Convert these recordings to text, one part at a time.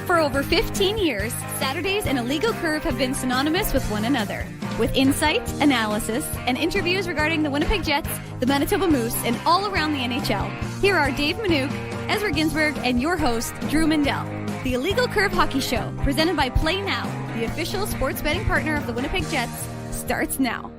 For over 15 years, Saturdays and Illegal Curve have been synonymous with one another. With insight, analysis, and interviews regarding the Winnipeg Jets, the Manitoba Moose, and all around the NHL, here are Dave Manouk, Ezra Ginsburg, and your host, Drew Mindell. The Illegal Curve Hockey Show, presented by Play Now, the official sports betting partner of the Winnipeg Jets, starts now.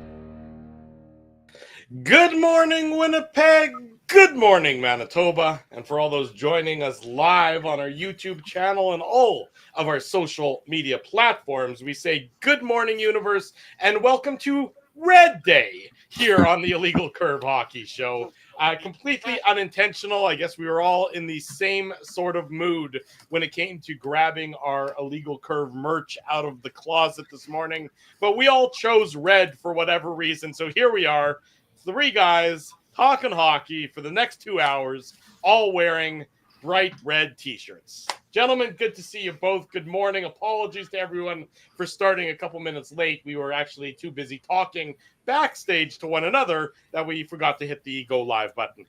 Good morning, Winnipeg. Good morning, Manitoba. And for all those joining us live on our YouTube channel and all of our social media platforms, we say good morning, universe, and welcome to Red Day here on the Illegal Curve Hockey Show. Completely unintentional. I guess we were all in the same sort of mood when it came to grabbing our Illegal Curve merch out of the closet this morning. But we all chose red for whatever reason. So here we are, three guys talking hockey for the next 2 hours, all wearing bright red t-shirts. Gentlemen, good to see you both. Good morning. Apologies to everyone for starting a couple minutes late. We were actually too busy talking backstage to one another that we forgot to hit the go live button.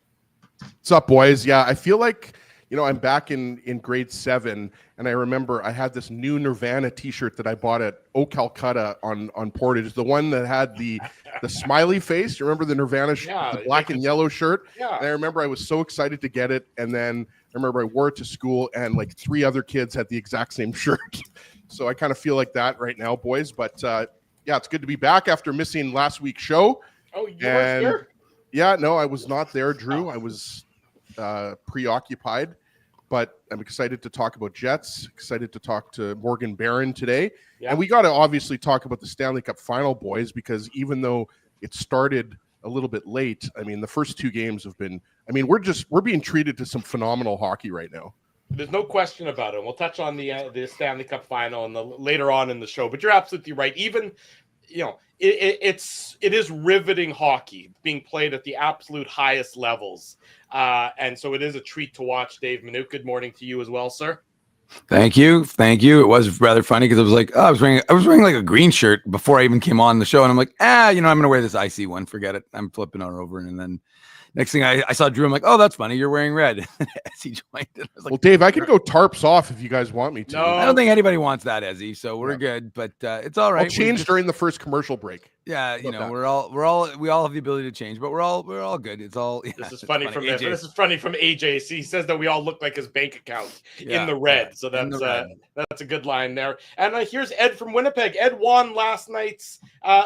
What's up, boys? Yeah, I feel like, I'm back in grade 7, and I remember I had this new Nirvana t-shirt that I bought at O Calcutta on Portage, the one that had the smiley face. You remember the Nirvana the black and yellow shirt? Yeah. And I remember I was so excited to get it, and then I remember I wore it to school, and like 3 other kids had the exact same shirt. So I kind of feel like that right now, boys. But yeah, it's good to be back after missing last week's show. Oh, you weren't here? Yeah, no, I was not there, Drew. I was preoccupied. But I'm excited to talk about Jets, excited to talk to Morgan Barron today. Yeah. And we got to obviously talk about the Stanley Cup final, boys, because even though it started a little bit late, I mean, the first 2 games have been, we're being treated to some phenomenal hockey right now. There's no question about it. We'll touch on the Stanley Cup final and later on in the show, but you're absolutely right. Even, it is riveting hockey being played at the absolute highest levels. And so it is a treat to watch. Dave Manouk, good morning to you as well, sir. Thank you. It was rather funny because I was like, I was wearing like a green shirt before I even came on the show, and I'm like, I'm gonna wear this icy one. Forget it. I'm flipping it over, and then next thing I saw Drew, I'm like, oh, that's funny. You're wearing red. As he joined it, I was like, well, Dave, I can go tarps off if you guys want me to. No, I don't think anybody wants that, Ezzy. So we're good, but it's all right. I'll change during the first commercial break. Yeah, we all have the ability to change, but we're all good. It's all. Yeah, this is funny from AJ. This is funny from AJ. He says that we all look like his bank account in the red. So that's a good line there. And here's Ed from Winnipeg. Ed won last night's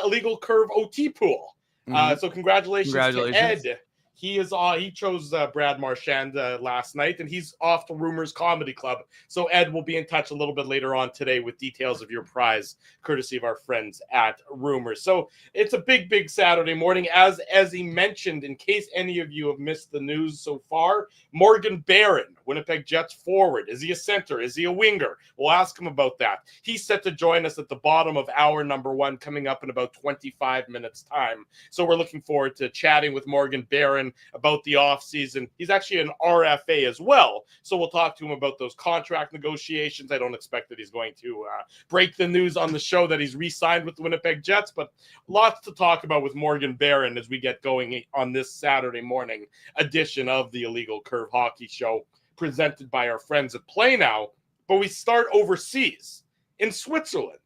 Illegal Curve OT pool. So congratulations to Ed. He chose Brad Marchand last night, and he's off to Rumors Comedy Club. So Ed will be in touch a little bit later on today with details of your prize, courtesy of our friends at Rumors. So it's a big, big Saturday morning. As he mentioned, in case any of you have missed the news so far, Morgan Barron, Winnipeg Jets forward. Is he a center? Is he a winger? We'll ask him about that. He's set to join us at the bottom of hour number 1, coming up in about 25 minutes time. So we're looking forward to chatting with Morgan Barron about the offseason. He's actually an RFA as well, so we'll talk to him about those contract negotiations. I don't expect that he's going to break the news on the show that he's re-signed with the Winnipeg Jets, but lots to talk about with Morgan Barron as we get going on this Saturday morning edition of the Illegal Curve Hockey Show, presented by our friends at Play Now. But we start overseas in Switzerland.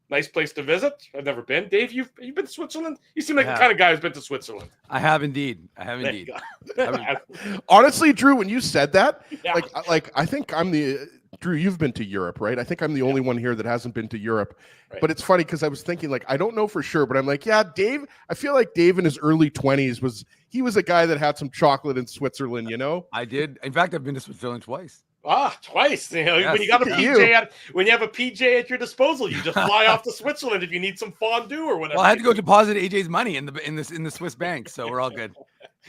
Nice place to visit. I've never been. Dave, you've been to Switzerland? You seem like the kind of guy who's been to Switzerland. I have indeed. Honestly, Drew, when you said that, like I think I'm Drew, you've been to Europe, right? I think I'm the only one here that hasn't been to Europe. Right. But it's funny because I was thinking, like, I don't know for sure, but I'm like, yeah, Dave, I feel like Dave in his early 20s was a guy that had some chocolate in Switzerland, I did. In fact, I've been to Switzerland twice. Twice. Yes. When you got a PJ when you have a PJ at your disposal, you just fly off to Switzerland if you need some fondue or whatever. Well, I had to go deposit AJ's money in the Swiss bank, so we're all good.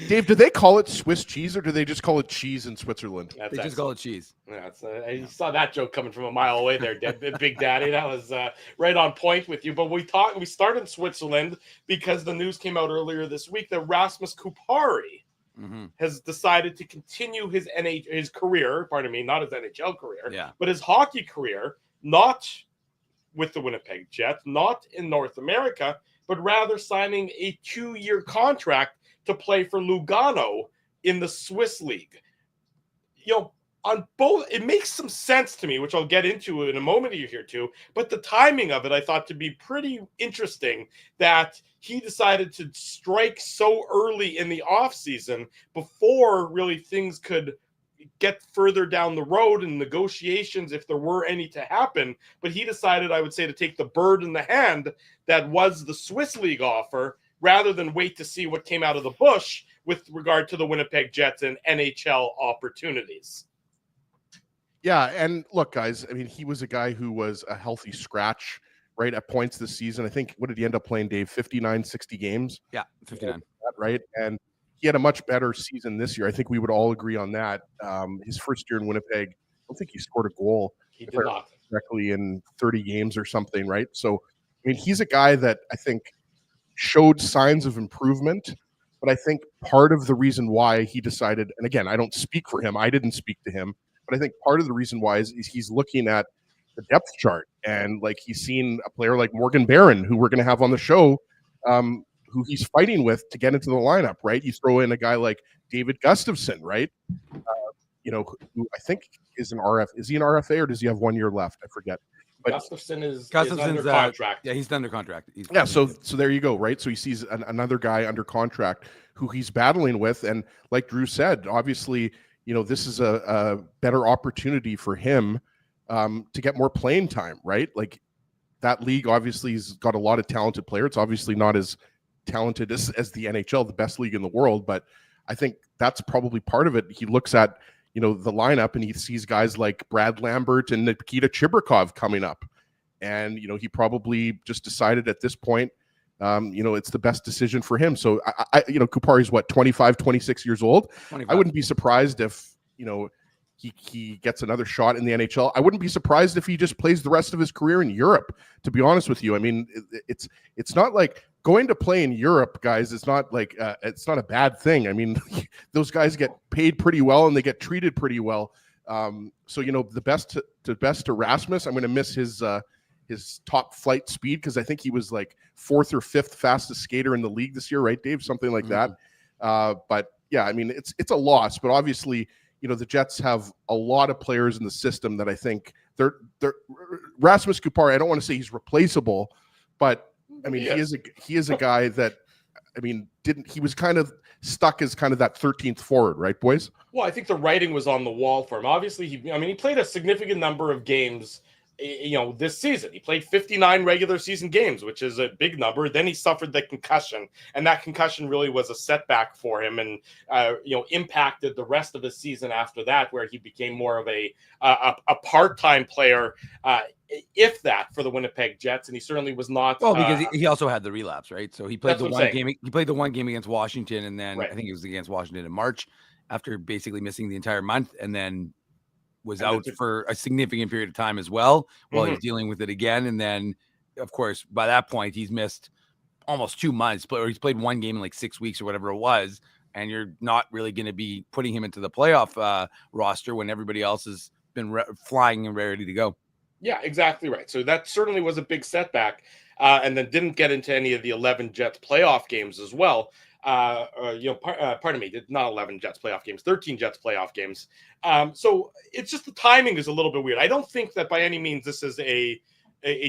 Dave, do they call it Swiss cheese or do they just call it cheese in Switzerland? They just call it cheese. Yeah, I saw that joke coming from a mile away there, Big Daddy. That was right on point with you. But we start in Switzerland because the news came out earlier this week that Rasmus Kupari has decided to continue his career, not his NHL career, but his hockey career, not with the Winnipeg Jets, not in North America, but rather signing a 2-year contract to play for Lugano in the Swiss League. on both, it makes some sense to me, which I'll get into in a moment here too. But the timing of it, I thought to be pretty interesting, that he decided to strike so early in the offseason before really things could get further down the road in negotiations, if there were any to happen. But he decided, I would say, to take the bird in the hand that was the Swiss League offer, rather than wait to see what came out of the bush with regard to the Winnipeg Jets and NHL opportunities. Yeah, and look, guys, I mean, he was a guy who was a healthy scratch, right, at points this season. I think, what did he end up playing, Dave? 59, 60 games? Yeah, 59. Right? And he had a much better season this year. I think we would all agree on that. His first year in Winnipeg, I don't think he scored a goal. He did not. Correctly, in 30 games or something, right? So, I mean, he's a guy that I think showed signs of improvement. But I think part of the reason why he decided, and again, I don't speak for him, I didn't speak to him, but I think part of the reason why is he's looking at the depth chart, and like he's seen a player like Morgan Barron, who we're going to have on the show, who he's fighting with to get into the lineup, right? You throw in a guy like David Gustafson, right? Who I think is an RF. Is he an RFA, or does he have 1 year left? I forget. But Gustafson's under contract. Yeah, he's under contract. So there you go, right? So he sees another guy under contract who he's battling with, and like Drew said, obviously, this is a better opportunity for him to get more playing time, right? Like, that league obviously has got a lot of talented players. It's obviously not as talented as the NHL, the best league in the world, but I think that's probably part of it. He looks at the lineup, and he sees guys like Brad Lambert and Nikita Chibrikov coming up, and he probably just decided at this point, it's the best decision for him. So Kupari's what, 25, 26 years old. 25. I wouldn't be surprised if he gets another shot in the NHL. I wouldn't be surprised if he just plays the rest of his career in Europe, to be honest with you. I mean, it's not like going to play in Europe, guys. It's not like it's not a bad thing. I mean, those guys get paid pretty well and they get treated pretty well. So the best to Rasmus. I'm going to miss his top flight speed, because I think he was like 4th or 5th fastest skater in the league this year, right, Dave? Something like that. But yeah, I mean, it's a loss, but obviously, the Jets have a lot of players in the system that I think they're Rasmus Kupari. I don't want to say he's replaceable, but I mean, he is a guy that, I mean, he was kind of stuck as kind of that 13th forward, right, boys? Well, I think the writing was on the wall for him. Obviously, he played a significant number of games, this season. He played 59 regular season games, which is a big number. Then he suffered the concussion, and that concussion really was a setback for him, and impacted the rest of the season after that, where he became more of a part-time player, if that, for the Winnipeg Jets, and he certainly was not. Well, because he also had the relapse, right? So he played the one game. He played the one game against Washington, and then I think it was against Washington in March, after basically missing the entire month, and then was out for a significant period of time as well, while he's dealing with it again. And then, of course, by that point, he's missed almost 2 months, or he's played one game in like 6 weeks or whatever it was. And you're not really going to be putting him into the playoff roster when everybody else has been flying and ready to go. Yeah, exactly right. So that certainly was a big setback, and then didn't get into any of the 11 Jets playoff games as well. Pardon me, not 11 Jets playoff games, 13 Jets playoff games. So it's just the timing is a little bit weird. I don't think that by any means this is a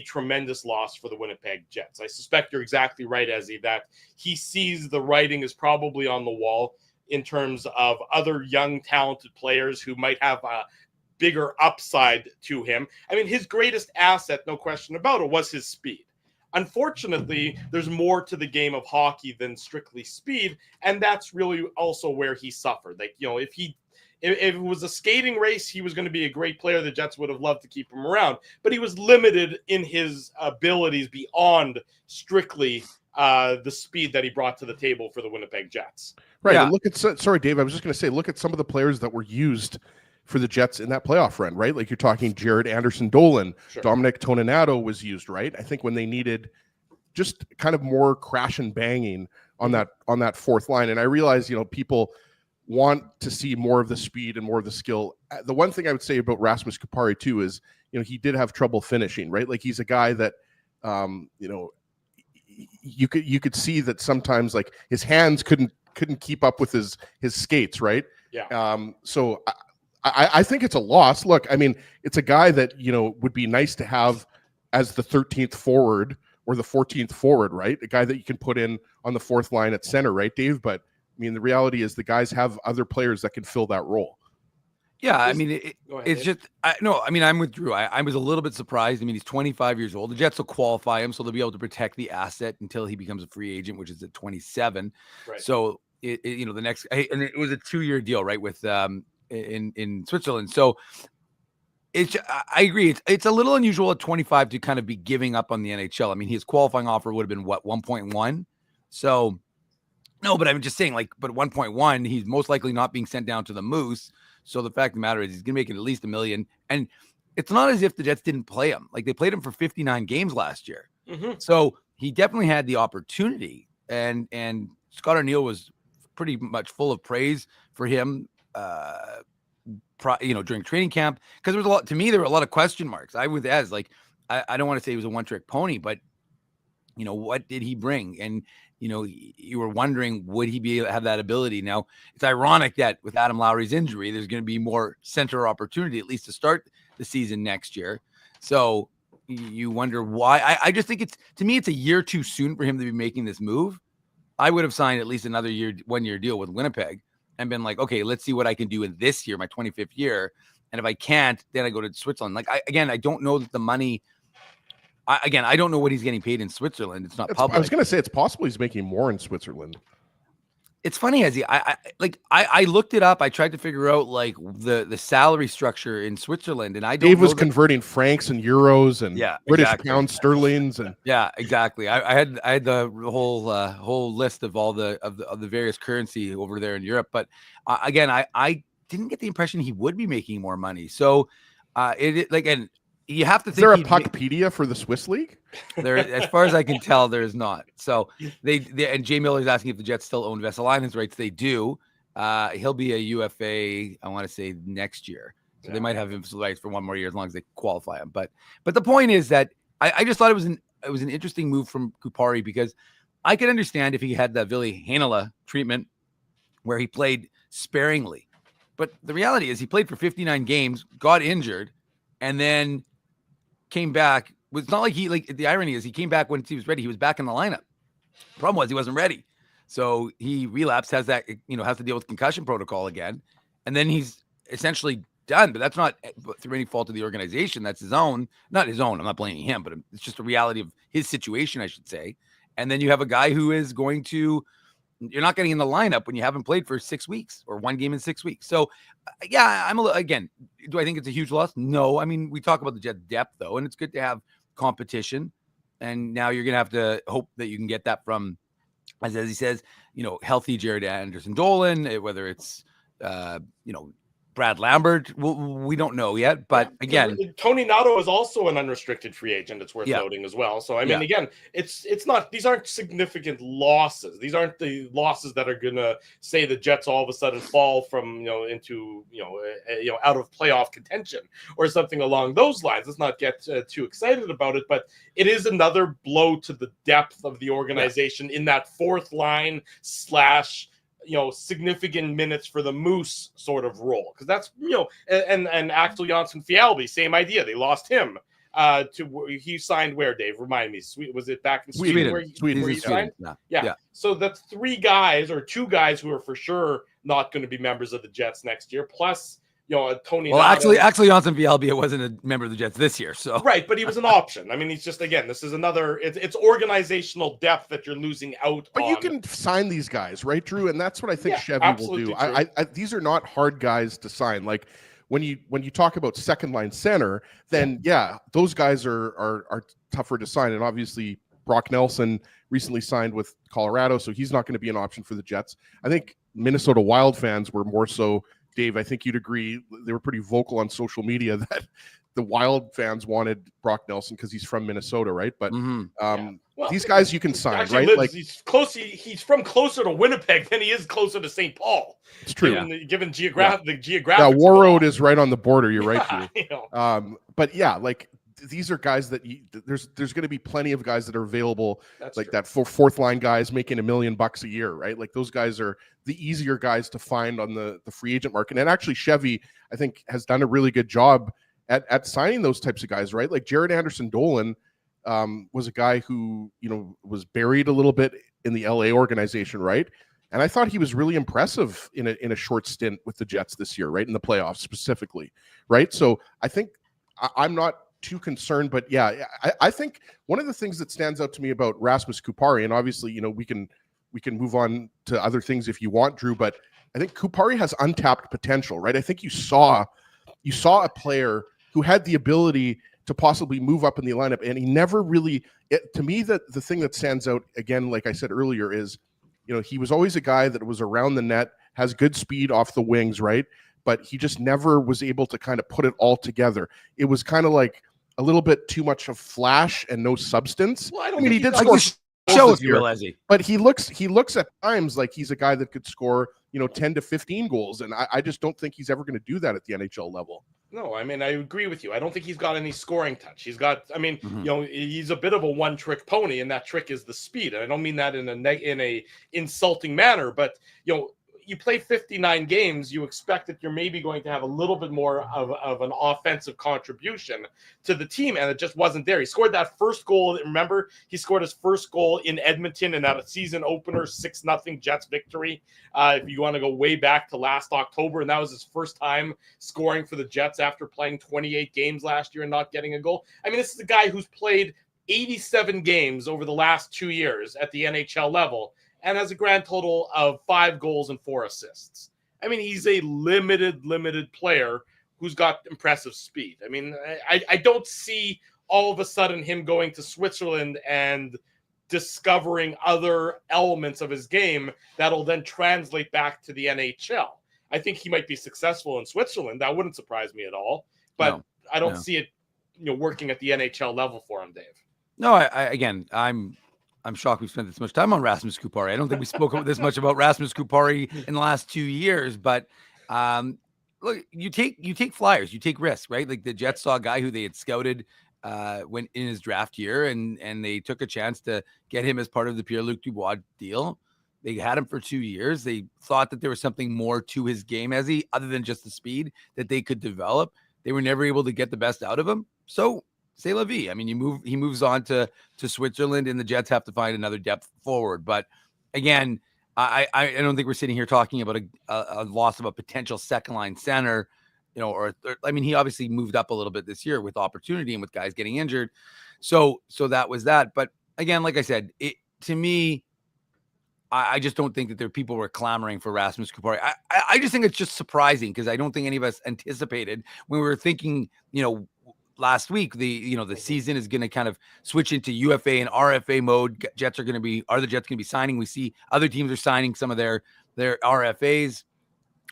tremendous loss for the Winnipeg Jets. I suspect you're exactly right, Ezzy, that he sees the writing is probably on the wall in terms of other young, talented players who might have a bigger upside to him. I mean, his greatest asset, no question about it, was his speed. Unfortunately, there's more to the game of hockey than strictly speed, and that's really also where he suffered. Like, if it was a skating race, he was going to be a great player. The Jets would have loved to keep him around, but he was limited in his abilities beyond strictly the speed that he brought to the table for the Winnipeg Jets. Right. Yeah. And sorry, Dave, I was just going to say, look at some of the players that were used for the Jets in that playoff run, right? Like, you're talking Jared Anderson-Dolan, sure. Dominic Toninato was used, right? I think when they needed just kind of more crash and banging on that fourth line. And I realize, people want to see more of the speed and more of the skill. The one thing I would say about Rasmus Kupari too is, he did have trouble finishing, right? Like, he's a guy that, you could see that sometimes, like, his hands couldn't keep up with his skates, right? Yeah. So I think it's a loss. Look, I mean, it's a guy that, would be nice to have as the 13th forward or the 14th forward, right? A guy that you can put in on the fourth line at center, right, Dave? But I mean, the reality is the guys have other players that can fill that role. Yeah, I mean, it's just I'm with Drew. I was a little bit surprised. I mean, he's 25 years old. The Jets will qualify him, so they'll be able to protect the asset until he becomes a free agent, which is at 27. Right. So the next, and it was a 2-year deal, right, with in Switzerland. So I agree. It's a little unusual at 25 to kind of be giving up on the NHL. I mean, his qualifying offer would have been 1.1. So no, but I'm just saying, but 1.1, he's most likely not being sent down to the Moose. So the fact of the matter is he's going to make it at least $1 million. And it's not as if the Jets didn't play him. They played him for 59 games last year. Mm-hmm. So he definitely had the opportunity. And Scott Arniel was pretty much full of praise for him, during training camp. Because there were a lot of question marks. I was I don't want to say he was a one-trick pony, but, what did he bring? And, you were wondering, would he be able to have that ability? Now, it's ironic that with Adam Lowry's injury, there's going to be more center opportunity, at least to start the season next year. So you wonder why. I just think to me, it's a year too soon for him to be making this move. I would have signed at least another 1-year deal with Winnipeg and been like, okay, let's see what I can do in this year, my 25th year. And if I can't, then I go to Switzerland. I don't know that the money. I don't know what he's getting paid in Switzerland. It's not public. I was going to say it's possible he's making more in Switzerland. It's funny, as I looked it up. I tried to figure out the salary structure in Switzerland, and Dave was converting francs and euros and British pounds, sterlings, and exactly. I had the whole list of all the various currency over there in Europe, but I didn't get the impression he would be making more money. So and you have to think. Is there a Puckpedia for the Swiss League? There, as far as I can tell, there is not. So they and Jay Miller's asking if the Jets still own Vesalainen's rights. They do. He'll be a UFA, I want to say, next year. So they might have him rights for one more year as long as they qualify him. But the point is that I just thought it was an interesting move from Kupari, because I could understand if he had the Ville Heinola treatment where he played sparingly. But the reality is he played for 59 games, got injured, and then came back. It's not like the irony is he came back when he was ready. He was back in the lineup. Problem was he wasn't ready. So he relapsed, has to deal with concussion protocol again. And then he's essentially done, but that's not through any fault of the organization. That's not his own. I'm not blaming him, but it's just a reality of his situation, I should say. And then you have a guy who is you're not getting in the lineup when you haven't played for 6 weeks or one game in 6 weeks. So again, do I think it's a huge loss? No. I mean, we talk about the Jets' depth though, and it's good to have competition. And now you're going to have to hope that you can get that from, as he says, healthy Jared Anderson-Dolan, whether it's, Brad Lambert. We don't know yet, but again, Tony Nato is also an unrestricted free agent. It's worth noting as well. So I mean, again, it's not. These aren't significant losses. These aren't the losses that are going to say the Jets all of a sudden fall from into out of playoff contention or something along those lines. Let's not get too excited about it, but it is another blow to the depth of the organization in that fourth line / significant minutes for the Moose sort of role, because that's and Axel Jonsson-Fjällby, same idea. They lost him he signed where, Dave? Remind me. Was it back in Sweden? Where he signed? Yeah. So that's 3 guys or 2 guys who are for sure not going to be members of the Jets next year. Plus, Tony. Well, actually, Jonsson-Fjällby wasn't a member of the Jets this year, so right, but he was an option. I mean, he's just this is another. It's organizational depth that you're losing out. But you can sign these guys, right, Drew? And that's what I think Chevy will do. I these are not hard guys to sign. Like when you talk about second line center, then those guys are tougher to sign. And obviously, Brock Nelson recently signed with Colorado, so he's not going to be an option for the Jets. I think Minnesota Wild fans were more so. Dave, I think you'd agree. They were pretty vocal on social media that the Wild fans wanted Brock Nelson because he's from Minnesota, right? But these guys you can sign, right? He's close. He's from closer to Winnipeg than he is closer to St. Paul. It's true. Given the geographic. Yeah, War Road is right on the border. You're right, Drew. But these are guys that there's going to be plenty of guys that are available. That's like true. that for fourth line guys making $1 million a year, right? Like those guys are the easier guys to find on the free agent market. And actually Chevy, I think, has done a really good job at signing those types of guys, right? Like Jared Anderson-Dolan was a guy who, was buried a little bit in the LA organization, right? And I thought he was really impressive in a short stint with the Jets this year, right? In the playoffs specifically, right? So I think I'm not too concerned, but yeah, I think one of the things that stands out to me about Rasmus Kupari, and obviously, we can move on to other things if you want, Drew, but I think Kupari has untapped potential, right? I think you saw a player who had the ability to possibly move up in the lineup, and he never really, to me, the thing that stands out, again, like I said earlier, is, he was always a guy that was around the net, has good speed off the wings, right? But he just never was able to kind of put it all together. It was kind of like a little bit too much of flash and no substance. Well, I mean, he did score show if you will, Ezzy. But he looks at times like he's a guy that could score, 10 to 15 goals. And I just don't think he's ever going to do that at the NHL level. No, I mean, I agree with you. I don't think he's got any scoring touch. He's got, he's a bit of a one-trick pony, and that trick is the speed. And I don't mean that in a insulting manner, but, you play 59 games, you expect that you're maybe going to have a little bit more of an offensive contribution to the team, and it just wasn't there. He scored that first goal. Remember, he scored his first goal in Edmonton in that season opener 6-0 Jets victory. If you want to go way back to last October, and that was his first time scoring for the Jets after playing 28 games last year and not getting a goal. I mean, this is a guy who's played 87 games over the last 2 years at the NHL level, and has a grand total of 5 goals and 4 assists. I mean, he's a limited player who's got impressive speed. I mean, I don't see all of a sudden him going to Switzerland and discovering other elements of his game that'll then translate back to the NHL. I think he might be successful in Switzerland. That wouldn't surprise me at all. But no, I don't see it, working at the NHL level for him, Dave. No, I'm shocked we spent this much time on Rasmus Kupari. I don't think we spoke this much about Rasmus Kupari in the last 2 years, but look, you take flyers, you take risks, right? Like the Jets saw a guy who they had scouted when in his draft year, and they took a chance to get him as part of the Pierre-Luc Dubois deal. They had him for 2 years. They thought that there was something more to his game other than just the speed that they could develop. They were never able to get the best out of him. So c'est la vie. I mean, he moves on to Switzerland, and the Jets have to find another depth forward. But again, I don't think we're sitting here talking about a loss of a potential second line center, I mean, he obviously moved up a little bit this year with opportunity and with guys getting injured. So that was that. But again, like I said, to me, I just don't think that there are people who are clamoring for Rasmus Kupari. I just think it's just surprising, because I don't think any of us anticipated when we were thinking, last week, the season is going to kind of switch into UFA and RFA mode. Are the Jets going to be signing? We see other teams are signing some of their RFAs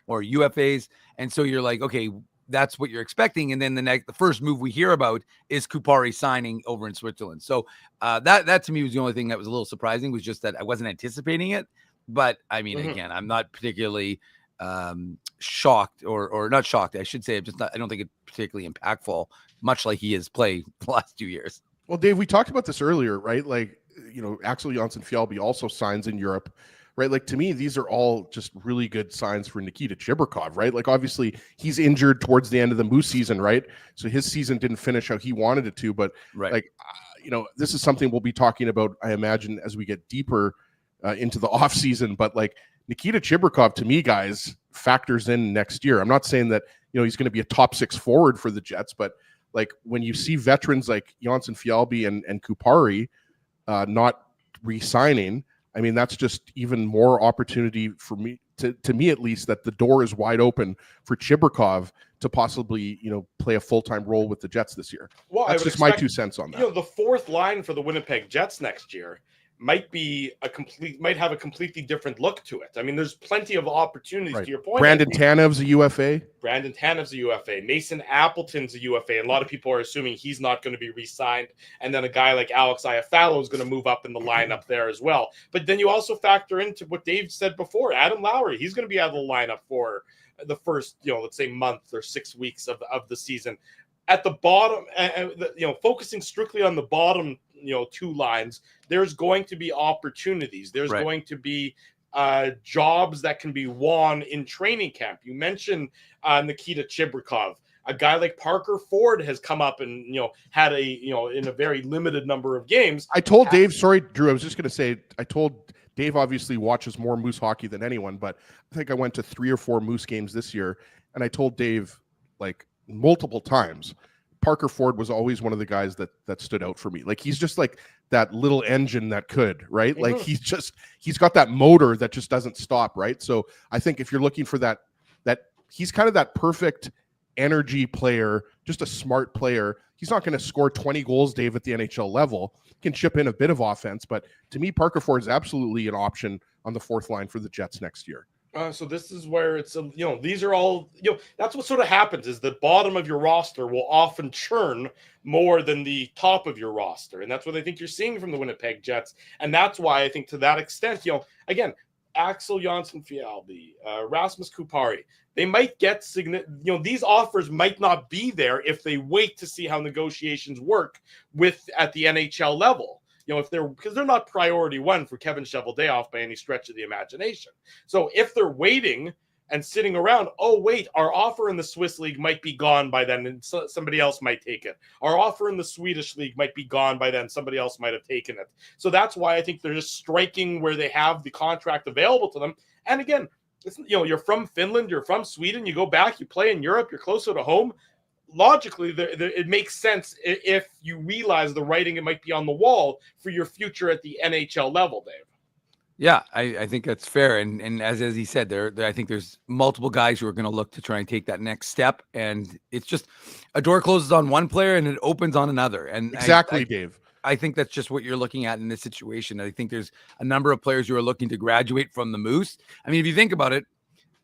or UFAs. And so you're like, okay, that's what you're expecting. And then the first move we hear about is Kupari signing over in Switzerland. So that to me was the only thing that was a little surprising, was just that I wasn't anticipating it. But I mean, again, I'm not particularly shocked or not shocked. I should say I don't think it's particularly impactful, much like he has played the last 2 years. Well, Dave, we talked about this earlier, right? Like, Axel Jonsson-Fjällby also signs in Europe, right? Like, to me, these are all just really good signs for Nikita Chibrikov, right? Like, obviously he's injured towards the end of the Moose season, right? So his season didn't finish how he wanted it to, but this is something we'll be talking about, I imagine, as we get deeper into the off season. But like, Nikita Chibrikov, to me, guys, factors in next year. I'm not saying that, he's going to be a top 6 forward for the Jets, but like, when you see veterans like Jonsson-Fjällby and Kupari not re-signing, I mean, that's just even more opportunity for me, to me at least, that the door is wide open for Chibrikov to possibly, play a full-time role with the Jets this year. Well, that's just my 2 cents on that. The fourth line for the Winnipeg Jets next year might have a completely different look to it. I mean, there's plenty of opportunities, to your point. Brandon Tanev's a UFA. Mason Appleton's a UFA. And a lot of people are assuming he's not going to be re-signed. And then a guy like Alex Iafallo is going to move up in the lineup there as well. But then you also factor into what Dave said before, Adam Lowry. He's going to be out of the lineup for the first, let's say month or 6 weeks of the season. at the bottom, focusing strictly on the bottom, two lines, there's going to be opportunities. There's going to be jobs that can be won in training camp. You mentioned Nikita Chibrikov. A guy like Parker Ford has come up and had in a very limited number of games. I told Dave, sorry, Drew, I was just going to say, I told Dave obviously watches more Moose hockey than anyone, but I think I went to 3 or 4 Moose games this year, and I told Dave like multiple times, Parker Ford was always one of the guys that stood out for me. Like he's just like that little engine that could, right? Mm-hmm. Like he's got that motor that just doesn't stop, right? So I think if you're looking for that he's kind of that perfect energy player, just a smart player. He's not going to score 20 goals, Dave, at the NHL level. He can chip in a bit of offense, but to me, Parker Ford is absolutely an option on the 4th line for the Jets next year. So this is where it's, these are all, that's what sort of happens is the bottom of your roster will often churn more than the top of your roster. And that's what I think you're seeing from the Winnipeg Jets. And that's why I think to that extent, again, Axel Jonsson-Fjällby, Rasmus Kupari, they might get these offers might not be there if they wait to see how negotiations work at the NHL level. Because they're not priority one for Kevin Cheveldayoff by any stretch of the imagination. So if they're waiting and sitting around, oh wait, our offer in the Swiss League might be gone by then, and somebody else might take it. Our offer in the Swedish League might be gone by then, somebody else might have taken it. So that's why I think they're just striking where they have the contract available to them. And again, you're from Finland, you're from Sweden, you go back, you play in Europe, you're closer to home. Logically, it makes sense if you realize the writing it might be on the wall for your future at the NHL level, Dave. Yeah, I think that's fair. And as he said, I think there's multiple guys who are going to look to try and take that next step. And it's just a door closes on one player and it opens on another. And exactly, Dave. I think that's just what you're looking at in this situation. I think there's a number of players who are looking to graduate from the Moose. I mean, if you think about it,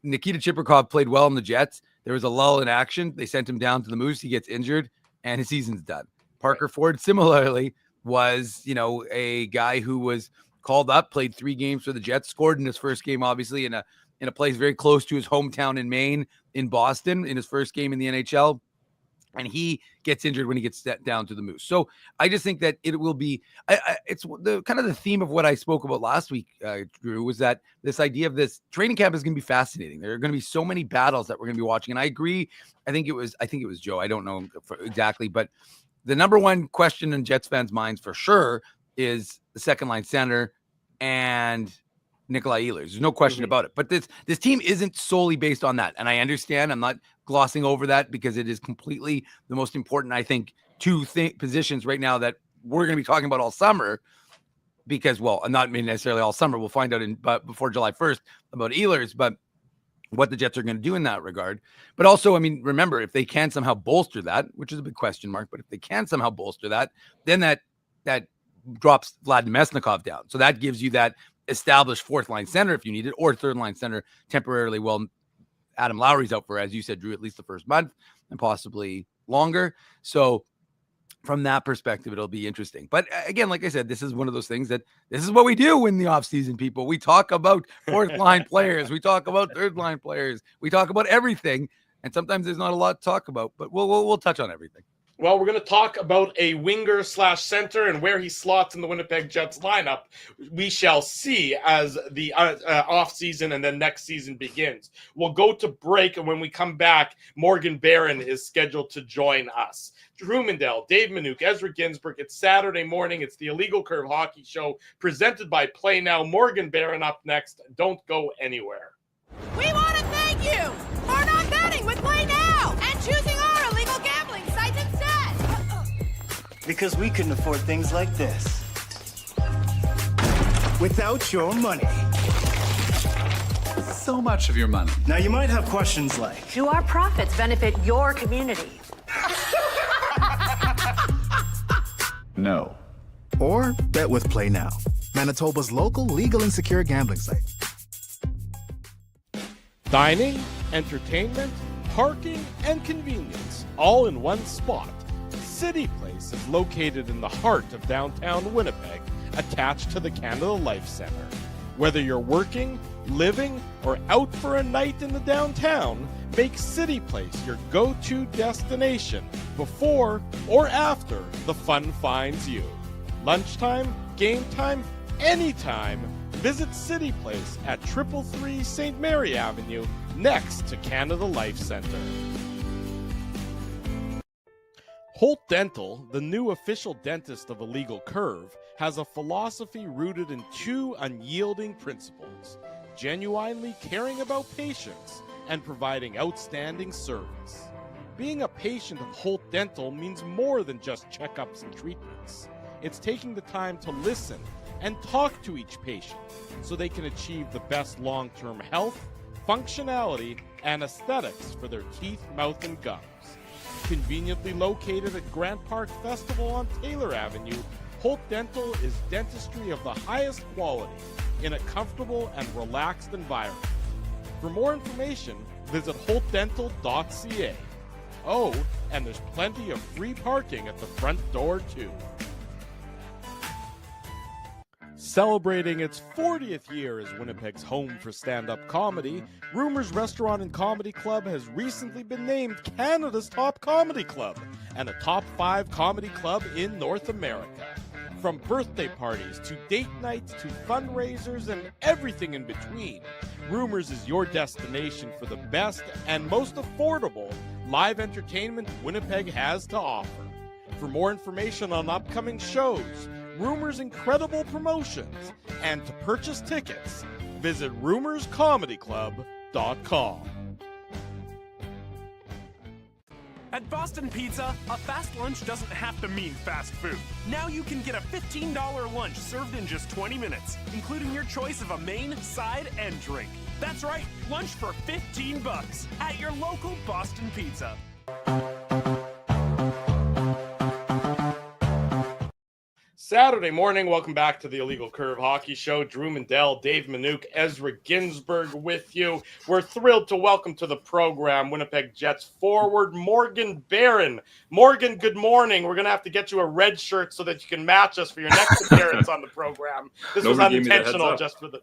Nikita Chibrikov played well in the Jets. There was a lull in action. They sent him down to the Moose. He gets injured and his season's done. Parker Ford similarly was, a guy who was called up, played 3 games for the Jets, scored in his first game, obviously in a place very close to his hometown in Maine, in Boston, in his first game in the NHL. And he gets injured when he gets down to the Moose. So I just think that it will be, it's the kind of the theme of what I spoke about last week, Drew, was that this idea of this training camp is going to be fascinating. There are going to be so many battles that we're going to be watching. And I agree. I think it was Joe. I don't know exactly, but the number one question in Jets fans' minds for sure is the second line center and Nikolai Ehlers. There's no question about it. But this team isn't solely based on that. And I understand. I'm not glossing over that because it is completely the most important, I think, 2 positions right now that we're going to be talking about all summer. Because, well, not necessarily all summer. We'll find out but before July 1st about Ehlers, but what the Jets are going to do in that regard. But also, I mean, remember, if they can somehow bolster that, which is a big question mark, but if they can somehow bolster that, then that drops Vlad Mesnikov down. So that gives you that established 4th line center if you need it, or 3rd line center temporarily. Well, Adam Lowry's out for, as you said, Drew, at least the first month and possibly longer. So from that perspective, it'll be interesting. But again, like I said, this is one of those things that this is what we do in the offseason, people. We talk about 4th line players. We talk about 3rd line players. We talk about everything. And sometimes there's not a lot to talk about, but we'll touch on everything. Well, we're going to talk about a winger/center and where he slots in the Winnipeg Jets lineup. We shall see as the offseason and then next season begins. We'll go to break, and when we come back, Morgan Barron is scheduled to join us. Drew Mindell, Dave Minuk, Ezra Ginsburg. It's Saturday morning. It's the Illegal Curve Hockey Show presented by Play Now. Morgan Barron up next. Don't go anywhere. We want to thank you for not betting with Play Now and choosing our illegal gambling sites instead. Because we couldn't afford things like this without your money. So much of your money. Now you might have questions like, do our profits benefit your community? No. Or bet with Play Now, Manitoba's local legal and secure gambling site. Dining, entertainment, parking, and convenience, all in one spot. City Place is located in the heart of downtown Winnipeg, attached to the Canada Life Center. Whether you're working, living, or out for a night in the downtown, make City Place your go-to destination before or after the fun finds you. Lunchtime, game time, anytime, visit City Place at 333 St. Mary Avenue next to Canada Life Center. Holt Dental, the new official dentist of Illegal Curve, has a philosophy rooted in two unyielding principles: genuinely caring about patients and providing outstanding service. Being a patient of Holt Dental means more than just checkups and treatments. It's taking the time to listen and talk to each patient so they can achieve the best long-term health, functionality, and aesthetics for their teeth, mouth, and gums. Conveniently located at Grant Park Festival on Taylor Avenue, Holt Dental is dentistry of the highest quality in a comfortable and relaxed environment. For more information, visit holtdental.ca. Oh, and there's plenty of free parking at the front door, too. Celebrating its 40th year as Winnipeg's home for stand-up comedy, Rumors Restaurant and Comedy Club has recently been named Canada's top comedy club and a top 5 comedy club in North America. From birthday parties to date nights to fundraisers and everything in between, Rumors is your destination for the best and most affordable live entertainment Winnipeg has to offer. For more information on upcoming shows, Rumors' incredible promotions, and to purchase tickets, visit rumorscomedyclub.com. At Boston Pizza, a fast lunch doesn't have to mean fast food. Now you can get a $15 lunch served in just 20 minutes, including your choice of a main, side, and drink. That's right, lunch for $15 at your local Boston Pizza. Saturday morning, welcome back to the Illegal Curve Hockey Show. Drew Mandel, Dave Minuk, Ezra Ginsburg with you. We're thrilled to welcome to the program Winnipeg Jets forward Morgan Barron. Morgan, good morning. We're going to have to get you a red shirt so that you can match us for your next appearance on the program. This was unintentional just for the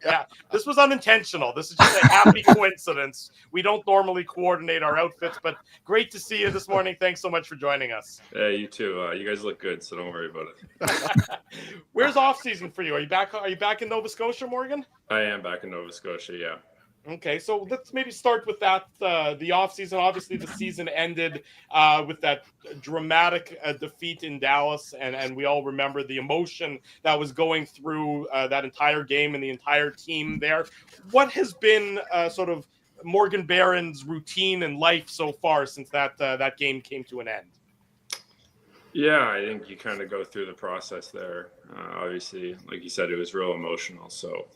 this was unintentional. This is just a happy coincidence. We don't normally coordinate our outfits, but great to see you this morning. Thanks so much for joining us. Yeah, you too. You guys look good, so don't worry about it. Where's off season for you? Are you back in Nova Scotia, Morgan? I am back in Nova Scotia, yeah. Okay, so let's maybe start with that. The off season, obviously, the season ended with that dramatic defeat in Dallas, and we all remember the emotion that was going through that entire game and the entire team there. What has been sort of Morgan Barron's routine and life so far since that game came to an end? Yeah, I think you kind of go through the process there. Obviously, like you said, it was real emotional. So,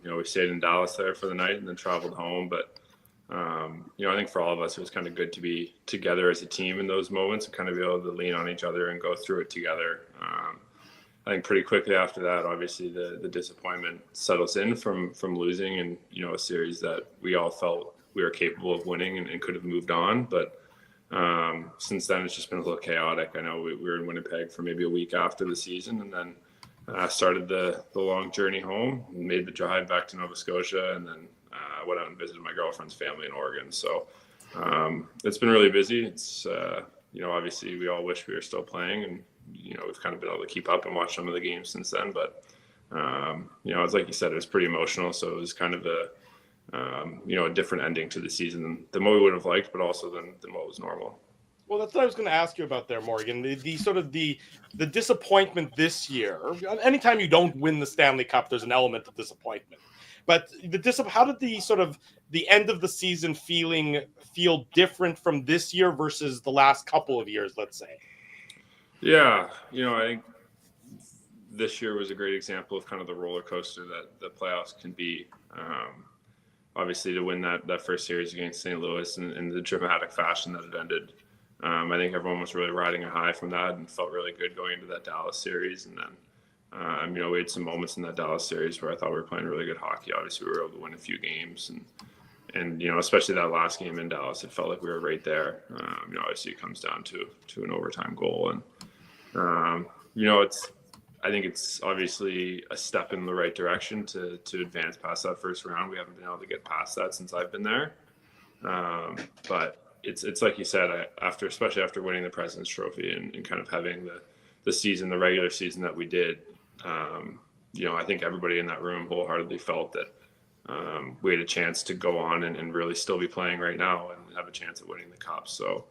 we stayed in Dallas there for the night and then traveled home. But, I think for all of us, it was kind of good to be together as a team in those moments and kind of be able to lean on each other and go through it together. I think pretty quickly after that, obviously, the disappointment settles in from losing and, a series that we all felt we were capable of winning and could have moved on. But since then, it's just been a little chaotic. I know we were in Winnipeg for maybe a week after the season, and then started the long journey home, made the drive back to Nova Scotia, and then went out and visited my girlfriend's family in Oregon. So it's been really busy. It's, obviously we all wish we were still playing, and, we've kind of been able to keep up and watch some of the games since then. But, it's like you said, it was pretty emotional. So it was kind of a different ending to the season than what we would have liked, but also than what was normal. Well, that's what I was going to ask you about there, Morgan. The sort of the disappointment this year. Anytime you don't win the Stanley Cup, there's an element of disappointment. But how did the end of the season feel different from this year versus the last couple of years, let's say? Yeah, I think this year was a great example of kind of the roller coaster that the playoffs can be. Obviously, to win that first series against St. Louis in the dramatic fashion that it ended, I think everyone was really riding a high from that and felt really good going into that Dallas series. And then, we had some moments in that Dallas series where I thought we were playing really good hockey. Obviously, we were able to win a few games, and especially that last game in Dallas, it felt like we were right there. Obviously, it comes down to an overtime goal, and it's. I think it's obviously a step in the right direction to advance past that first round. We haven't been able to get past that since I've been there. But it's like you said, especially after winning the President's Trophy and kind of having the regular season that we did, I think everybody in that room wholeheartedly felt that we had a chance to go on and really still be playing right now and have a chance at winning the Cup. So,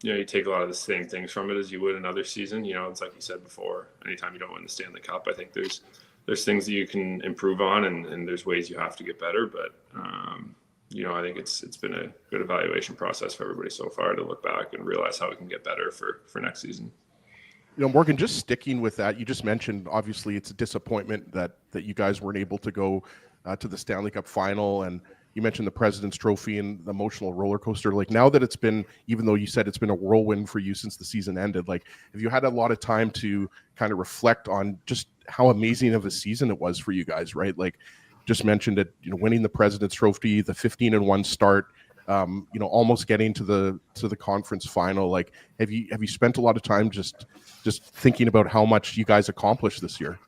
you take a lot of the same things from it as you would another season. It's like you said before, anytime you don't win the Stanley Cup, I think there's things that you can improve on and there's ways you have to get better. But, I think it's been a good evaluation process for everybody so far to look back and realize how we can get better for next season. Morgan, just sticking with that, you just mentioned, obviously it's a disappointment that you guys weren't able to go to the Stanley Cup final, and you mentioned the President's Trophy and the emotional roller coaster. Like, now that it's been, even though you said it's been a whirlwind for you since the season ended, like, have you had a lot of time to kind of reflect on just how amazing of a season it was for you guys, right? Like, just mentioned it, winning the President's Trophy, the 15-1 start, almost getting to the conference final. Like, have you spent a lot of time just thinking about how much you guys accomplished this year?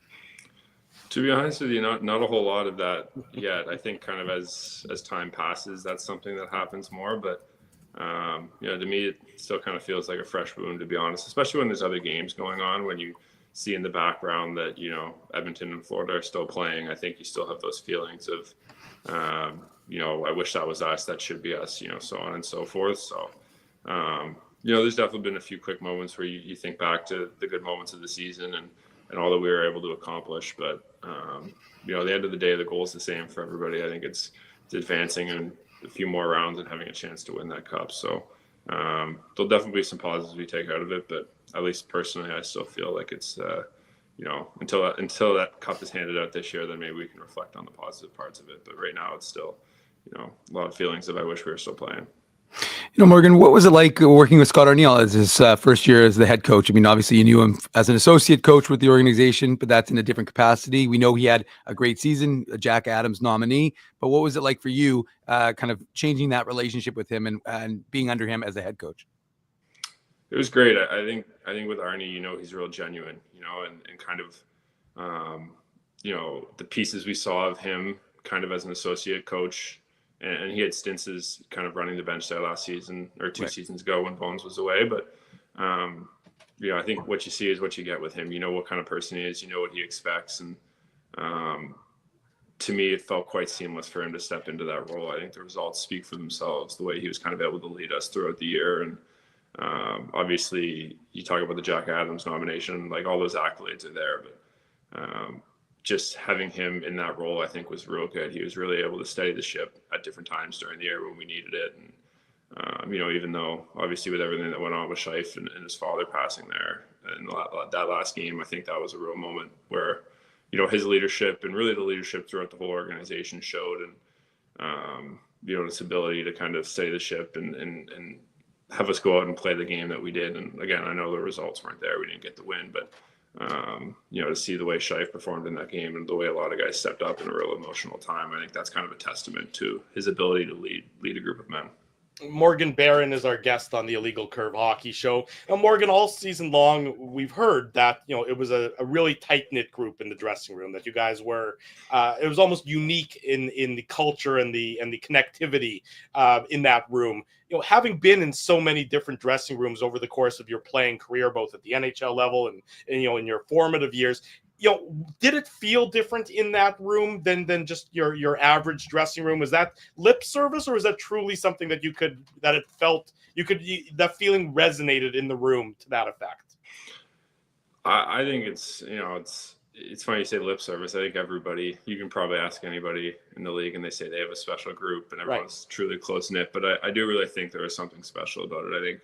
To be honest with you, not a whole lot of that yet. I think kind of as time passes, that's something that happens more. But to me, it still kind of feels like a fresh wound, to be honest, especially when there's other games going on. When you see in the background that Edmonton and Florida are still playing, I think you still have those feelings of I wish that was us, that should be us, so on and so forth. So there's definitely been a few quick moments where you think back to the good moments of the season and all that we were able to accomplish. But, at the end of the day, the goal is the same for everybody. I think it's advancing in a few more rounds and having a chance to win that Cup. So there'll definitely be some positives we take out of it. But at least personally, I still feel like it's, until that Cup is handed out this year, then maybe we can reflect on the positive parts of it. But right now it's still, a lot of feelings of I wish we were still playing. Morgan, what was it like working with Scott Arniel as his first year as the head coach? I mean, obviously you knew him as an associate coach with the organization, but that's in a different capacity. We know he had a great season, a Jack Adams nominee, but what was it like for you kind of changing that relationship with him and being under him as a head coach? It was great. I think with Arnie, he's real genuine, and kind of, the pieces we saw of him kind of as an associate coach, and he had stints as kind of running the bench there last season or two seasons ago when Bones was away. But, I think what you see is what you get with him. You know what kind of person he is, what he expects. And to me, it felt quite seamless for him to step into that role. I think the results speak for themselves, the way he was kind of able to lead us throughout the year. And obviously, you talk about the Jack Adams nomination, like all those accolades are there. But just having him in that role, I think, was real good. He was really able to steady the ship at different times during the year when we needed it. And, even though obviously with everything that went on with Scheif and his father passing there in that last game, I think that was a real moment where, his leadership and really the leadership throughout the whole organization showed, and, his ability to kind of steady the ship and have us go out and play the game that we did. And again, I know the results weren't there. We didn't get the win, but to see the way Scheif performed in that game and the way a lot of guys stepped up in a real emotional time, I think that's kind of a testament to his ability to lead a group of men. Morgan Barron is our guest on the Illegal Curve Hockey Show. Now, Morgan, all season long, we've heard that, it was a really tight-knit group in the dressing room, that you guys were, it was almost unique in the culture and the connectivity in that room. Having been in so many different dressing rooms over the course of your playing career, both at the NHL level and in your formative years, did it feel different in that room than just your average dressing room? Was that lip service, or was that truly something that that feeling resonated in the room to that effect? I think it's funny you say lip service. I think everybody, you can probably ask anybody in the league and they say they have a special group and everyone's truly close knit. But I do really think there is something special about it. I think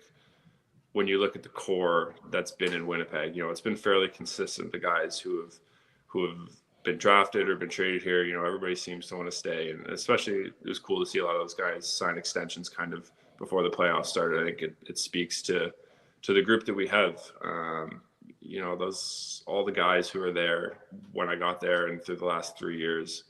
when you look at the core that's been in Winnipeg, it's been fairly consistent. The guys who have been drafted or been traded here, everybody seems to want to stay. And especially it was cool to see a lot of those guys sign extensions kind of before the playoffs started. I think it speaks to the group that we have. All the guys who are there when I got there and through the last 3 years,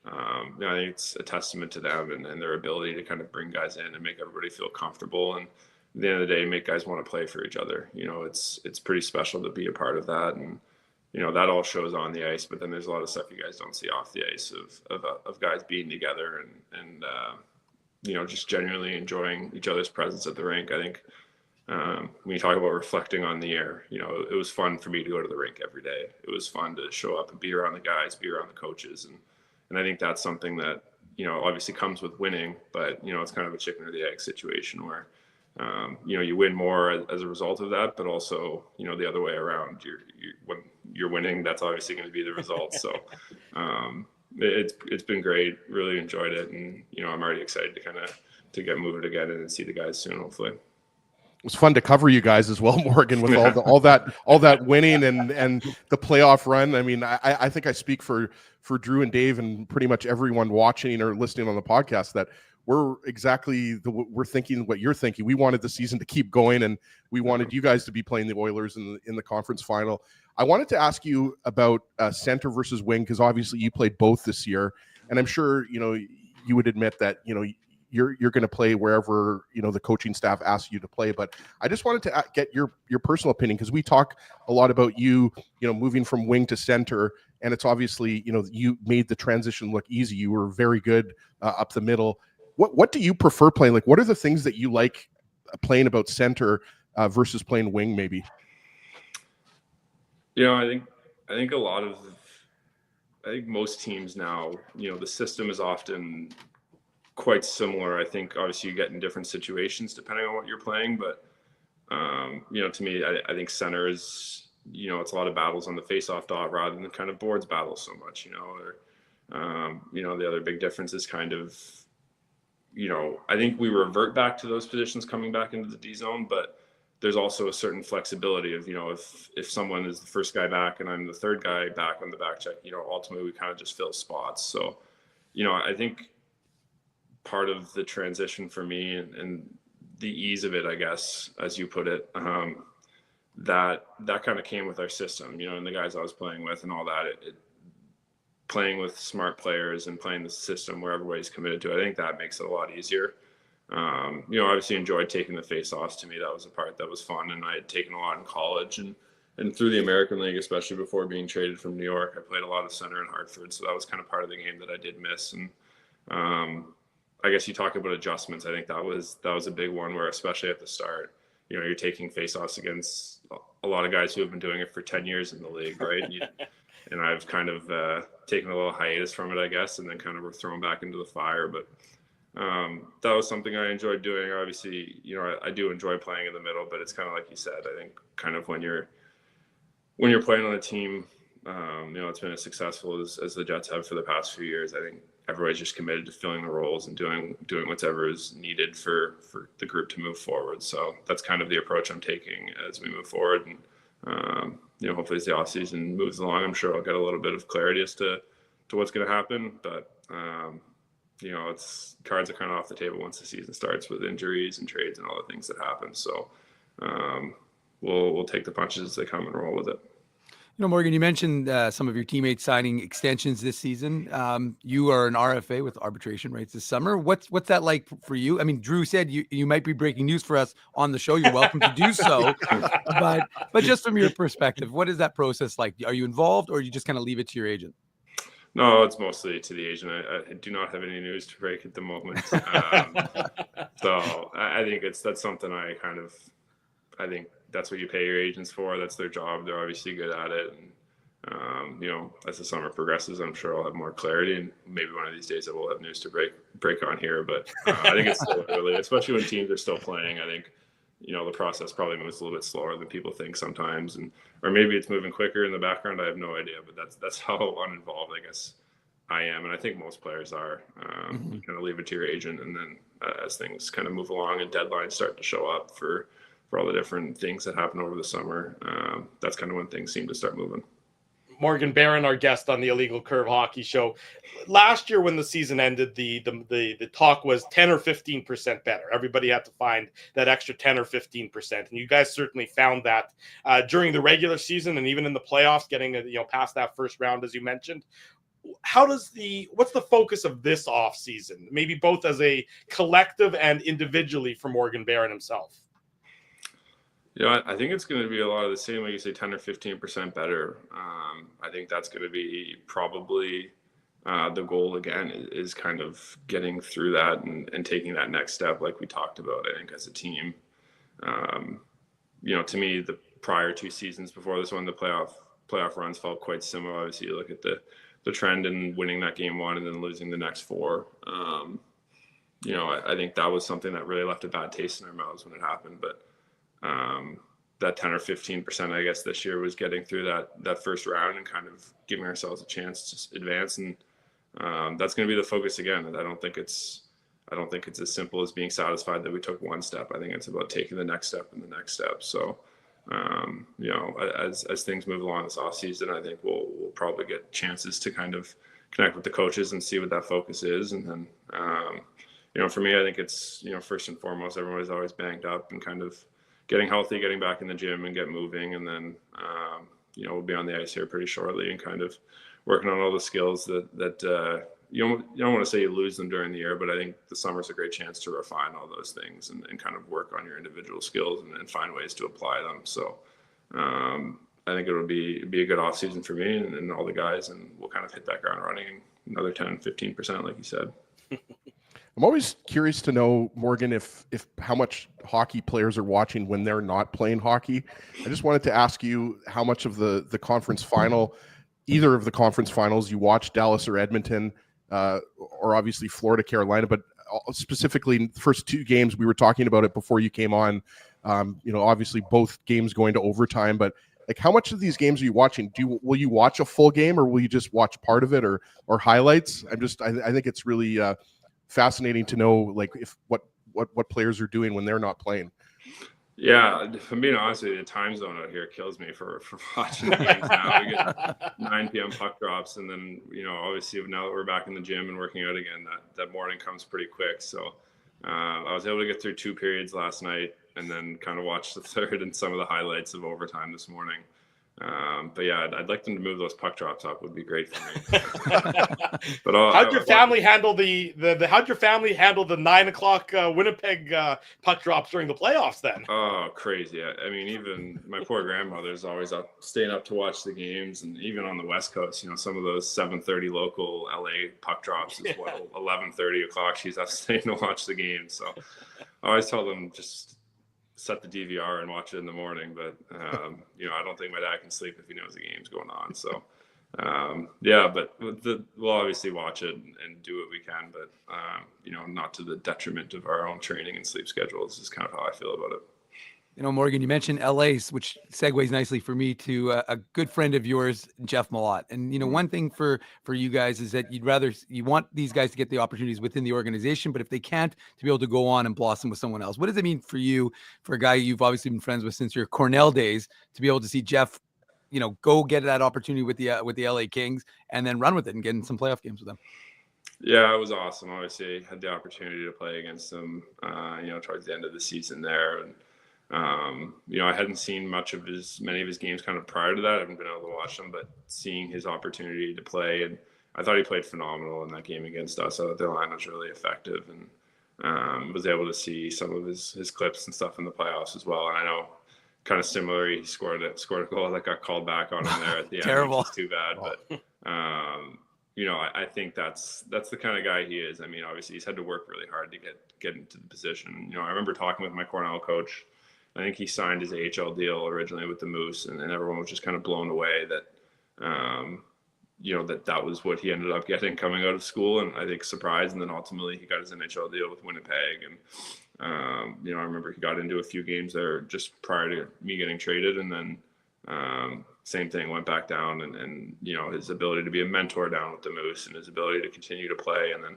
I think it's a testament to them and their ability to kind of bring guys in and make everybody feel comfortable. And at the end of the day, make guys want to play for each other. It's pretty special to be a part of that. And, that all shows on the ice, but then there's a lot of stuff you guys don't see off the ice of guys being together and just genuinely enjoying each other's presence at the rink. I think when you talk about reflecting on the year, it was fun for me to go to the rink every day. It was fun to show up and be around the guys, be around the coaches. And I think that's something that, obviously comes with winning, but, it's kind of a chicken or the egg situation where, you win more as a result of that, but also, the other way around, when you're winning, that's obviously going to be the result. So it's been great. Really enjoyed it. And, I'm already excited to get moving again and see the guys soon, hopefully. It was fun to cover you guys as well, Morgan, with all that winning and the playoff run. I mean, I think I speak for Drew and Dave and pretty much everyone watching or listening on the podcast that we're thinking what you're thinking. We wanted the season to keep going, and we wanted you guys to be playing the Oilers in the conference final. I wanted to ask you about center versus wing, because obviously you played both this year, and I'm sure you would admit that you're going to play wherever the coaching staff asks you to play. But I just wanted to get your personal opinion, because we talk a lot about you moving from wing to center, and it's obviously you made the transition look easy. You were very good up the middle. What do you prefer playing? Like, what are the things that you like playing about center versus playing wing, maybe? I think I think most teams now, the system is often quite similar. I think obviously you get in different situations depending on what you're playing, but to me, I think center is, it's a lot of battles on the face-off dot rather than kind of boards battles so much, the other big difference is kind of, I think we revert back to those positions coming back into the D zone, but there's also a certain flexibility of, if someone is the first guy back and I'm the third guy back on the back check, ultimately we kind of just fill spots. So, I think part of the transition for me and the ease of it, I guess, as you put it, that kind of came with our system, and the guys I was playing with and all that, playing with smart players and playing the system where everybody's committed to. I think that makes it a lot easier. Obviously enjoyed taking the face-offs. To me, that was a part that was fun, and I had taken a lot in college and through the American League, especially before being traded from New York. I played a lot of center in Hartford, so that was kind of part of the game that I did miss. And I guess you talk about adjustments. I think that was a big one where, especially at the start, you're taking face-offs against a lot of guys who have been doing it for 10 years in the league, right? And I've kind of taken a little hiatus from it, I guess, and then kind of were thrown back into the fire. But that was something I enjoyed doing. Obviously, I do enjoy playing in the middle, but it's kind of like you said, I think kind of when you're playing on a team, it's been as successful as the Jets have for the past few years. I think everybody's just committed to filling the roles and doing whatever is needed for the group to move forward. So that's kind of the approach I'm taking as we move forward. And, hopefully as the off season moves along, I'm sure I'll get a little bit of clarity as to what's going to happen. But, cards are kind of off the table once the season starts with injuries and trades and all the things that happen. So we'll take the punches as they come and roll with it. Morgan, you mentioned some of your teammates signing extensions this season. You are an RFA with arbitration rights this summer. What's that like for you? I mean, Drew said you might be breaking news for us on the show. You're welcome to do so. But just from your perspective, what is that process like? Are you involved, or you just kind of leave it to your agent? No, it's mostly to the agent. I do not have any news to break at the moment. So I think that's something I think that's what you pay your agents for. That's their job. They're obviously good at it. And, as the summer progresses, I'm sure I'll have more clarity, and maybe one of these days I will have news to break on here. But I think it's still early, especially when teams are still playing. I think, the process probably moves a little bit slower than people think sometimes. Or maybe it's moving quicker in the background. I have no idea, but that's how uninvolved I guess I am. And I think most players are. You kind of leave it to your agent. And then as things kind of move along and deadlines start to show up for all the different things that happen over the summer, that's kind of when things seem to start moving. Morgan Barron, our guest on the Illegal Curve Hockey Show. Last year when the season ended, the talk was 10 or 15% better. Everybody had to find that extra 10 or 15%. And you guys certainly found that during the regular season and even in the playoffs, getting past that first round, as you mentioned. What's the focus of this off season? Maybe both as a collective and individually for Morgan Barron himself. I think it's going to be a lot of the same, like you say, 10 or 15% better. I think that's going to be probably the goal again, is kind of getting through that and taking that next step, like we talked about, I think, as a team. To me, the prior 2 seasons before this one, the playoff runs felt quite similar. Obviously, you look at the trend in winning that game 1 and then losing the next 4. I think that was something that really left a bad taste in our mouths when it happened. But that 10 or 15%, I guess, this year was getting through that first round and kind of giving ourselves a chance to advance. And that's going to be the focus again. And I don't think it's as simple as being satisfied that we took 1 step. I think it's about taking the next step and the next step. So, as things move along this off season, I think we'll probably get chances to kind of connect with the coaches and see what that focus is. And then, for me, I think it's, first and foremost, everybody's always banged up, and kind of getting healthy, getting back in the gym and get moving. And then, we'll be on the ice here pretty shortly and kind of working on all the skills that you don't want to say you lose them during the year, but I think the summer's a great chance to refine all those things and kind of work on your individual skills and find ways to apply them. So I think it'll be a good off season for me and all the guys, and we'll kind of hit that ground running another 10, 15%, like you said. I'm always curious to know, Morgan, if how much hockey players are watching when they're not playing hockey. I just wanted to ask you how much of the conference final, either of the conference finals, you watched, Dallas or Edmonton, or obviously Florida, Carolina, but specifically the first 2 games. We were talking about it before you came on. Obviously both games going to overtime, but like, how much of these games are you watching? Will you watch a full game, or will you just watch part of it or highlights? I think it's really fascinating to know, like, if what players are doing when they're not playing. Yeah, if I'm being honest with you, the time zone out here kills me for watching the games now. We get 9 p.m. puck drops, and then, obviously now that we're back in the gym and working out again, that morning comes pretty quick. So I was able to get through 2 periods last night and then kind of watch the third and some of the highlights of overtime this morning. But yeah, I'd like them to move those puck drops up. Would be great for me. But how'd your family handle the 9 o'clock Winnipeg puck drops during the playoffs then? Oh, crazy! I mean, even my poor grandmother's always staying up to watch the games, and even on the West Coast, some of those 7:30 local LA puck drops is 11:30 o'clock. She's up staying to watch the game. So I always tell them, just set the DVR and watch it in the morning. But, I don't think my dad can sleep if he knows the game's going on. So, but we'll obviously watch it and do what we can, but, not to the detriment of our own training and sleep schedules is kind of how I feel about it. Morgan, you mentioned LA, which segues nicely for me to a good friend of yours, Jeff Malott. And, one thing for you guys is that you want these guys to get the opportunities within the organization, but if they can't, to be able to go on and blossom with someone else. What does it mean for you, for a guy you've obviously been friends with since your Cornell days, to be able to see Jeff, go get that opportunity with the LA Kings and then run with it and get in some playoff games with them? Yeah, it was awesome. Obviously, I had the opportunity to play against him, towards the end of the season there. And, I hadn't seen many of his games kind of prior to that. I haven't been able to watch them, but seeing his opportunity to play, and I thought he played phenomenal in that game against us. I thought their line was really effective, and was able to see some of his clips and stuff in the playoffs as well. And I know, kind of similar, he scored a goal that got called back on him there at the end. Terrible. Which is too bad, but I think that's the kind of guy he is. I mean, obviously he's had to work really hard to get into the position. I remember talking with my Cornell coach. I think he signed his AHL deal originally with the Moose, and everyone was just kind of blown away that, that was what he ended up getting coming out of school, and I think surprised. And then ultimately he got his NHL deal with Winnipeg. And, I remember he got into a few games there just prior to me getting traded. And then same thing, went back down, and his ability to be a mentor down with the Moose and his ability to continue to play. And then,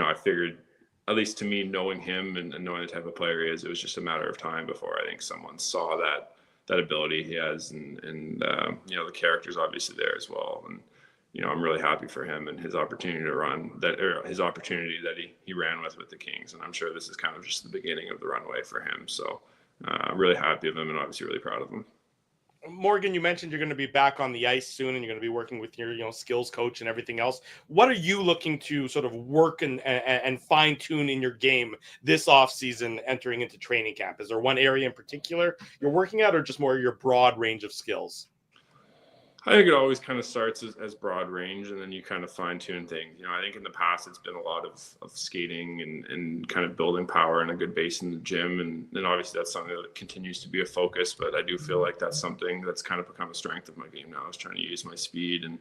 I figured, at least to me, knowing him and knowing the type of player he is, it was just a matter of time before I think someone saw that ability he has, and the character's obviously there as well. And, I'm really happy for him and his opportunity to run that, or his opportunity that he ran with the Kings. And I'm sure this is kind of just the beginning of the runway for him. So I'm really happy of him and obviously really proud of him. Morgan, you mentioned you're going to be back on the ice soon, and you're going to be working with your, skills coach and everything else. What are you looking to sort of work and fine tune in your game this off season, entering into training camp? Is there one area in particular you're working at, or just more your broad range of skills? I think it always kind of starts as broad range, and then you kind of fine tune things. I think in the past it's been a lot of skating and kind of building power and a good base in the gym. And obviously that's something that continues to be a focus, but I do feel like that's something that's kind of become a strength of my game now, is trying to use my speed and,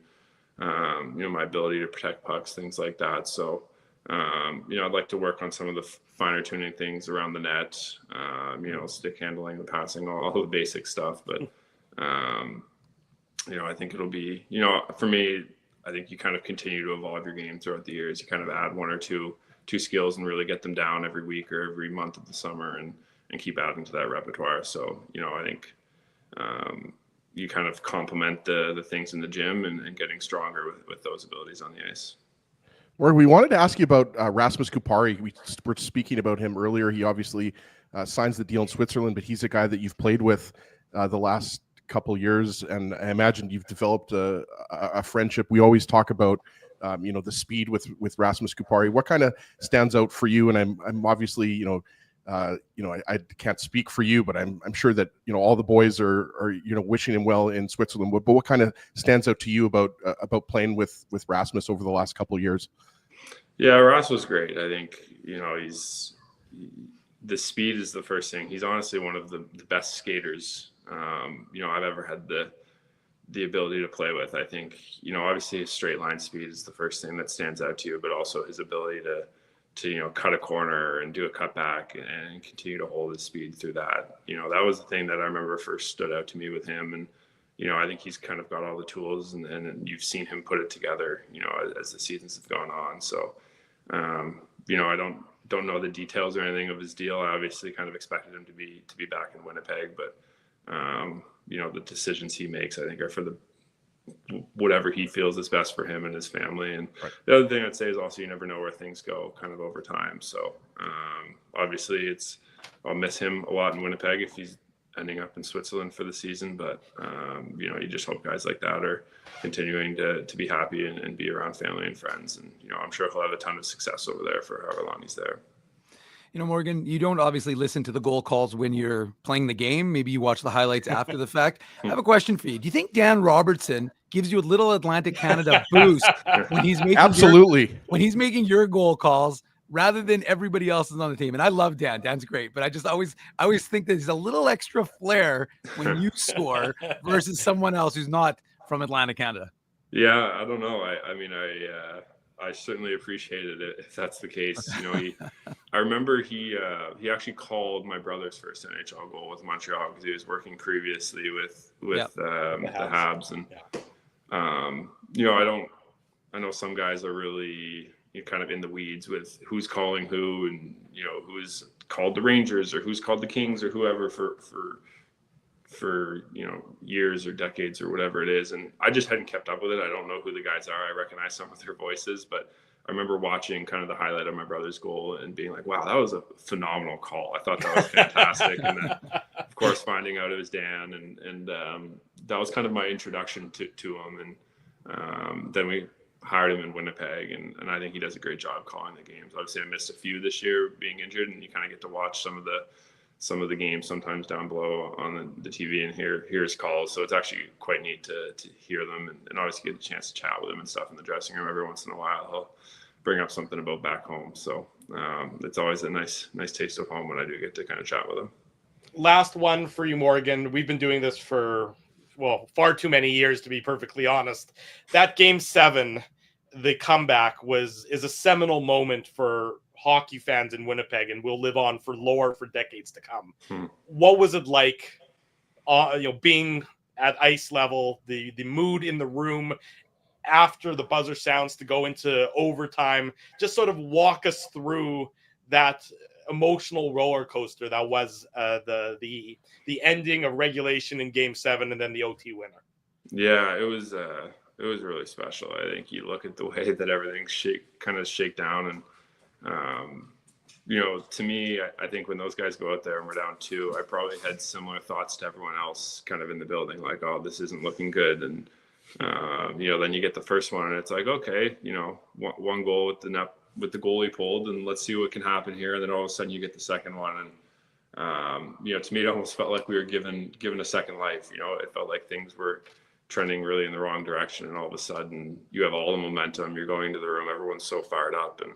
my ability to protect pucks, things like that. So, I'd like to work on some of the finer tuning things around the net, stick handling, the passing, all the basic stuff. But, I think it'll be, for me, I think you kind of continue to evolve your game throughout the years. You kind of add one or two skills and really get them down every week or every month of the summer and keep adding to that repertoire. So, I think you kind of complement the things in the gym and getting stronger with those abilities on the ice. Morgan, we wanted to ask you about Rasmus Kupari. We were speaking about him earlier. He obviously signs the deal in Switzerland, but he's a guy that you've played with the last couple years, and I imagine you've developed a friendship. We always talk about the speed with Rasmus Kupari. What kind of stands out for you? And I'm obviously I can't speak for you, but I'm sure that all the boys are wishing him well in Switzerland. But what kind of stands out to you about playing with Rasmus over the last couple of years? Yeah, Rasmus was great. I think the speed is the first thing. He's honestly one of the best skaters I've ever had the ability to play with. I think, obviously his straight line speed is the first thing that stands out to you, but also his ability to cut a corner and do a cutback and continue to hold his speed through that. That was the thing that I remember first stood out to me with him. And, I think he's kind of got all the tools and you've seen him put it together, as the seasons have gone on. So, I don't know the details or anything of his deal. I obviously kind of expected him to be back in Winnipeg, but the decisions he makes, I think, are for whatever he feels is best for him and his family. And the other thing I'd say is also, you never know where things go kind of over time. So, obviously I'll miss him a lot in Winnipeg if he's ending up in Switzerland for the season, but, you just hope guys like that are continuing to be happy and be around family and friends. And, I'm sure he'll have a ton of success over there for however long he's there. Morgan, you don't obviously listen to the goal calls when you're playing the game. Maybe you watch the highlights after the fact. I have a question for you. Do you think Dan Robertson gives you a little Atlantic Canada boost when he's making when he's making your goal calls rather than everybody else's on the team? And I love Dan. Dan's great, but I always think that there's a little extra flair when you score versus someone else who's not from Atlantic Canada. Yeah, I don't know. I certainly appreciated it if that's the case. I remember he actually called my brother's first NHL goal with Montreal because he was working previously with the Habs. And I know some guys are really kind of in the weeds with who's calling who and who's called the Rangers or who's called the Kings or whoever for years or decades or whatever it is. And I just hadn't kept up with it. I don't know who the guys are. I recognize some of their voices, but I remember watching kind of the highlight of my brother's goal and being like, wow, that was a phenomenal call. I thought that was fantastic. And then of course, finding out it was Dan and that was kind of my introduction to him. And then we hired him in Winnipeg and I think he does a great job calling the games. Obviously I missed a few this year being injured, and you kind of get to watch some of the games sometimes down below on the TV and hear his calls. So it's actually quite neat to hear them and obviously get a chance to chat with him and stuff in the dressing room every once in a while. He'll bring up something about back home. So it's always a nice taste of home when I do get to kind of chat with him. Last one for you, Morgan. We've been doing this for, far too many years, to be perfectly honest. That Game 7, the comeback is a seminal moment for hockey fans in Winnipeg and will live on for lore for decades to come. What was it like, being at ice level, the mood in the room after the buzzer sounds to go into overtime? Just sort of walk us through that emotional roller coaster that was the ending of regulation in Game 7 and then the OT winner. Yeah, it was really special. I think you look at the way that everything shake down and to me, I think when those guys go out there and we're down 2, I probably had similar thoughts to everyone else kind of in the building, like, oh, this isn't looking good. And, then you get the first one and it's like, okay, one goal with the goalie pulled, and let's see what can happen here. And then all of a sudden you get the second one. And, to me, it almost felt like we were given a second life. It felt like things were trending really in the wrong direction. And all of a sudden you have all the momentum, you're going to the room, everyone's so fired up. And,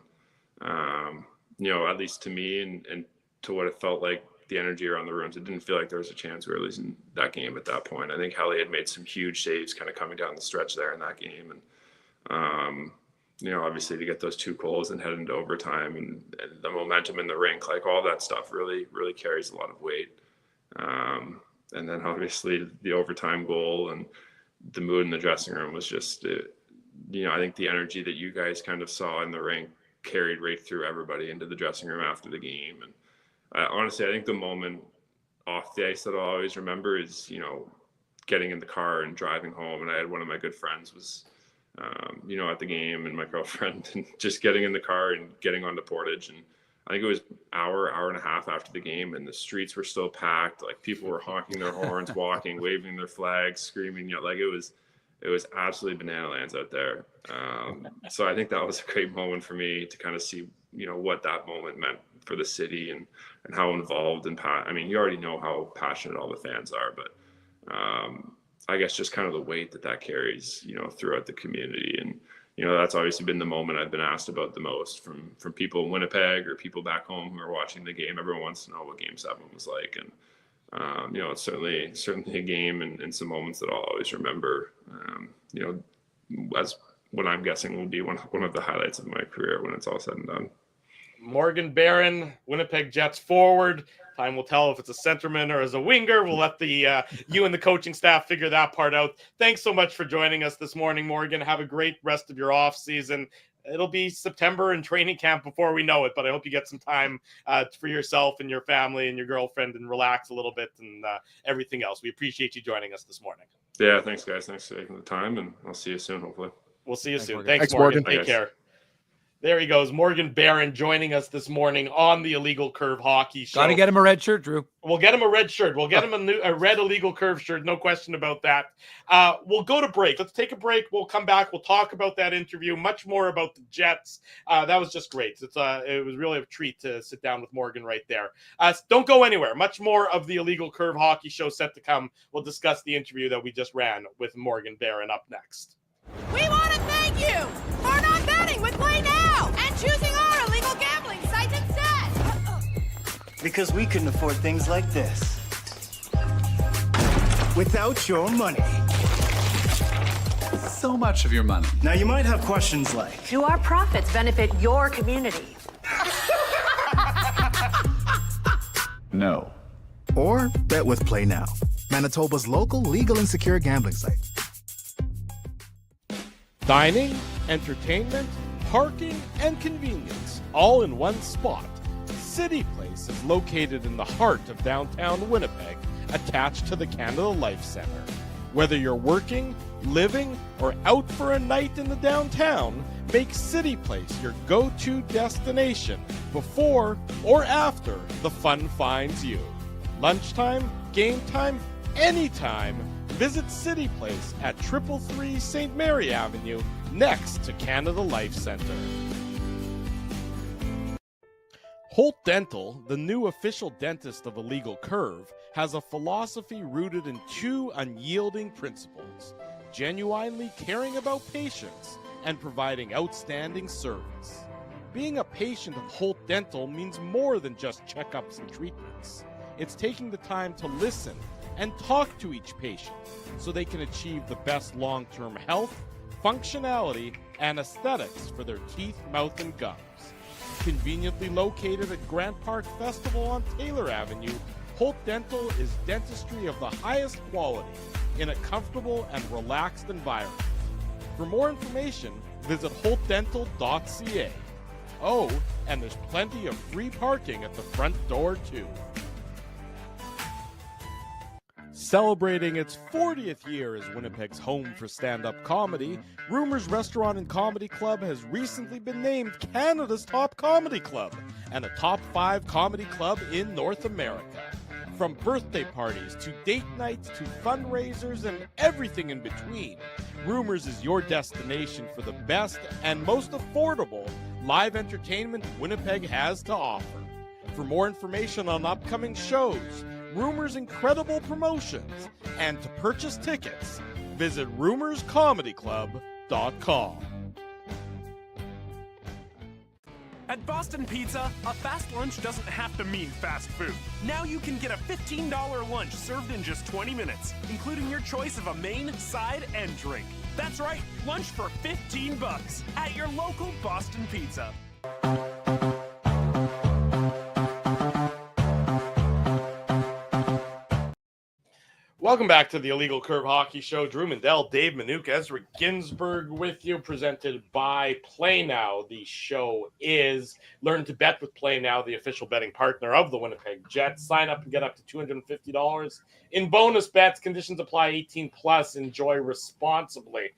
at least to me and to what it felt like, the energy around the rooms, it didn't feel like there was a chance we were losing that game at that point. I think Helly had made some huge saves kind of coming down the stretch there in that game. And, obviously to get those 2 goals and head into overtime and the momentum in the rink, like all that stuff really, really carries a lot of weight. And then obviously the overtime goal and the mood in the dressing room was just, I think the energy that you guys kind of saw in the rink carried right through everybody into the dressing room after the game. And honestly, I think the moment off the ice that I'll always remember is, getting in the car and driving home. And I had one of my good friends was, at the game, and my girlfriend, and just getting in the car and getting onto Portage. And I think it was hour and a half after the game, and the streets were still packed. Like, people were honking their horns, walking, waving their flags, screaming. Like, it was absolutely banana lands out there. So I think that was a great moment for me to kind of see, what that moment meant for the city and how involved and you already know how passionate all the fans are, but I guess just kind of the weight that carries, throughout the community. And, that's obviously been the moment I've been asked about the most from people in Winnipeg or people back home who are watching the game. Everyone wants to know what Game 7 was like. And, it's certainly a game and some moments that I'll always remember, as what I'm guessing will be one of the highlights of my career when it's all said and done. Morgan Barron, Winnipeg Jets forward. Time will tell if it's a centerman or as a winger. We'll let the you and the coaching staff figure that part out. Thanks so much for joining us this morning, Morgan. Have a great rest of your off season. It'll be September and training camp before we know it, but I hope you get some time for yourself and your family and your girlfriend and relax a little bit and everything else. We appreciate you joining us this morning. Yeah, thanks, guys. Thanks for taking the time, and I'll see you soon, hopefully. We'll see you soon. Thanks, Morgan. Take care. There he goes, Morgan Barron joining us this morning on the Illegal Curve Hockey Show. Got to get him a red shirt, Drew. We'll get him a red shirt. We'll get him a red Illegal Curve shirt. No question about that. We'll go to break. Let's take a break. We'll come back. We'll talk about that interview, much more about the Jets. That was just great. It was really a treat to sit down with Morgan right there. Don't go anywhere. Much more of the Illegal Curve Hockey Show set to come. We'll discuss the interview that we just ran with Morgan Barron up next. We want to thank you for not betting with Play Now and choosing our illegal gambling site instead. Because we couldn't afford things like this without your money. So much of your money. Now you might have questions like, Do our profits benefit your community? No. Or bet with Play Now, Manitoba's local legal and secure gambling site. Dining, entertainment, parking, and convenience, all in one spot. City Place is located in the heart of downtown Winnipeg, attached to the Canada Life Centre. Whether you're working, living, or out for a night in the downtown, make City Place your go-to destination before or after the fun finds you. Lunchtime, game time, anytime. Visit City Place at 333 St. Mary Avenue, next to Canada Life Centre. Holt Dental, the new official dentist of Illegal Curve, has a philosophy rooted in 2 unyielding principles: genuinely caring about patients and providing outstanding service. Being a patient of Holt Dental means more than just checkups and treatments. It's taking the time to listen and talk to each patient so they can achieve the best long-term health, functionality, and aesthetics for their teeth, mouth, and gums. Conveniently located at Grant Park Festival on Taylor Avenue, Holt Dental is dentistry of the highest quality in a comfortable and relaxed environment. For more information, visit holtdental.ca. Oh, and there's plenty of free parking at the front door, too. Celebrating its 40th year as Winnipeg's home for stand-up comedy, Rumors Restaurant and Comedy Club has recently been named Canada's top comedy club, and a top 5 comedy club in North America. From birthday parties to date nights to fundraisers and everything in between, Rumors is your destination for the best and most affordable live entertainment Winnipeg has to offer. For more information on upcoming shows, Rumors' incredible promotions, and to purchase tickets, visit rumorscomedyclub.com. At Boston Pizza, a fast lunch doesn't have to mean fast food. Now you can get a $15 lunch served in just 20 minutes, including your choice of a main, side, and drink. That's right, lunch for $15 at your local Boston Pizza. Welcome back to the Illegal Curve Hockey Show. Drew Mandel, Dave Minuk, Ezra Ginsburg with you, presented by Play Now. The show is Learn to Bet with Play Now, the official betting partner of the Winnipeg Jets. Sign up and get up to $250 in bonus bets. Conditions apply. 18 plus. Enjoy responsibly.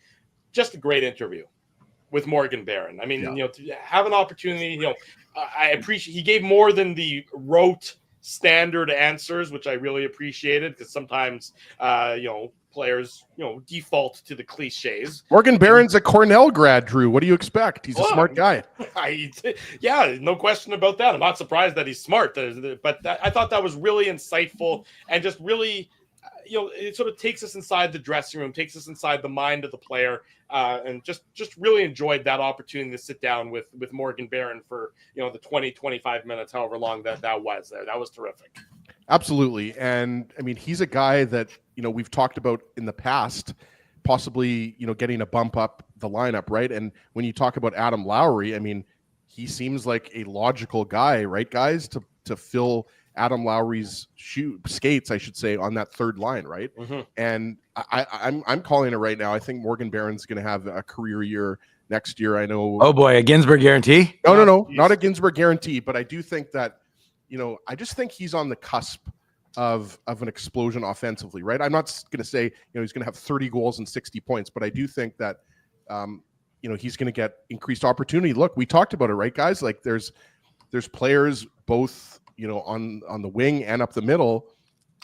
Just a great interview with Morgan Barron. I mean, to have an opportunity, I appreciate he gave more than the rote standard answers, which I really appreciated, because sometimes players default to the cliches. Morgan Barron's a Cornell grad, Drew. What do you expect? He's a smart guy. Yeah, no question about that. I'm not surprised that he's smart, but I thought that was really insightful and just really it sort of takes us inside the dressing room, takes us inside the mind of the player, and just really enjoyed that opportunity to sit down with Morgan Barron for the 20-25 minutes, however long that was there. That was terrific. Absolutely. And I mean, he's a guy that we've talked about in the past, possibly getting a bump up the lineup, right? And when you talk about Adam Lowry, I mean, he seems like a logical guy, right, guys, to fill Adam Lowry's skates, I should say, on that third line, right? Mm-hmm. And I'm calling it right now. I think Morgan Barron's going to have a career year next year. I know. Oh boy, a Ginsburg guarantee? No, not a Ginsburg guarantee. But I do think that I just think he's on the cusp of an explosion offensively, right? I'm not going to say he's going to have 30 goals and 60 points, but I do think that he's going to get increased opportunity. Look, we talked about it, right, guys? Like there's players both on the wing and up the middle.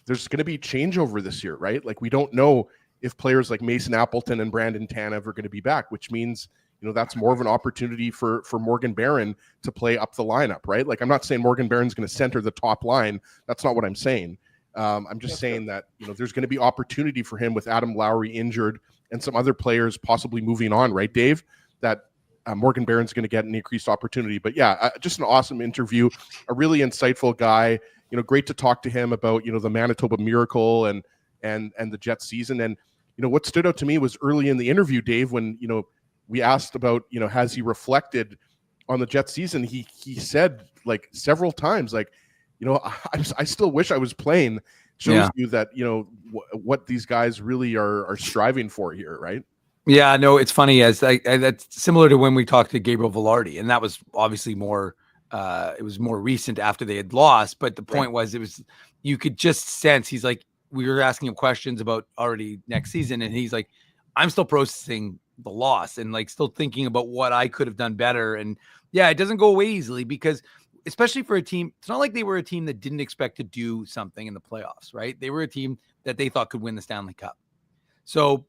There's going to be changeover this year, right? Like we don't know if players like Mason Appleton and Brandon Tanev are going to be back, which means that's more of an opportunity for Morgan Barron to play up the lineup, right? Like I'm not saying Morgan Barron's going to center the top line. That's not what I'm saying. I'm just saying that there's going to be opportunity for him with Adam Lowry injured and some other players possibly moving on, right, Dave? That Morgan Barron's going to get an increased opportunity. But yeah, just an awesome interview, a really insightful guy. Great to talk to him about the Manitoba Miracle and the Jets season. And what stood out to me was early in the interview, Dave, when we asked about has he reflected on the Jets season. He said like several times, like I still wish I was playing. Shows you that what these guys really are striving for here, right? Yeah, no, it's funny that's similar to when we talked to Gabriel Velarde, and that was obviously more. It was more recent after they had lost, but the point was you could just sense he's like, we were asking him questions about already next season, and he's like, I'm still processing the loss and like still thinking about what I could have done better. And yeah, it doesn't go away easily because especially for a team, it's not like they were a team that didn't expect to do something in the playoffs, right? They were a team that they thought could win the Stanley Cup. So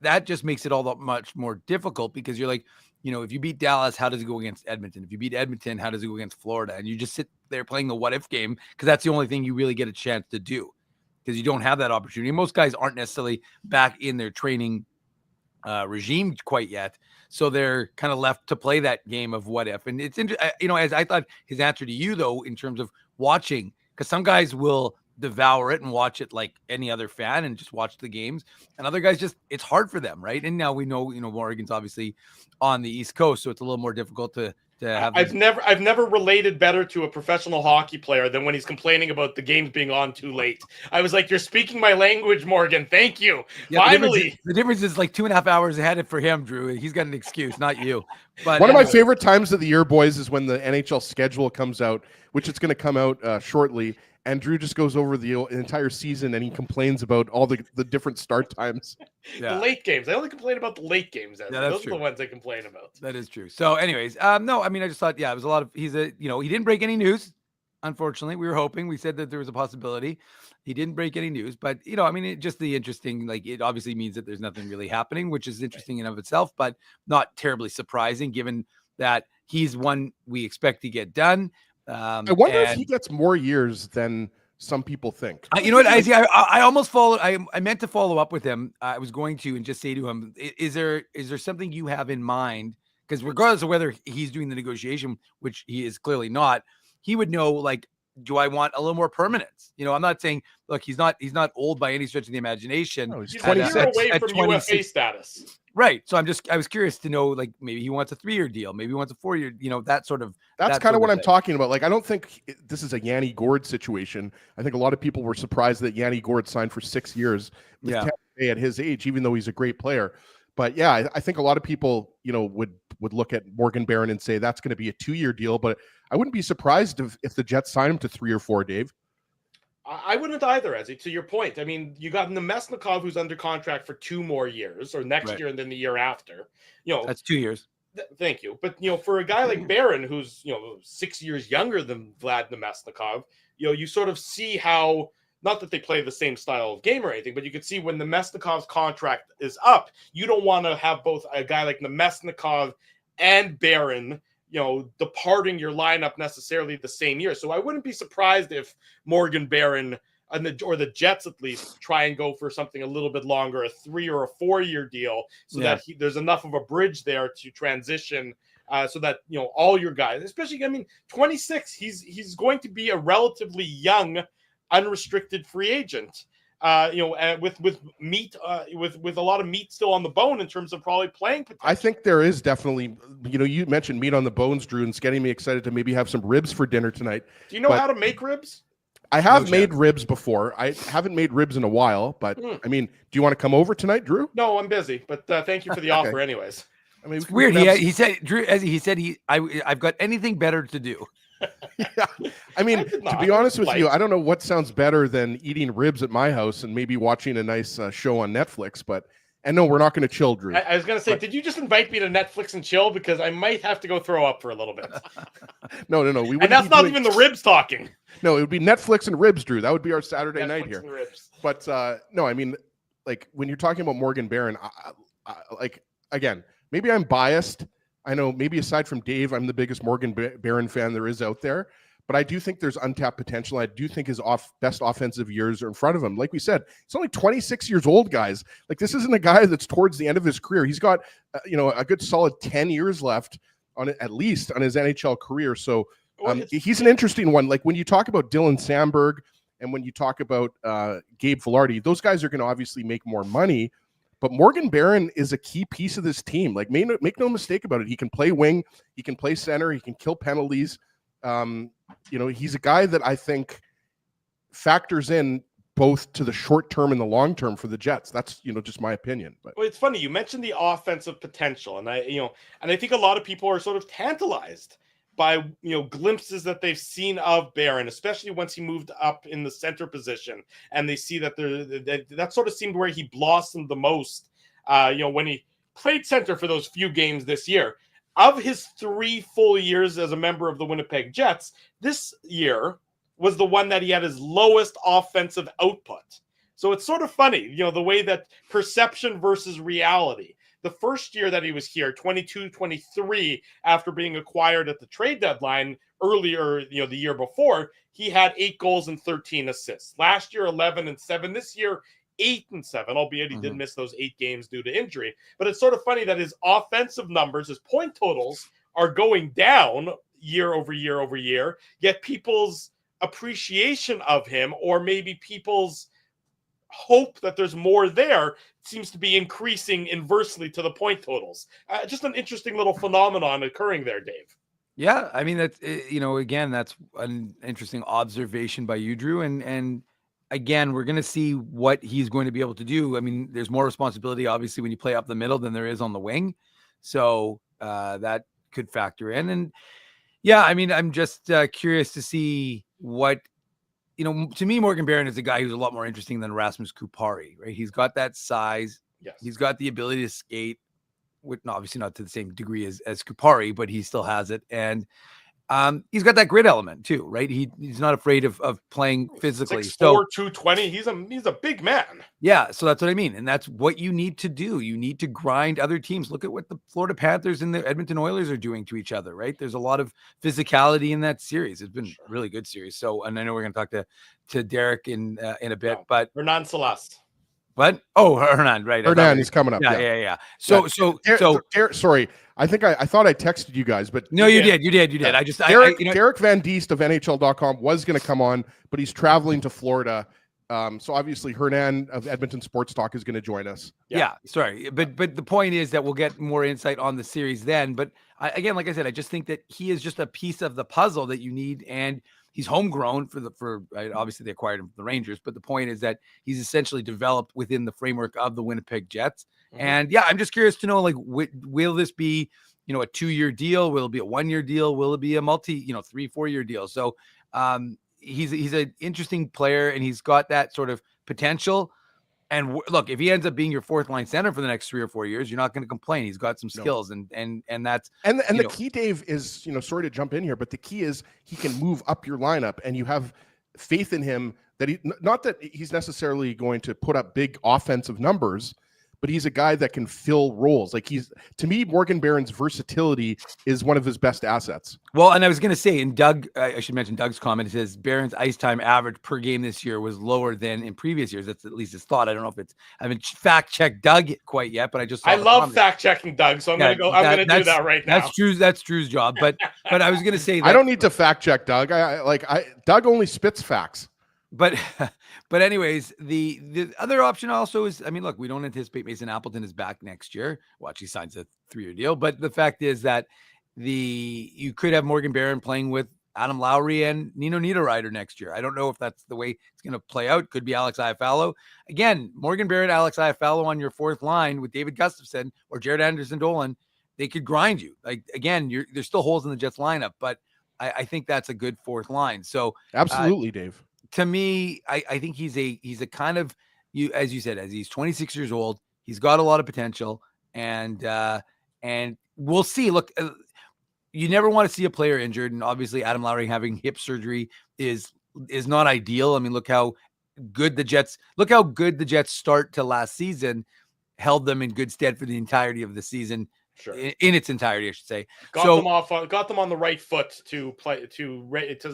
that just makes it all that much more difficult because you're like, if you beat Dallas, how does it go against Edmonton? If you beat Edmonton, how does it go against Florida? And you just sit there playing the what if game because that's the only thing you really get a chance to do because you don't have that opportunity. Most guys aren't necessarily back in their training regime quite yet. So they're kind of left to play that game of what if. And it's interesting, as I thought his answer to you, though, in terms of watching, because some guys will devour it and watch it like any other fan and just watch the games. And other guys it's hard for them, right? And now we know, Morgan's obviously on the East Coast, so it's a little more difficult to have. I've never related better to a professional hockey player than when he's complaining about the games being on too late. I was like, you're speaking my language, Morgan. Thank you. Yeah, finally. The difference is like 2.5 hours ahead for him, Drew. He's got an excuse, not you. But one of my favorite times of the year, boys, is when the NHL schedule comes out, which it's going to come out shortly. and Drew just goes over the entire season and he complains about all the different start times. The late games. I only complain about the late games. Those are the ones I complain about. That is true. So anyways, no, I mean, I just thought, it was a lot of, he didn't break any news. Unfortunately, we were hoping, we said that there was a possibility. He didn't break any news, but I mean, just the interesting, like, it obviously means that there's nothing really happening, which is interesting in of itself, but not terribly surprising given that he's one we expect to get done. I wonder if he gets more years than some people think. You know what? I almost followed. I meant to follow up with him. I was going to and just say to him, is there something you have in mind? Because regardless of whether he's doing the negotiation, which he is clearly not, he would know, like, do I want a little more permanence? I'm not saying, look, he's not old by any stretch of the imagination. No, he's 20 away from UFA status. Right. So I was curious to know, like, maybe he wants a 3-year deal, maybe he wants a 4-year, that sort of. That's kind of what I'm talking about. Like, I don't think this is a Yanni Gourde situation. I think a lot of people were surprised that Yanni Gourde signed for 6 years with Tampa Bay at his age, even though he's a great player. But yeah, I think a lot of people, would look at Morgan Barron and say that's going to be a 2-year deal. But I wouldn't be surprised if the Jets sign him to 3 or 4, Dave. I wouldn't either, Ezzy, to your point. I mean, you got Nemesnikov, who's under contract for 2 more years, or next year and then the year after. That's 2 years. Thank you. But, for a guy like Barron, who's, 6 years younger than Vlad Nemesnikov, you sort of see how, not that they play the same style of game or anything, but you could see when Nemesnikov's contract is up, you don't want to have both a guy like Nemesnikov and Barron, departing your lineup necessarily the same year. So I wouldn't be surprised if Morgan Barron or the Jets at least try and go for something a little bit longer, a 3 or a 4-year deal, so that there's enough of a bridge there to transition. So that all your guys, especially 26, he's going to be a relatively young, unrestricted free agent. With meat, with a lot of meat still on the bone in terms of probably playing potential. I think there is definitely, you mentioned meat on the bones, Drew, and it's getting me excited to maybe have some ribs for dinner tonight. Do you know how to make ribs? I have made ribs before. I haven't made ribs in a while, but I mean, do you want to come over tonight, Drew? No, I'm busy, but thank you for the offer anyways. I mean, it's weird. He said, Drew, as he said, I've got anything better to do. Yeah, I mean, to be honest with you, I don't know what sounds better than eating ribs at my house and maybe watching a nice show on Netflix. And no, we're not going to chill, Drew. I was going to say, did you just invite me to Netflix and chill? Because I might have to go throw up for a little bit. No. And that's not even the ribs talking. No, it would be Netflix and ribs, Drew. That would be our Saturday night here. And ribs. But no, I mean, like, when you're talking about Morgan Barron, like, again, maybe I'm biased. I know maybe aside from Dave, I'm the biggest Morgan Barron fan there is out there, but I do think there's untapped potential. I do think his best offensive years are in front of him. Like we said, he's only 26 years old, guys. Like, this isn't a guy that's towards the end of his career. He's got, a good solid 10 years left at least on his NHL career. So he's an interesting one. Like, when you talk about Dylan Samberg and when you talk about Gabe Vilardi, those guys are going to obviously make more money. But Morgan Barron is a key piece of this team. Like, make no mistake about it. He can play wing. He can play center. He can kill penalties. He's a guy that I think factors in both to the short term and the long term for the Jets. That's, just my opinion. But well, it's funny. You mentioned the offensive potential. And I think a lot of people are sort of tantalized by, glimpses that they've seen of Barron, especially once he moved up in the center position. And they see that that sort of seemed where he blossomed the most, when he played center for those few games this year. Of his 3 full years as a member of the Winnipeg Jets, this year was the one that he had his lowest offensive output. So it's sort of funny, the way that perception versus reality. The first year that he was here, 22-23, after being acquired at the trade deadline earlier, the year before, he had 8 goals and 13 assists. Last year, 11 and 7. This year, 8 and 7, albeit he did miss those 8 games due to injury. But it's sort of funny that his offensive numbers, his point totals, are going down year over year over year, yet people's appreciation of him, or maybe people's hope that there's more there, seems to be increasing inversely to the point totals. Just an interesting little phenomenon occurring there, Dave. Yeah, I mean, that's, again, that's an interesting observation by you, Drew. And again, we're going to see what he's going to be able to do. I mean, there's more responsibility, obviously, when you play up the middle than there is on the wing. So that could factor in. And yeah, I mean, I'm just curious to see what to me, Morgan Barron is a guy who's a lot more interesting than Rasmus Kupari, right? He's got that size. Yes. He's got the ability to skate, with obviously not to the same degree as Kupari, but he still has it. And he's got that grit element too, right? He's not afraid of playing physically. 6'4", so 220. He's a big man. Yeah, so that's what I mean, and that's what you need to do. You need to grind other teams. Look at what the Florida Panthers and the Edmonton Oilers are doing to each other, right? There's a lot of physicality in that series. It's been a really good series. So, and I know we're going to talk to Derek in a bit, but Hernan Salas. What? Oh, Hernan, right? Hernan is coming up. Yeah. So, sorry. I think I thought I texted you guys, but no, you did. I just Derek Van Diest of NHL.com was going to come on, but he's traveling to Florida. So obviously Hernan of Edmonton Sports Talk is going to join us. Yeah, sorry, but the point is that we'll get more insight on the series then. But again, like I said, I just think that he is just a piece of the puzzle that you need, and he's homegrown obviously they acquired him from the Rangers, but the point is that he's essentially developed within the framework of the Winnipeg Jets. Mm-hmm. And yeah, I'm just curious to know, like, will this be, a 2-year deal? Will it be a 1-year deal? Will it be a 3-4 year deal? So he's an interesting player, and he's got that sort of potential. And look, if he ends up being your fourth line center for the next 3 or 4 years, you're not going to complain. He's got some skills, and that's the key, Dave, is sorry to jump in here, but the key is he can move up your lineup, and you have faith in him that not that he's necessarily going to put up big offensive numbers, but he's a guy that can fill roles. Like, to me, Morgan Barron's versatility is one of his best assets. Well, and I was going to say, and Doug, I should mention Doug's comment. It says Barron's ice time average per game this year was lower than in previous years. That's at least his thought. I don't know if I haven't fact checked Doug quite yet, but I love fact checking Doug. So I'm going to do that right now. That's Drew's job. But I was going to say that, I don't need to fact check Doug. Doug only spits facts. But anyways, the other option also is, look, we don't anticipate Mason Appleton is back next year. Well, he signs a 3-year deal. But the fact is that you could have Morgan Barron playing with Adam Lowry and Nino Niederreiter next year. I don't know if that's the way it's going to play out. Could be Alex Iafallo. Again, Morgan Barron, Alex Iafallo on your fourth line with David Gustafsson or Jared Anderson-Dolan, they could grind you. Like, again, there's still holes in the Jets lineup, but I think that's a good fourth line. So absolutely, Dave. To me, I think he's a kind of, as you said, as he's 26 years old, he's got a lot of potential, and we'll see. Look, you never want to see a player injured, and obviously Adam Lowry having hip surgery is not ideal. Look how good the Jets start to last season held them in good stead for the entirety of the season. Sure. In its entirety, I should say. Got them on the right foot to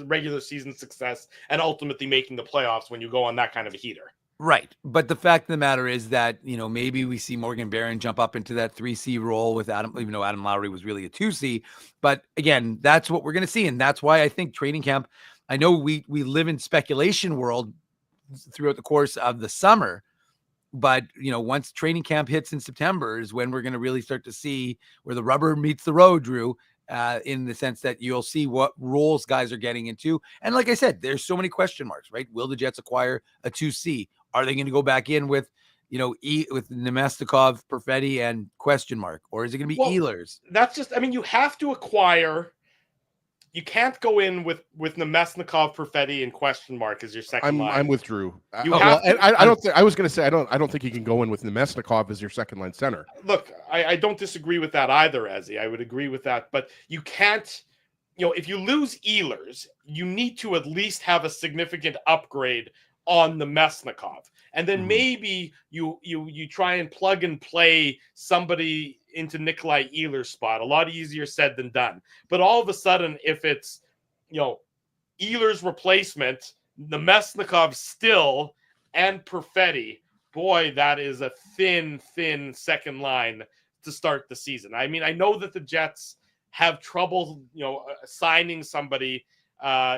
regular season success, and ultimately making the playoffs when you go on that kind of a heater. Right. But the fact of the matter is that, maybe we see Morgan Barron jump up into that 3C role with Adam, even though Adam Lowry was really a 2C. But again, that's what we're going to see. And that's why I think training camp, I know we live in speculation world throughout the course of the summer. But, once training camp hits in September is when we're going to really start to see where the rubber meets the road, Drew, in the sense that you'll see what roles guys are getting into. And like I said, there's so many question marks, right? Will the Jets acquire a 2C? Are they going to go back in with, with Nemestikov, Perfetti, and question mark? Or is it going to be Ehlers? That's just, you have to acquire. You can't go in with Nemesnikov, Perfetti, and question mark as your second line. I'm with Drew. I don't think. I was going to say I don't think you can go in with Nemesnikov as your second line center. Look, I don't disagree with that either, Ezzy. I would agree with that, but you can't. If you lose Ehlers, you need to at least have a significant upgrade on Nemesnikov, and then maybe you try and plug and play somebody into Nikolai Ehlers' spot. A lot easier said than done. But all of a sudden, if it's, Ehlers' replacement, Nemesnikov still, and Perfetti, boy, that is a thin second line to start the season. I know that the Jets have trouble, signing somebody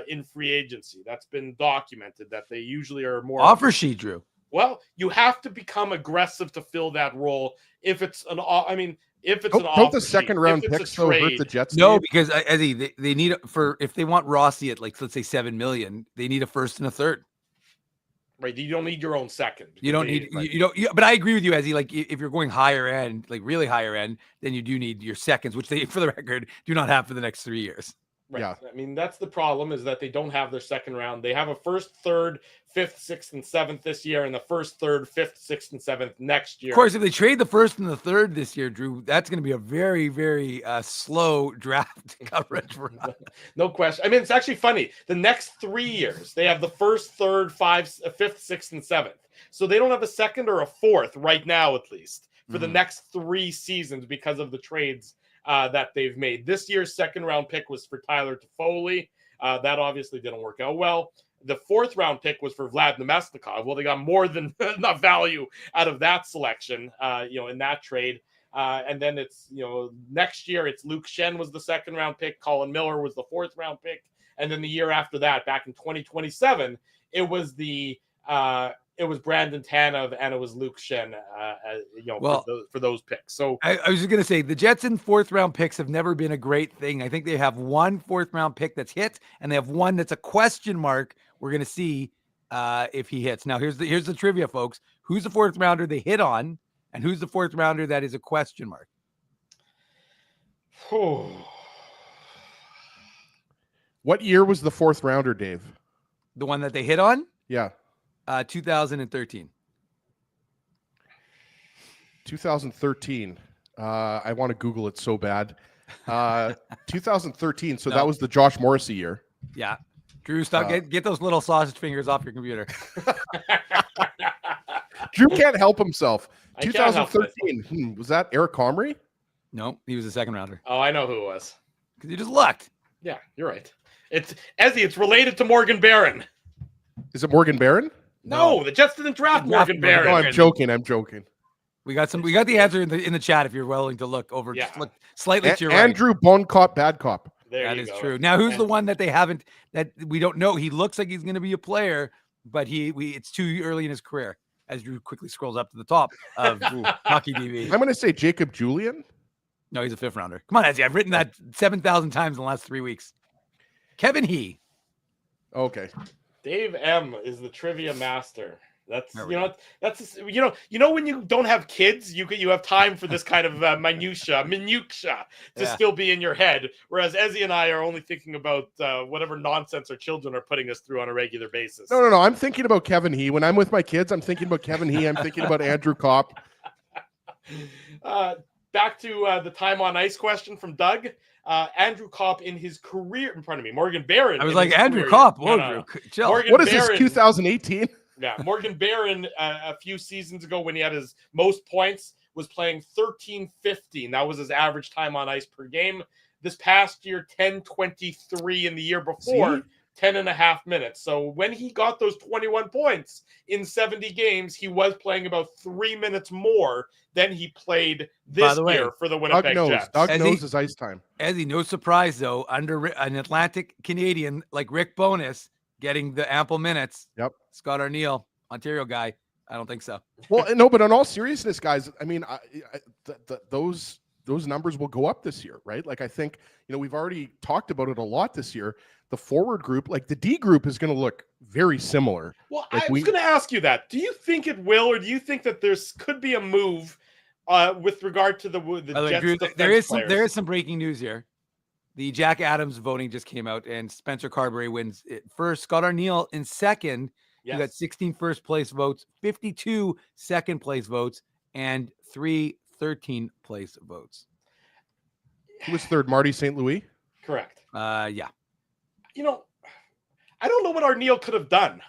in free agency. That's been documented, that they usually are more offer sheet, Drew. Well, you have to become aggressive to fill that role. If it's an, don't the second round picks though hurt the Jets? No, because they need if they want Rossi at let's say $7 million, they need a first and a third. Right, you don't need your own second. You don't need but I agree with you, Ezzy. Like if you're going higher end, like really higher end, then you do need your seconds, which they, for the record, do not have for the next 3 years. Right. Yeah. I mean, that's the problem, is that they don't have their second round. They have a first, third, fifth, sixth, and seventh this year, and the first, third, fifth, sixth, and seventh next year. Of course, if they trade the first and the third this year, Drew, that's going to be a very, very slow draft coverage for us. No question. I mean, it's actually funny. The next 3 years, they have the first, third, fifth, sixth, and seventh. So they don't have a second or a fourth right now, at least, for the next 3 seasons because of the trades that they've made. This year's second round pick was for Tyler Toffoli. That obviously didn't work out well. The fourth round pick was for Vlad Nemesnikov. Well, they got more than enough value out of that selection, in that trade. And then it's, next year it's Luke Shen was the second round pick. Colin Miller was the fourth round pick. And then the year after that, back in 2027, it was Brandon Tanev and it was Luke Shen, for those picks. So I was just going to say, the Jets in fourth round picks have never been a great thing. I think they have one fourth round pick that's hit, and they have one that's a question mark. We're going to see if he hits. Now, here's the trivia, folks. Who's the fourth rounder they hit on, and who's the fourth rounder that is a question mark? What year was the fourth rounder, Dave? The one that they hit on? Yeah. 2013. 2013. I want to Google it so bad. 2013. So that was the Josh Morrissey year. Yeah. Drew, stop. Get those little sausage fingers off your computer. Drew can't help himself. 2013. Was that Eric Comrie? No, he was a second rounder. Oh, I know who it was. Because you just looked. Yeah, you're right. It's Ezzy. It's related to Morgan Barron. Is it Morgan Barron? No, the Jets didn't draft Morgan Barron. No, I'm joking. We got the answer in the chat if you're willing to look over. Yeah. Just look slightly to your Andrew right. Bon Cop, Bad Cop. That is true. Now, who's the one that they haven't, that we don't know? He looks like he's going to be a player, but it's too early in his career. As Drew quickly scrolls up to the top of Hockey DB. I'm going to say Jacob Julian. No, he's a fifth rounder. Come on, Ezzy. I've written that 7,000 times in the last 3 weeks. Kevin He. Okay. Dave M is the trivia master. That's when you don't have kids, you have time for this kind of minutia to still be in your head. Whereas Ezzy and I are only thinking about whatever nonsense our children are putting us through on a regular basis. No. I'm thinking about Kevin He. When I'm with my kids, I'm thinking about Kevin He. I'm thinking about Andrew Kopp. Back to the time on ice question from Doug. Andrew Kopp in his career, Morgan Barron. I was like, Andrew Kopp. Whoa, no. Chill. What is this, 2018? Yeah, Morgan Barron a few seasons ago when he had his most points was playing 13:15. That was his average time on ice per game. This past year, 10:23 in the year before, 10.5 minutes. So when he got those 21 points in 70 games, he was playing about 3 minutes more than he played this year for the Winnipeg Jets. Doug knows his ice time. Ezzy, no surprise, though, under an Atlantic Canadian like Rick Bowness getting the ample minutes. Yep. Scott Arniel, Ontario guy. I don't think so. Well, no, but in all seriousness, guys, I mean, those numbers will go up this year, right? Like, I think, we've already talked about it a lot this year. The forward group, like the D group, is going to look very similar. Well, like I was going to ask you that. Do you think it will, or do you think that could be a move with regard to the Jets? Drew, there is some breaking news here. The Jack Adams voting just came out, and Spencer Carberry wins it first. Scott Arniel in second. Yes. You got 16 first place votes, 52 second place votes, and 3 13th place votes. Who was third? Marty St. Louis? Correct. Yeah. I don't know what Arniel could have done.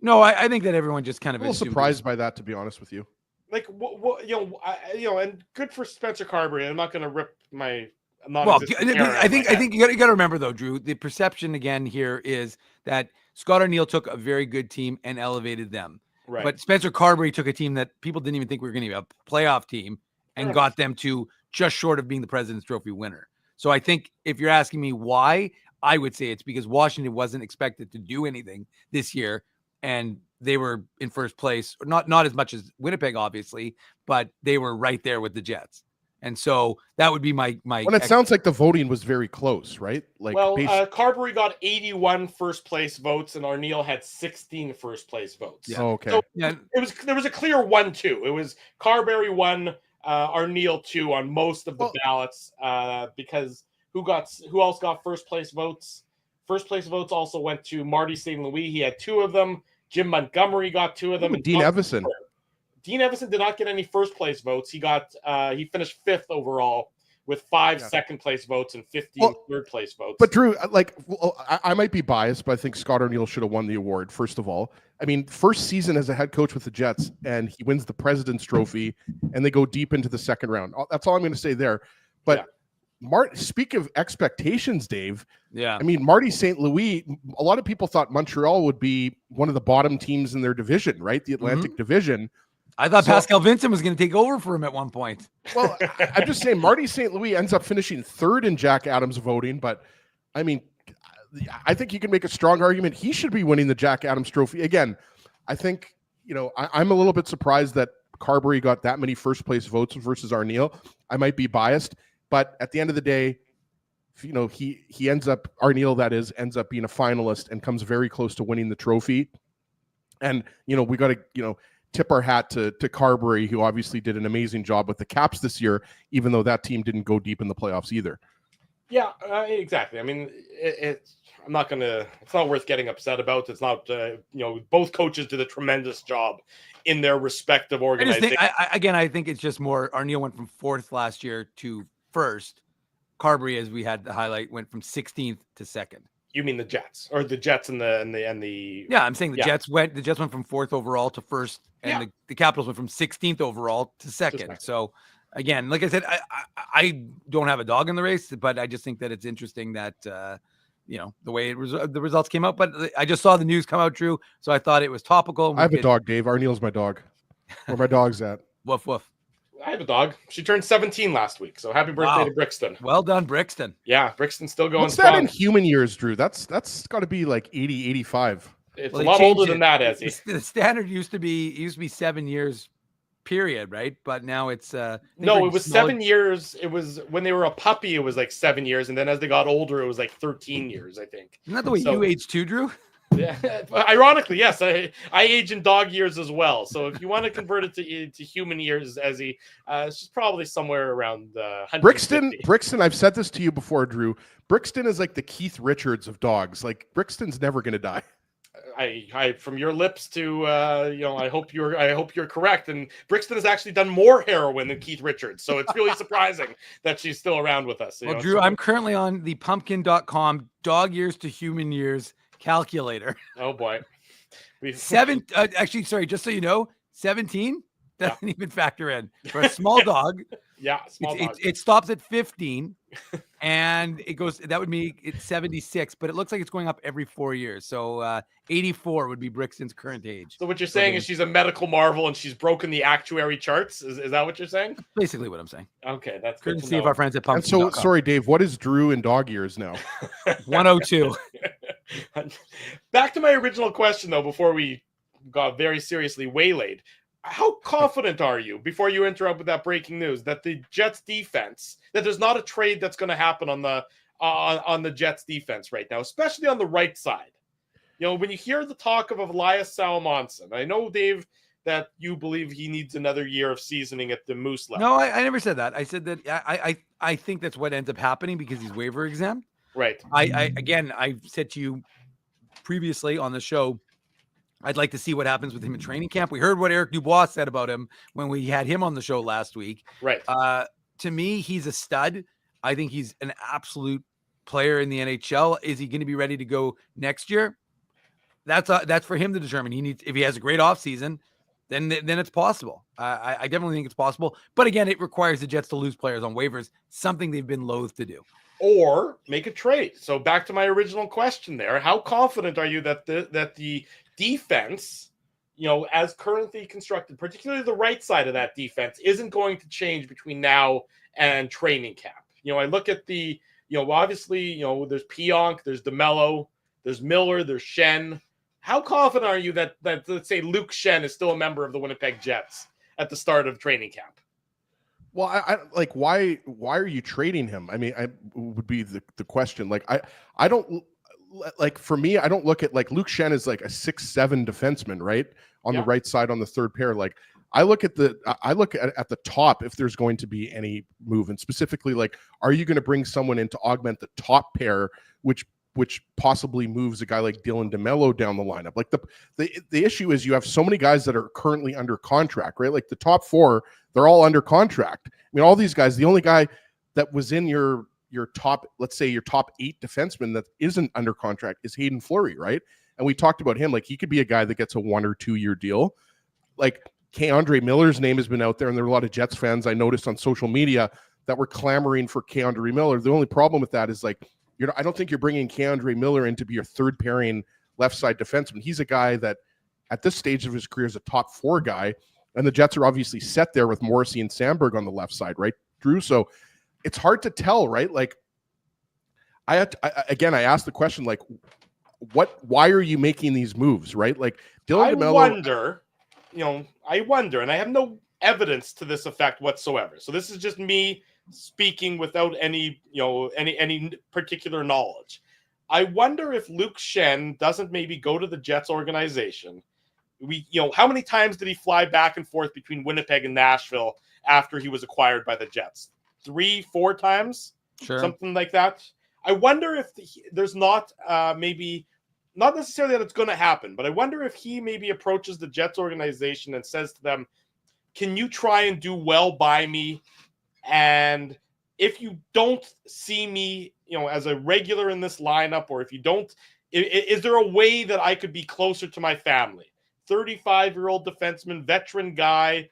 No, I think that everyone just kind of a little surprised by that, to be honest with you. Like, and good for Spencer Carberry. I'm not going to rip my. I think you got to remember, though, Drew, the perception again here is that Scott Arniel took a very good team and elevated them. Right. But Spencer Carberry took a team that people didn't even think we were going to be a playoff team and got them to just short of being the President's Trophy winner. So I think if you're asking me why, I would say it's because Washington wasn't expected to do anything this year, and they were in first place, not as much as Winnipeg, obviously, but they were right there with the Jets. And so that would be my. Well, it sounds like the voting was very close, right? Like, Carberry got 81 first place votes, and Arniel had 16 first place votes. Yeah. Oh, okay. So there was a clear 1-2. It was Carberry 1, Arniel 2 on most of the ballots, because who else got first place votes? First place votes also went to Marty St. Louis. He had 2 of them. Jim Montgomery got 2 of them. Ooh, Dean Evison. Dean Evison did not get any first place votes. He finished 5th overall with 5 second place votes and 15 third place votes. But Drew, I might be biased, but I think Scott Arniel should have won the award. First of all, I mean, first season as a head coach with the Jets, and he wins the President's Trophy, and they go deep into the second round. That's all I'm going to say there. But speak of expectations, Dave. Yeah. I mean, Marty St. Louis, a lot of people thought Montreal would be one of the bottom teams in their division, right? The Atlantic Division. I thought Pascal Vincent was going to take over for him at one point. Well, I'm just saying Marty St. Louis ends up finishing 3rd in Jack Adams voting, but I mean, I think you can make a strong argument he should be winning the Jack Adams Trophy. Again, I think, I'm a little bit surprised that Carberry got that many first place votes versus Arniel. I might be biased, but at the end of the day, he ends up being a finalist and comes very close to winning the trophy. And, we got to, tip our hat to Carberry, who obviously did an amazing job with the Caps this year, even though that team didn't go deep in the playoffs either. Yeah, exactly. I mean, it's not worth getting upset about. It's not, both coaches did a tremendous job in their respective organizations. I think it's just more, Arniel went from 4th last year to 1st. Carberry, as we had the highlight, went from 16th to 2nd. You mean the Jets, or the Jets and the? Yeah, I'm saying the Jets went from 4th overall to 1st, and the Capitals went from 16th overall to 2nd. So, again, like I said, I don't have a dog in the race, but I just think that it's interesting that the way the results came out. But I just saw the news come out, Drew, so I thought it was topical. I have a dog, Dave. Arniel's my dog. Where my dog's at? Woof woof. I have a dog. She turned 17 last week, so happy birthday to Brixton. Well done, Brixton. Yeah, Brixton's still going What's strong. That in human years, Drew? That's got to be like 80, 85. It's a lot older than that, Ezzy. The standard used to be 7 years period, right? But now it's no, it was 7 years. It was when they were a puppy, it was like 7 years, and then as they got older, it was like 13 years, I think. Isn't that the way you age too, Drew? Yeah, ironically, yes, I age in dog years as well. So if you want to convert it to human years, Ezzy, it's just probably somewhere around Brixton. I've said this to you before, Drew. Brixton is like the Keith Richards of dogs. Like Brixton's never going to die. I from your lips to I hope you're correct. And Brixton has actually done more heroin than Keith Richards, so it's really surprising that she's still around with us. Well, Drew, I'm currently on the pumpkin.com dog years to human years calculator. Oh boy. Actually, sorry, just so you know, 17 doesn't even factor in for a small dog. Yeah, small dog. It stops at 15 and it goes, that would mean it's 76, but it looks like it's going up every 4 years. So 84 would be Brixton's current age. So what you're saying is she's a medical marvel and she's broken the actuary charts. Is that what you're saying? That's basically what I'm saying. Okay, that's good to see if our friends at Pumpkin. So sorry, Dave, what is Drew in dog years now? 102. Back to my original question, though, before we got very seriously waylaid. How confident are you, before you interrupt with that breaking news, that the Jets defense, that there's not a trade that's going to happen on the Jets defense right now, especially on the right side? When you hear the talk of Elias Salomonsson, I know, Dave, that you believe he needs another year of seasoning at the Moose level. No, I never said that. I said that I think that's what ends up happening because he's waiver exempt. Right. I said to you previously on the show, I'd like to see what happens with him in training camp. We heard what Eric Dubois said about him when we had him on the show last week. Right. To me, he's a stud. I think he's an absolute player in the NHL. Is he going to be ready to go next year? That's for him to determine. If he has a great offseason, then it's possible. I definitely think it's possible. But again, it requires the Jets to lose players on waivers, something they've been loath to do. Or make a trade. So back to my original question there. How confident are you that the defense, as currently constructed, particularly the right side of that defense, isn't going to change between now and training camp? I look at the, obviously, there's Pionk, there's DeMello, there's Miller, there's Shen. How confident are you that let's say Luke Shen is still a member of the Winnipeg Jets at the start of training camp? Well, I like, why are you trading him? I mean, would be the question. Like, I don't, like, for me, I don't look at, like, Luke Shen is like a 6'7" defenseman, right? On the right side on the third pair. Like, I look at the top if there's going to be any move, and specifically, like, are you going to bring someone in to augment the top pair, which possibly moves a guy like Dylan DeMello down the lineup? Like the issue is you have so many guys that are currently under contract, right? Like the top 4, they're all under contract. I mean, all these guys, the only guy that was in your top, let's say your top 8 defensemen that isn't under contract is Hayden Fleury, right? And we talked about him, like he could be a guy that gets a 1 or 2 year deal. Like K'Andre Miller's name has been out there, and there are a lot of Jets fans I noticed on social media that were clamoring for K'Andre Miller. The only problem with that is, like, I don't think you're bringing K'Andre Miller in to be your third pairing left side defenseman. He's a guy that at this stage of his career is a top 4 guy, and the Jets are obviously set there with Morrissey and Sandberg on the left side, right, Drew? So it's hard to tell, right? Like, I asked the question, like, why are you making these moves, right? Like Dylan DeMello. I wonder, and I have no evidence to this effect whatsoever. So this is just me speaking without any particular knowledge. I wonder if Luke Schenn doesn't maybe go to the Jets organization. How many times did he fly back and forth between Winnipeg and Nashville after he was acquired by the Jets? 3-4 times? Sure. Something like that. I wonder if there's not maybe, not necessarily that it's going to happen, but I wonder if he maybe approaches the Jets organization and says to them, can you try and do well by me? And if you don't see me, as a regular in this lineup, or if you don't, is there a way that I could be closer to my family? 35-year-old defenseman, veteran guy,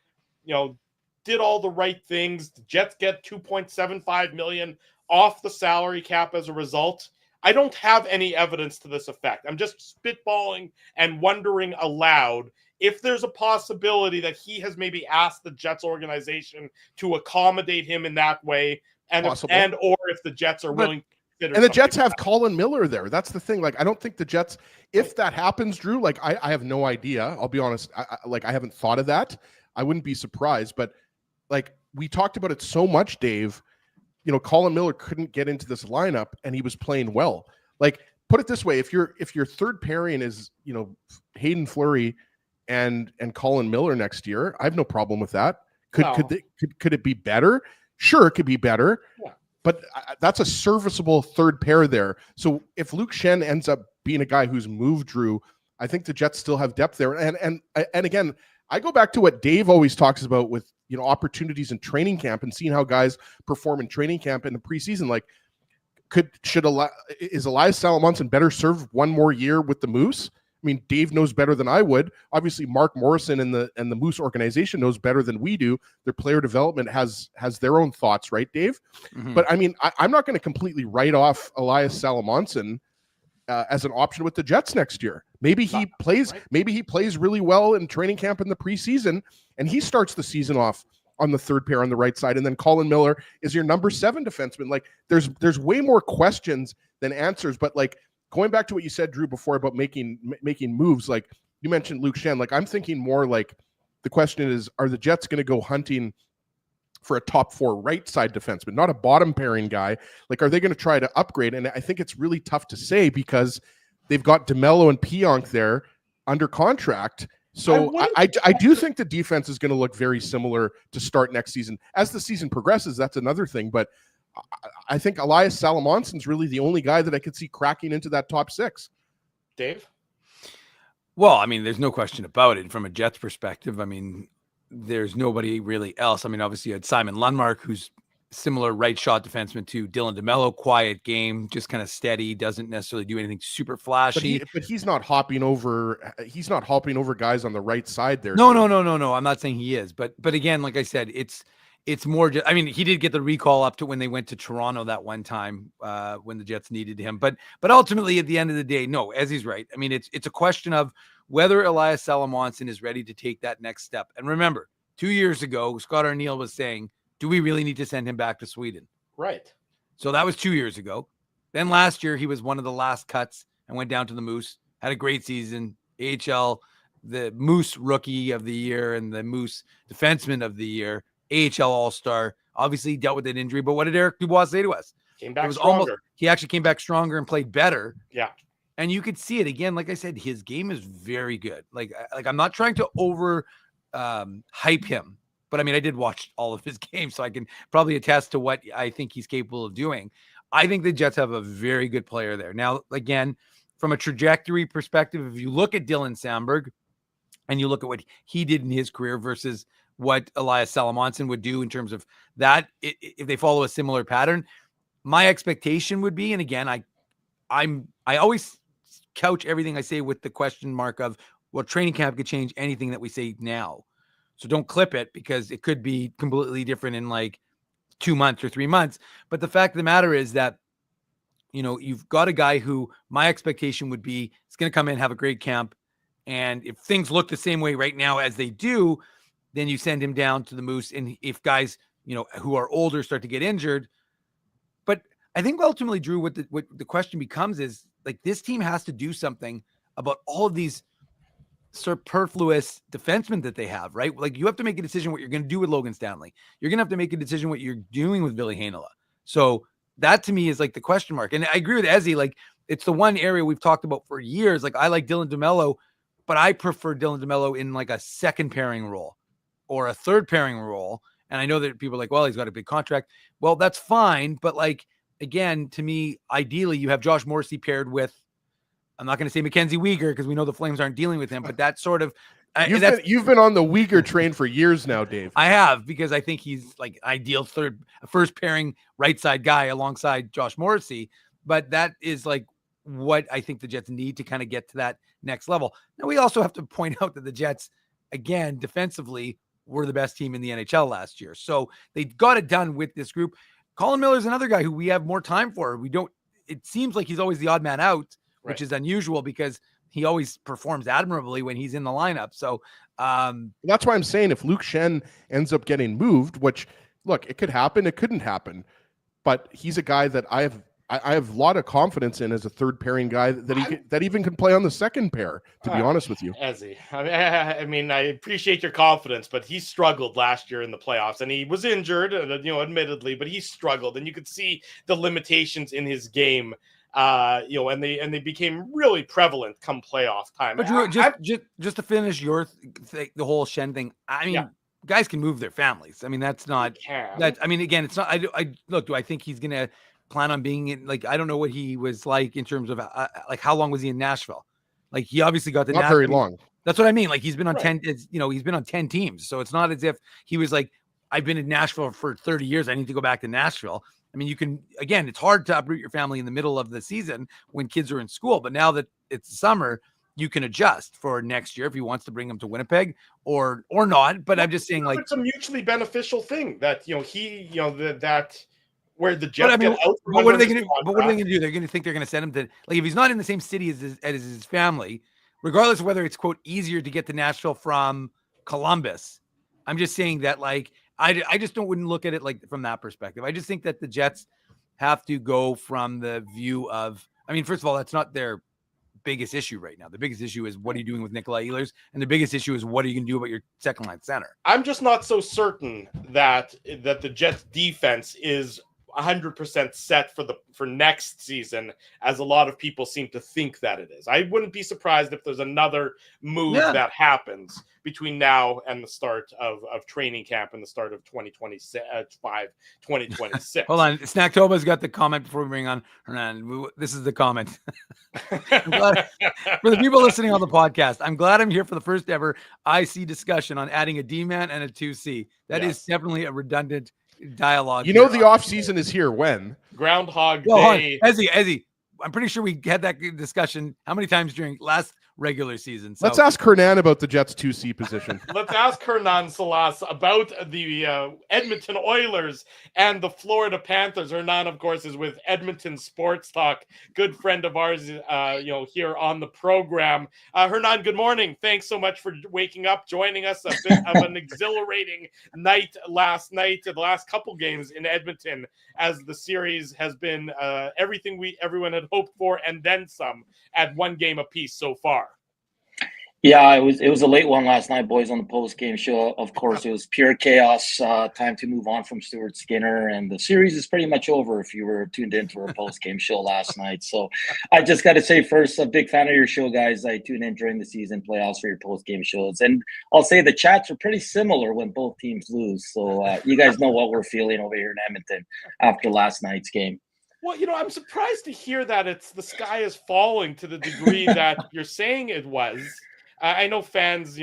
did all the right things. The Jets get $2.75 million off the salary cap as a result. I don't have any evidence to this effect. I'm just spitballing and wondering aloud if there's a possibility that he has maybe asked the Jets organization to accommodate him in that way, or if the Jets are willing to consider. And the Jets have Colin Miller there. That's the thing. Like, I don't think the Jets, if that happens, Drew, like, I have no idea. I'll be honest. I haven't thought of that. I wouldn't be surprised. But, like, we talked about it so much, Dave. Colin Miller couldn't get into this lineup, and he was playing well. Like, put it this way: if your third pairing is Hayden Fleury and Colin Miller next year, I have no problem with that. Could it be better? Sure, it could be better. Yeah. But that's a serviceable third pair there. So if Luke Schenn ends up being a guy who's moved, Drew, I think the Jets still have depth there. And again, I go back to what Dave always talks about with opportunities in training camp and seeing how guys perform in training camp in the preseason. Like, is Elias Salomonsson better served one more year with the Moose? I mean, Dave knows better than I would. Obviously, Mark Morrison and the Moose organization knows better than we do. Their player development has their own thoughts, right, Dave? Mm-hmm. But I mean, I'm not going to completely write off Elias Salomonsson as an option with the Jets next year. Maybe he plays really well in training camp in the preseason, and he starts the season off on the third pair on the right side, and then Colin Miller is your number 7 defenseman. Like, there's way more questions than answers. But, like, going back to what you said, Drew, before about making moves, like you mentioned Luke Schenn, like, I'm thinking more like the question is, are the Jets going to go hunting for a top 4 right side defenseman, not a bottom pairing guy? Like, are they going to try to upgrade? And I think it's really tough to say because they've got DeMello and Pionk there under contract. So I do think the defense is going to look very similar to start next season. As the season progresses, that's another thing. But I think Elias Salomonsson's really the only guy that I could see cracking into that top 6. Dave? Well, I mean, there's no question about it. From a Jets perspective, I mean, there's nobody really else. I mean, obviously you had Simon Lundmark, who's similar right shot defenseman to Dylan DeMello, quiet game, just kind of steady, doesn't necessarily do anything super flashy. But he's not hopping over guys on the right side there. No. I'm not saying he is, but again, like I said, it's more just, I mean, he did get the recall up to when they went to Toronto that one time when the Jets needed him. But ultimately, at the end of the day, no, as he's right. I mean, it's a question of whether Elias Salomonsson is ready to take that next step. And remember, 2 years ago, Scott Arniel was saying, do we really need to send him back to Sweden? Right. So that was 2 years ago. Then last year, he was one of the last cuts and went down to the Moose, had a great season, AHL, the Moose Rookie of the Year and the Moose Defenseman of the Year, AHL All-Star. Obviously, he dealt with an injury, but what did Eric Dubois say to us? Came back stronger. He actually came back stronger and played better. Yeah. And you could see it again. Like I said, his game is very good. Like I'm not trying to hype him. But I mean, I did watch all of his games, so I can probably attest to what I think he's capable of doing. I think the Jets have a very good player there. Now, again, from a trajectory perspective, if you look at Dylan Samberg and you look at what he did in his career versus what Elias Salamonson would do in terms of that, if they follow a similar pattern, my expectation would be, and again, I always couch everything I say with the question mark of, well, training camp could change anything that we say now. So don't clip it because it could be completely different in like 2 months or 3 months. But the fact of the matter is that, you know, you've got a guy who my expectation would be is going to come in, have a great camp. And if things look the same way right now as they do, then you send him down to the Moose. And if guys, you know, who are older start to get injured. But I think ultimately, Drew, what the question becomes is like, this team has to do something about all of these superfluous defensemen that they have, right? Like, you have to make a decision what you're going to do with Logan Stanley. You're going to have to make a decision what you're doing with Billy Heinola. So that to me is like the question mark. And I agree with Ezzy. Like, it's the one area we've talked about for years. Like, I like Dylan DeMello, but I prefer Dylan DeMello in like a second pairing role or a third pairing role. And I know that people are like, well, he's got a big contract. Well, that's fine. But like, again, to me, ideally you have Josh Morrissey paired with, I'm not going to say Mackenzie Weegar because we know the Flames aren't dealing with him, but that sort of, you've been on the Weegar train for years now, Dave. I have, because I think he's like ideal first pairing right side guy alongside Josh Morrissey. But that is like what I think the Jets need to kind of get to that next level. Now, we also have to point out that the Jets, again, defensively, were the best team in the NHL last year. So they got it done with this group. Colin Miller is another guy who we have more time for. It seems like he's always the odd man out, which is unusual because he always performs admirably when he's in the lineup. So that's why I'm saying if Luke Shen ends up getting moved, which, look, it could happen, it couldn't happen, but he's a guy that I have a lot of confidence in as a third pairing guy that even can play on the second pair, to be honest with you. Ezzy, I mean, I appreciate your confidence, but he struggled last year in the playoffs, and he was injured, admittedly, but he struggled, and you could see the limitations in his game. And they became really prevalent come playoff time. But Drew, just to finish the whole Shen thing, I mean, guys can move their families. I mean, that's not that. I mean, again, it's not. I look. Do I think he's gonna plan on being in? Like, I don't know what he was like in terms of like how long was he in Nashville? Like, he obviously got the not very long. That's what I mean. Like, he's been on 10. He's been on 10 teams, so it's not as if he was like, I've been in Nashville for 30 years. I need to go back to Nashville. I mean, it's hard to uproot your family in the middle of the season when kids are in school, but now that it's summer, you can adjust for next year if he wants to bring them to Winnipeg or not. But I'm just saying, like, it's a mutually beneficial thing that, that where the Jets get out. But what are they going to do? They're going to think they're going to send him to, like, if he's not in the same city as his family, regardless of whether it's, quote, easier to get to Nashville from Columbus. I'm just saying that, like, I just wouldn't look at it like from that perspective. I just think that the Jets have to go from the view of, I mean, first of all, that's not their biggest issue right now. The biggest issue is what are you doing with Nikolai Ehlers? And the biggest issue is what are you going to do about your second line center? I'm just not so certain that the Jets defense is 100% set for next season, as a lot of people seem to think that it is. I wouldn't be surprised if there's another move that happens between now and the start of training camp and the start of 2026. Hold on, Snacktoba's got the comment before we bring on Hernan. This is the comment. For the people listening on the podcast, I'm glad I'm here for the first ever IC discussion on adding a D-man and a 2C. That is definitely a redundant dialogue. The off season is here when Groundhog Day. Ezzy, I'm pretty sure we had that discussion how many times during last regular season. So. Let's ask Hernan about the Jets 2C position. Let's ask Hernan Salas about the Edmonton Oilers and the Florida Panthers. Hernan, of course, is with Edmonton Sports Talk, good friend of ours, here on the program. Hernan, good morning. Thanks so much for waking up, joining us. A bit of an exhilarating night last night, the last couple games in Edmonton, as the series has been everything everyone had hoped for and then some at one game apiece so far. Yeah, it was a late one last night, boys, on the post game show. Of course, it was pure chaos. Time to move on from Stuart Skinner, and the series is pretty much over if you were tuned into our post game show last night. So, I just got to say first, a big fan of your show, guys. I tune in during the season playoffs for your post game shows, and I'll say the chats are pretty similar when both teams lose. So, you guys know what we're feeling over here in Edmonton after last night's game. Well, I'm surprised to hear that the sky is falling to the degree that you're saying it was. I know fans,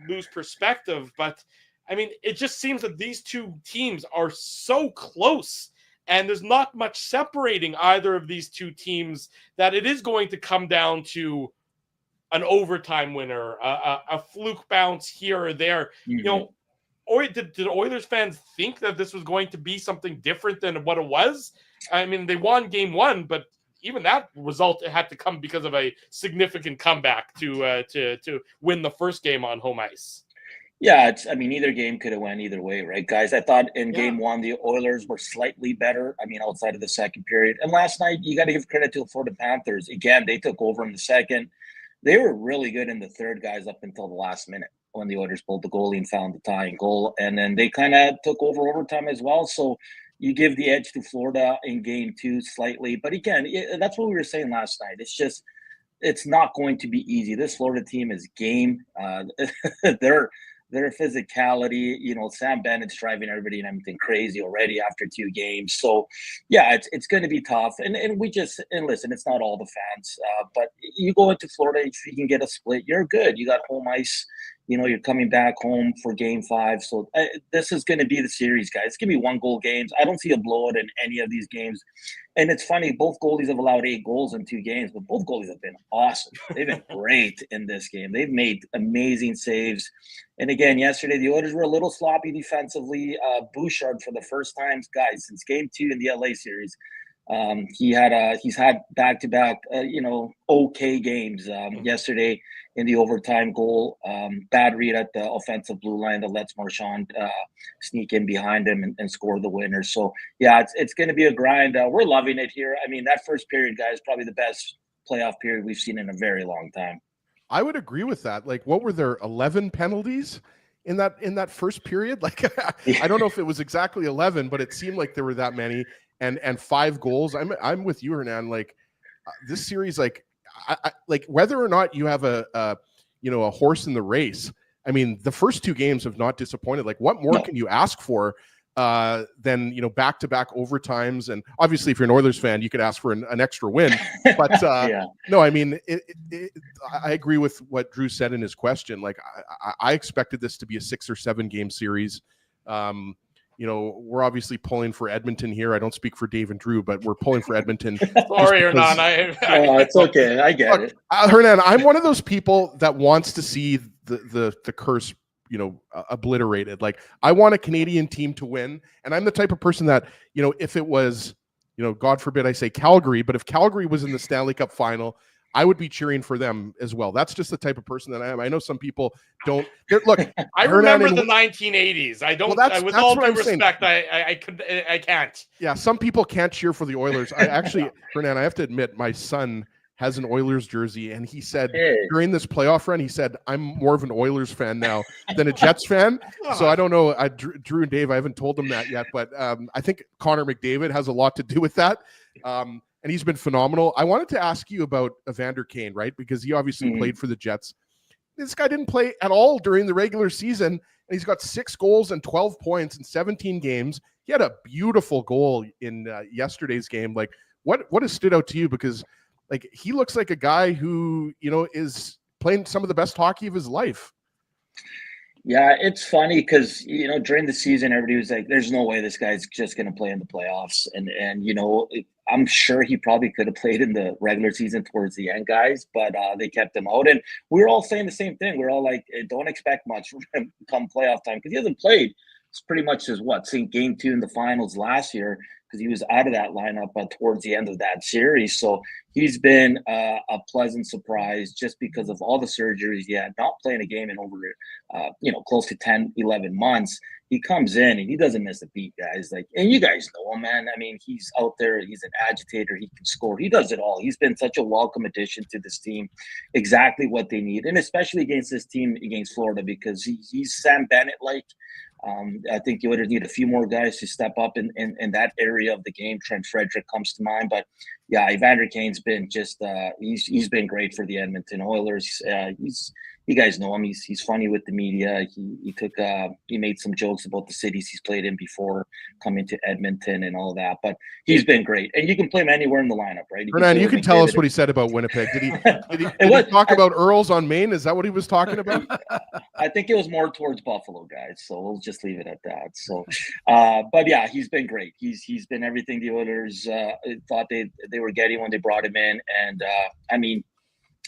lose perspective, but I mean, it just seems that these two teams are so close and there's not much separating either of these two teams that it is going to come down to an overtime winner, a fluke bounce here or there. Mm-hmm. Or did Oilers fans think that this was going to be something different than what it was? I mean, they won game one, but even that result had to come because of a significant comeback to win the first game on home ice. Yeah, either game could have went either way, right, guys? I thought in game one, the Oilers were slightly better. Outside of the second period. And last night, you got to give credit to the Florida Panthers. Again, they took over in the second. They were really good in the third, guys, up until the last minute when the Oilers pulled the goalie and found the tying goal. And then they kind of took over overtime as well. So you give the edge to Florida in game two slightly. But again, that's what we were saying last night. It's not going to be easy. This Florida team is game. Their physicality, Sam Bennett's driving everybody in Edmonton crazy already after 2 games. So, yeah, it's going to be tough. And listen, it's not all the fans. But you go into Florida, if you can get a split, you're good. You got home ice. You're coming back home for game 5. So this is going to be the series, guys. It's going to be 1-goal games. I don't see a blowout in any of these games. And it's funny, both goalies have allowed 8 goals in 2 games, but both goalies have been awesome. They've been great in this game. They've made amazing saves. And again, yesterday, the Oilers were a little sloppy defensively. Bouchard, for the first time, guys, since game 2 in the LA series, he's had back-to-back, okay games. Yesterday in the overtime goal, bad read at the offensive blue line that lets Marchand sneak in behind him and score the winner. So, yeah, it's going to be a grind. We're loving it here. That first period, guys, probably the best playoff period we've seen in a very long time. I would agree with that. Like, what were there, 11 penalties in that first period? Like, I don't know if it was exactly 11, but it seemed like there were that many. And 5 goals. I'm with you, Hernan. Like, this series, like, I like whether or not you have a horse in the race. The first 2 games have not disappointed. Like, what more can you ask for than back-to-back overtimes? And obviously, if you're an Oilers fan, you could ask for an extra win. But no, I agree with what Drew said in his question. Like, I expected this to be a 6 or 7 game series. We're obviously pulling for Edmonton here. I don't speak for Dave and Drew, but we're pulling for Edmonton. Sorry, Hernan. It's okay. I get it. Hernan, I'm one of those people that wants to see the curse, obliterated. Like, I want a Canadian team to win. And I'm the type of person that, if it was, God forbid I say Calgary, but if Calgary was in the Stanley Cup final, I would be cheering for them as well. That's just the type of person that I am. I know some people don't. Look, I remember the 1980s. I don't. Well, with all due respect, I can't. Yeah, some people can't cheer for the Oilers. I actually, Hernan, I have to admit, my son has an Oilers jersey, and he said during this playoff run, he said, "I'm more of an Oilers fan now than a Jets fan." So I don't know, Drew and Dave. I haven't told them that yet, but I think Connor McDavid has a lot to do with that. And he's been phenomenal. I wanted to ask you about Evander Kane, right? Because he obviously played for the Jets. This guy didn't play at all during the regular season, and he's got 6 goals and 12 points in 17 games. He had a beautiful goal in yesterday's game. Like, what has stood out to you? Because, like, he looks like a guy who, is playing some of the best hockey of his life. Yeah, it's funny because, during the season, everybody was like, there's no way this guy's just going to play in the playoffs. And I'm sure he probably could have played in the regular season towards the end, guys, but they kept him out. And we were all saying the same thing. We're all like, don't expect much from him come playoff time because he hasn't played. It's pretty much since game 2 in the finals last year because he was out of that lineup towards the end of that series. So he's been a pleasant surprise just because of all the surgeries he had, not playing a game in over, close to 10, 11 months. He comes in and he doesn't miss a beat, guys. Like, and you guys know him, man. I mean, he's out there. He's an agitator. He can score. He does it all. He's been such a welcome addition to this team. Exactly what they need, and especially against this team against Florida, because he's Sam Bennett-like. I think you would need a few more guys to step up in that area of the game. Trent Frederick comes to mind, but yeah, Evander Kane's been just he's been great for the Edmonton Oilers. You guys know him. He's funny with the media. He made some jokes about the cities he's played in before coming to Edmonton and all that. But he's been great, and you can play him anywhere in the lineup, right? Hernan, you can tell us what he said about Winnipeg. Did he talk about Earls on Maine? Is that what he was talking about? I think it was more towards Buffalo, guys. So we'll just leave it at that. So, but yeah, he's been great. He's been everything the Oilers thought they were getting when they brought him in, and I mean,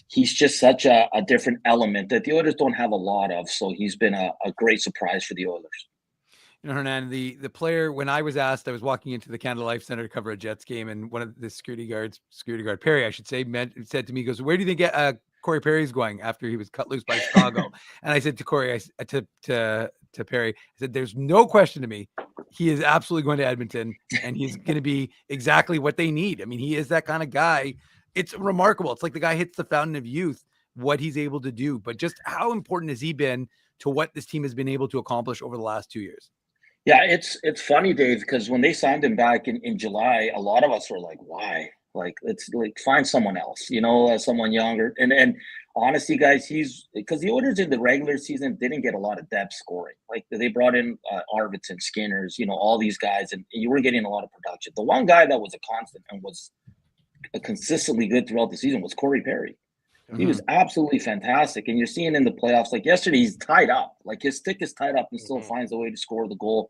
he's just such a different element that the Oilers don't have a lot of. So he's been a great surprise for the Oilers. You know, Hernan, the player, when I was asked, I was walking into the Canada Life Center to cover a Jets game, and one of the security guard Perry, I should say, said to me, he goes, "Where do you think Corey Perry's going after he was cut loose by Chicago?" And I said to Corey, to Perry, I said, "There's no question to me. He is absolutely going to Edmonton, and he's going to be exactly what they need. I mean, he is that kind of guy. It's remarkable. It's like the guy hits the fountain of youth, what he's able to do. But just how important has he been to what this team has been able to accomplish over the last 2 years?" Yeah, it's funny, Dave, because when they signed him back in July, a lot of us were like, why? Like, it's like, find someone else, someone younger. And honestly, guys, because the Oilers in the regular season didn't get a lot of depth scoring. Like, they brought in Arvidsson, Skinners, all these guys, and you were getting a lot of production. The one guy that was a constant and was consistently good throughout the season was Corey Perry. He was absolutely fantastic. And you're seeing in the playoffs, like yesterday, he's tied up. Like, his stick is tied up and still finds a way to score the goal.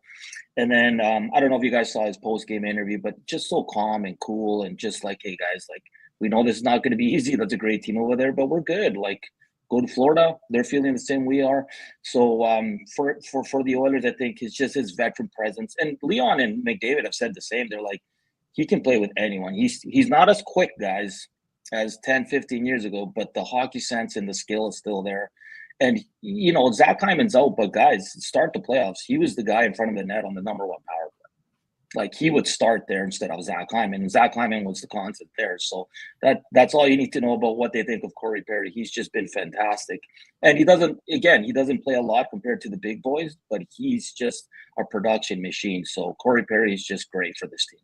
And then I don't know if you guys saw his post-game interview, but just so calm and cool and just like, hey, guys, like, we know this is not going to be easy. That's a great team over there, but we're good. Like, go to Florida. They're feeling the same we are. So for the Oilers, I think it's just his veteran presence. And Leon and McDavid have said the same. They're like, he can play with anyone. He's not as quick, guys, as 10, 15 years ago, but the hockey sense and the skill is still there. And, Zach Hyman's out, but guys, start the playoffs. He was the guy in front of the net on the number one power play. Like, he would start there instead of Zach Hyman, and Zach Hyman was the constant there. So that's all you need to know about what they think of Corey Perry. He's just been fantastic. And he doesn't play a lot compared to the big boys, but he's just a production machine. So Corey Perry is just great for this team.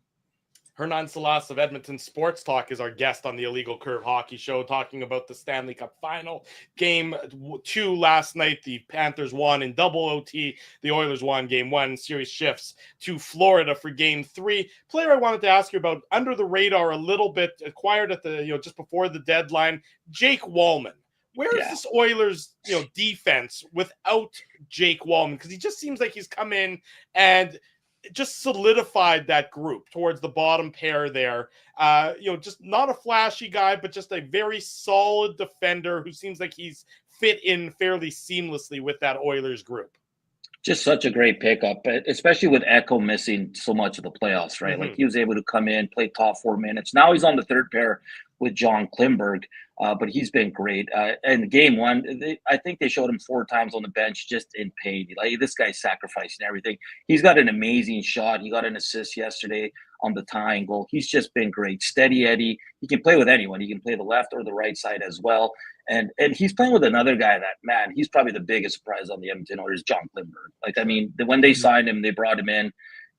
Hernan Salas of Edmonton Sports Talk is our guest on the Illegal Curve Hockey Show, talking about the Stanley Cup Final. Game 2 last night, the Panthers won in double OT. The Oilers won Game 1. Series shifts to Florida for Game 3. Player I wanted to ask you about, under the radar a little bit, acquired at the just before the deadline, Jake Wallman. Where is this Oilers defense without Jake Wallman? Because he just seems like he's come in and just solidified that group towards the bottom pair there. Just not a flashy guy, but just a very solid defender who seems like he's fit in fairly seamlessly with that Oilers group. Just such a great pickup, especially with Echo missing so much of the playoffs, right? Like, he was able to come in, play top 4 minutes. Now he's on the third pair with John Klingberg, but he's been great. And Game 1, I think they showed him 4 times on the bench just in pain. Like, this guy's sacrificing everything. He's got an amazing shot. He got an assist yesterday on the tying goal. He's just been great. Steady Eddie. He can play with anyone. He can play the left or the right side as well. And he's playing with another guy that, man, he's probably the biggest surprise on the Edmonton Oilers, John Klingberg. Like, I mean, when they signed him, they brought him in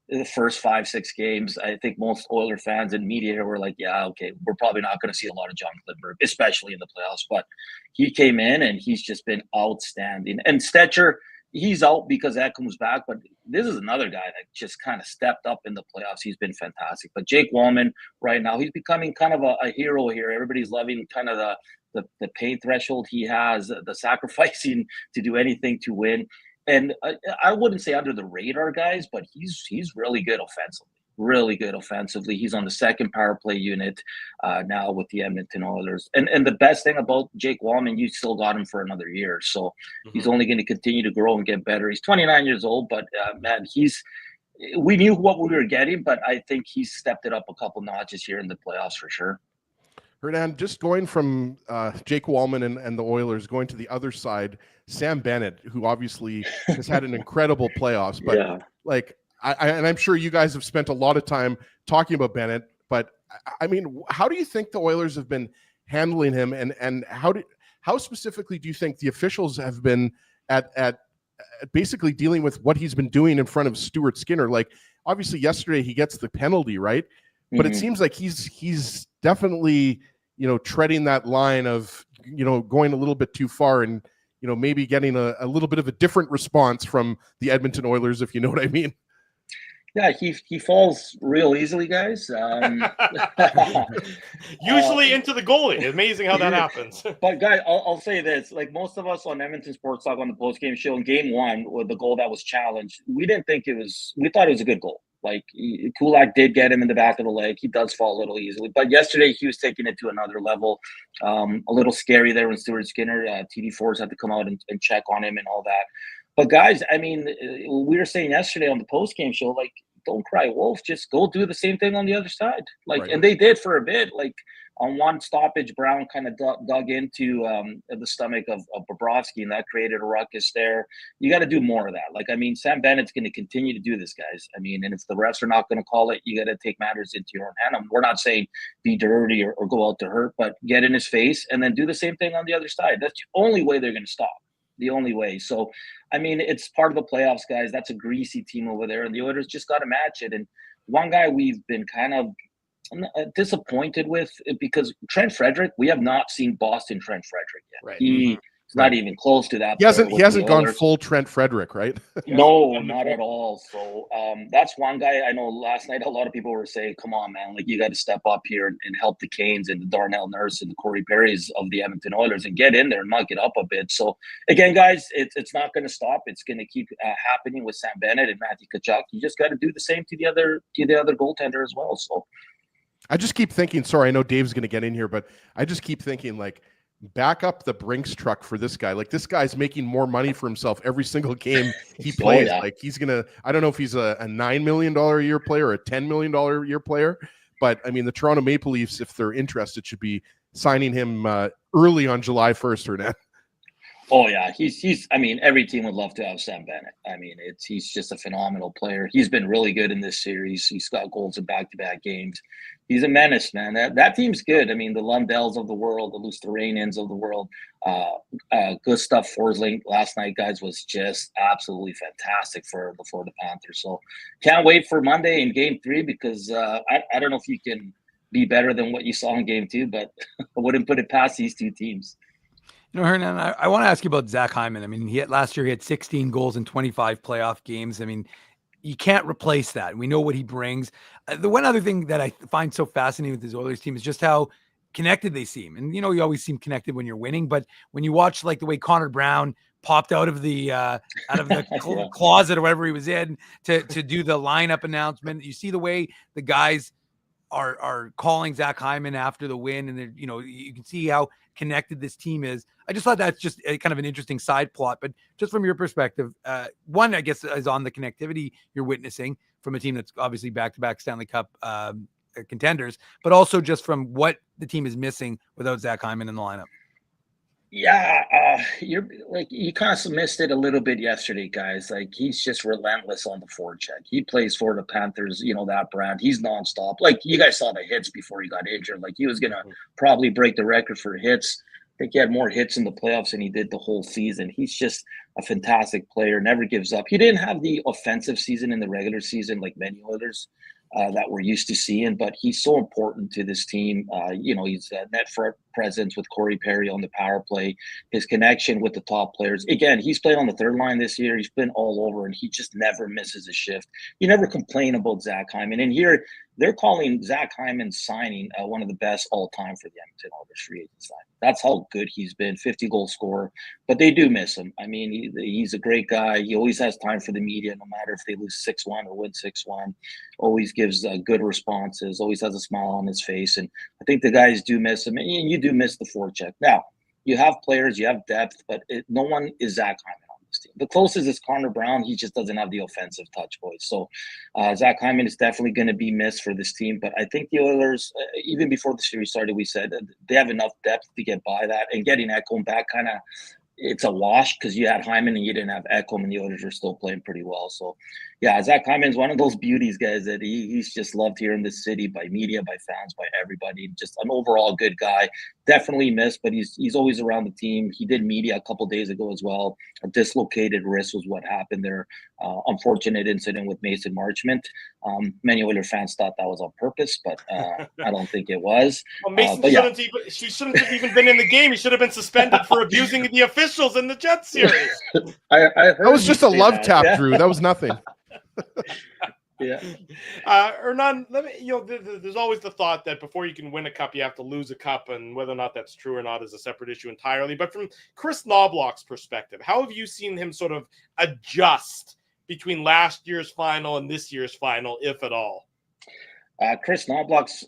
the first 5-6 games. I think most Oiler fans and media here were like, yeah, okay, we're probably not going to see a lot of John Klingberg, especially in the playoffs. But he came in and he's just been outstanding. And Stetcher, he's out because that comes back. But this is another guy that just kind of stepped up in the playoffs. He's been fantastic. But Jake Wallman right now, he's becoming kind of a hero here. Everybody's loving kind of the pain threshold he has, the sacrificing to do anything to win. And I wouldn't say under the radar, guys, but he's really good offensively. Really good offensively. He's on the second power play unit now with the Edmonton Oilers. And the best thing about Jake Wallman, you still got him for another year. So he's only going to continue to grow and get better. He's 29 years old, but man, we knew what we were getting, but I think he stepped it up a couple notches here in the playoffs for sure. Hernan, just going from Jake Wallman and the Oilers, going to the other side, Sam Bennett, who obviously has had an incredible playoffs, but like, and I'm sure you guys have spent a lot of time talking about Bennett, but I mean, how do you think the Oilers have been handling him, and how specifically do you think the officials have been at basically dealing with what he's been doing in front of Stuart Skinner? Like, obviously yesterday he gets the penalty, right? But it seems like he's definitely, treading that line of, going a little bit too far and, maybe getting a little bit of a different response from the Edmonton Oilers, if you know what I mean. Yeah, he falls real easily, guys. Usually into the goalie. Amazing how that happens. But guys, I'll say this: like most of us on Edmonton Sports Talk on the post-game show in Game 1, with the goal that was challenged, we didn't think it was. We thought it was a good goal. Like Kulak did get him in the back of the leg. He does fall a little easily, but yesterday he was taking it to another level. A little scary there when Stuart Skinner, TD4s had to come out and check on him and all that. But guys, I mean, we were saying yesterday on the post-game show, like, don't cry wolf, just go do the same thing on the other side. Like, and they did for a bit. Like on one stoppage, Brown kind of dug into the stomach of Bobrovsky, and that created a ruckus there. You got to do more of that. Like, I mean, Sam Bennett's going to continue to do this, guys. I mean, and if the refs are not going to call it, you got to take matters into your own hand. I mean, we're not saying be dirty or go out to hurt, but get in his face and then do the same thing on the other side. That's the only way they're going to stop. The only way. So, I mean, it's part of the playoffs, guys. That's a greasy team over there, and the Oilers just got to match it. And one guy we've been kind of disappointed with, because Trent Frederick, we have not seen Boston Trent Frederick yet. Right. He's not even close to that. He hasn't gone full Trent Frederick, right? No, not at all. So that's one guy. I know last night a lot of people were saying, come on, man, like you got to step up here and help the Canes and the Darnell Nurse and the Corey Perrys of the Edmonton Oilers and get in there and muck it up a bit. So again, guys, it's not going to stop. It's going to keep happening with Sam Bennett and Matthew Tkachuk. You just got to do the same to the other goaltender as well. So I just keep thinking, sorry, I know Dave's going to get in here, but I just keep thinking, like, back up the Brinks truck for this guy. Like, this guy's making more money for himself every single game he plays. Like, he's gonna, I don't know if he's a $9 million a year player or a $10 million a year player, but I mean, the Toronto Maple Leafs, if they're interested, should be signing him early on July 1st or not. Oh yeah, he's. I mean, every team would love to have Sam Bennett. I mean, he's just a phenomenal player. He's been really good in this series. He's got goals in back-to-back games. He's a menace, man. That team's good. I mean, the Lundells of the world, the Lusteranians of the world. Gustav Forsling last night, guys, was just absolutely fantastic for the Florida Panthers. So can't wait for Monday in Game 3, because I don't know if you can be better than what you saw in Game 2, but I wouldn't put it past these two teams. Hernan, I want to ask you about Zach Hyman. I mean, last year he had 16 goals in 25 playoff games. I mean, you can't replace that. We know what he brings. The one other thing that I find so fascinating with this Oilers team is just how connected they seem. And, you always seem connected when you're winning. But when you watch, like, the way Connor Brown popped out of the closet or whatever he was in to do the lineup announcement, you see the way the guys are calling Zach Hyman after the win, and you can see how connected this team is. I just thought that's just a kind of an interesting side plot. But just from your perspective, one, I guess, is on the connectivity you're witnessing from a team that's obviously back-to-back Stanley Cup contenders, but also just from what the team is missing without Zach Hyman in the lineup. Yeah, you kind of missed it a little bit yesterday, guys. Like, he's just relentless on the forecheck. He plays for the Panthers, that brand. He's nonstop. Like, you guys saw the hits before he got injured. Like, he was gonna probably break the record for hits. I think he had more hits in the playoffs than he did the whole season. He's just a fantastic player. Never gives up. He didn't have the offensive season in the regular season like many others that we're used to seeing, but he's so important to this team. He's a net front presence with Corey Perry on the power play, his connection with the top players. Again, he's played on the third line this year. He's been all over, and he just never misses a shift. You never complain about Zach Hyman. And here, they're calling Zach Hyman signing one of the best all time for the Edmonton Oilers free agent signing. That's how good he's been, 50-goal scorer. But they do miss him. I mean, he's a great guy. He always has time for the media, no matter if they lose 6-1 or win 6-1. Always gives good responses, always has a smile on his face. And I think the guys do miss him. And you do miss the forecheck. Now, you have players, you have depth, but no one is Zach Hyman on this team. The closest is Connor Brown. He just doesn't have the offensive touch, boys. So Zach Hyman is definitely going to be missed for this team. But I think the Oilers, even before the series started, we said they have enough depth to get by that. And getting Ekholm back kind of, it's a wash because you had Hyman and you didn't have Ekholm, and the Oilers were still playing pretty well. So, yeah, Zach Hyman is one of those beauties, guys, that he's just loved here in this city by media, by fans, by everybody. Just an overall good guy. Definitely missed, but he's always around the team. He did media a couple days ago as well. A dislocated wrist was what happened there. Unfortunate incident with Mason Marchment. Many Oilers fans thought that was on purpose, but I don't think it was. Well, Mason shouldn't have even been in the game. He should have been suspended for abusing the officials in the Jets series. I heard that was just a love tap, yeah. Drew. That was nothing. Yeah. Hernan, there's always the thought that before you can win a cup, you have to lose a cup, and whether or not that's true or not is a separate issue entirely. But from Chris Knobloch's perspective, how have you seen him sort of adjust between last year's final and this year's final, if at all? Chris Knobloch's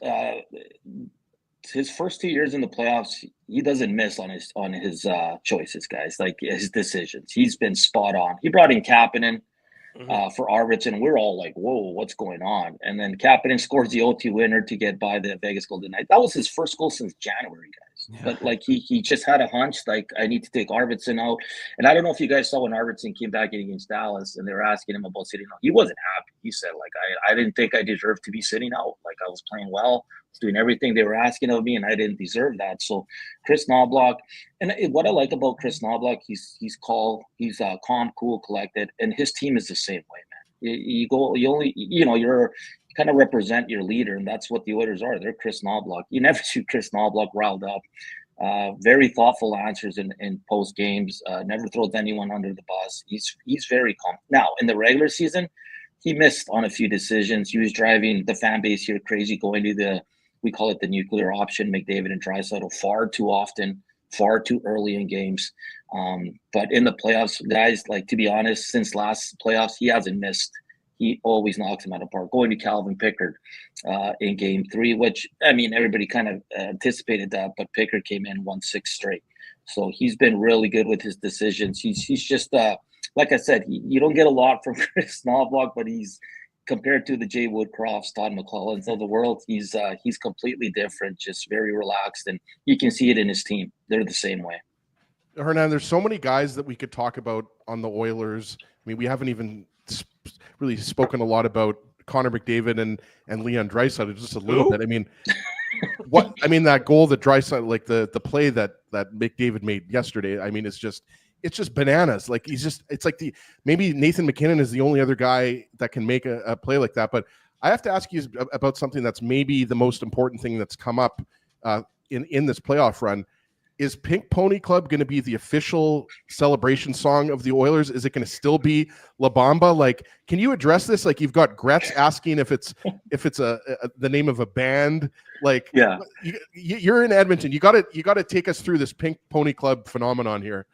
his first 2 years in the playoffs, he doesn't miss on his choices, guys. Like his decisions, he's been spot on. He brought in Kapanen for Arvidsson. We're all like, whoa, what's going on? And then Kapanen scores the OT winner to get by the Vegas Golden Knights. That was his first goal since January, guys. Yeah. But like he just had a hunch, like, I need to take Arvidsson out. And I don't know if you guys saw when Arvidsson came back in against Dallas and they were asking him about sitting out. He wasn't happy. He said, like, I didn't think I deserved to be sitting out. Like, I was playing well, was doing everything they were asking of me, and I didn't deserve that. So Chris Knobloch, and what I like about Chris Knobloch, he's calm, cool, collected, and his team is the same way, man. You kind of represent your leader, and that's what the Oilers are. They're Chris Knobloch. You never see Chris Knobloch riled up. Very thoughtful answers in post games. Never throws anyone under the bus. He's very calm. Now, in the regular season, he missed on a few decisions. He was driving the fan base here crazy, going to we call it the nuclear option, McDavid and Draisaitl, far too often, far too early in games. But in the playoffs, guys, like, to be honest, since last playoffs, he hasn't missed. He always knocks them out of the park. Going to Calvin Pickard in game 3, which, I mean, everybody kind of anticipated that, but Pickard came in, won 6 straight. So he's been really good with his decisions. He's just, like I said, you don't get a lot from Chris Knobloch, but he's, compared to the Jay Woodcrofts, Todd McClellans of the world, he's completely different, just very relaxed, and you can see it in his team. They're the same way. Hernan, there's so many guys that we could talk about on the Oilers. I mean, we haven't even really spoken a lot about Connor McDavid and Leon Draisaitl, just a little bit. I mean, that goal that Draisaitl, like the play that McDavid made yesterday, I mean, it's just bananas. Like, it's like maybe Nathan McKinnon is the only other guy that can make a play like that. But I have to ask you about something that's maybe the most important thing that's come up in this playoff run. Is Pink Pony Club going to be the official celebration song of the Oilers? Is it going to still be La Bamba? Like, can you address this? Like, you've got Gretz asking if it's the name of a band. Like, yeah, you're in Edmonton. You got to take us through this Pink Pony Club phenomenon here.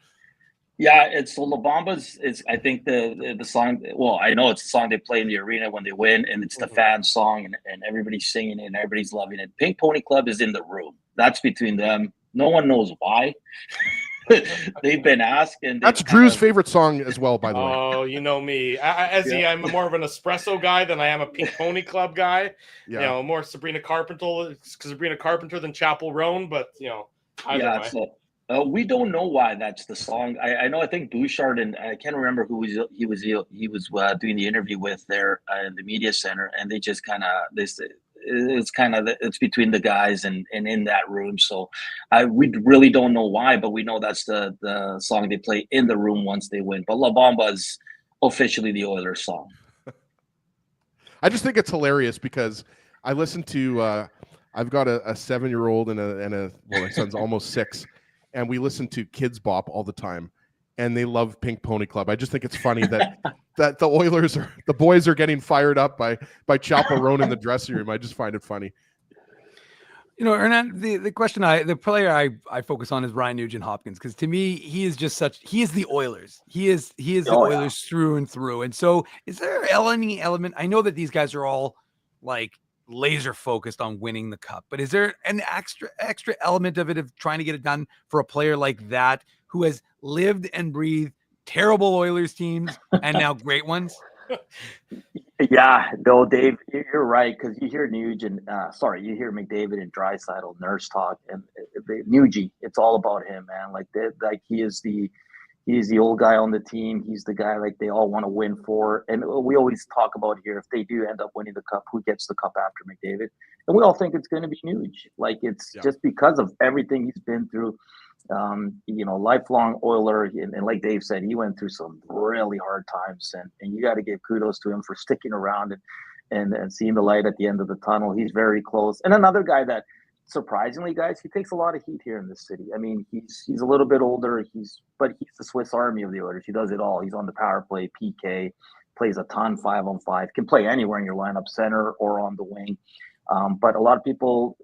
Yeah, it's La Bamba's. It's, I think, the song. Well, I know it's the song they play in the arena when they win, and it's the fan song, and everybody's singing it and everybody's loving it. Pink Pony Club is in the room. That's between them. No one knows why. They've been asked, and that's Drew's favorite song as well, by the way. Oh, you know me. I'm more of an espresso guy than I am a Pink Pony Club guy. Yeah. You know, more Sabrina Carpenter than Chapel Roan, but either way. We don't know why that's the song. I know. I think Bouchard, and I can't remember who he was doing the interview with there in the media center, and they just kind of it's between the guys and in that room. So we really don't know why, but we know that's the song they play in the room once they win. But La Bamba is officially the Oilers song. I just think it's hilarious because I listen to I've got a 7-year-old and my son's almost 6, and we listen to Kids Bop all the time, and they love Pink Pony Club. I just think it's funny that that the boys are getting fired up by Chapel Roan in the dressing room. I just find it funny. You know, Hernan, the player I focus on is Ryan Nugent-Hopkins, because to me, he is the Oilers. He is the Oilers through and through. And so is there any element? I know that these guys are all like laser focused on winning the cup, but is there an extra element of it of trying to get it done for a player like that who has lived and breathed terrible Oilers teams and now great ones? Yeah, no, Dave, you're right, because you hear Nuge and you hear McDavid and Draisaitl nurse talk, and Nuge, it's all about him, man. Like he's the old guy on the team. He's the guy like they all want to win for, and we always talk about here, if they do end up winning the cup, who gets the cup after McDavid? And we all think it's going to be Nuge. Like it's just because of everything he's been through. Lifelong Oiler, and like Dave said, he went through some really hard times, and you got to give kudos to him for sticking around and seeing the light at the end of the tunnel. He's very close. And another guy that, surprisingly, guys, he takes a lot of heat here in this city. I mean, he's a little bit older, but he's the Swiss Army of the Oilers. He does it all. He's on the power play, PK, plays a ton 5-on-5, can play anywhere in your lineup, center or on the wing. But a lot of people,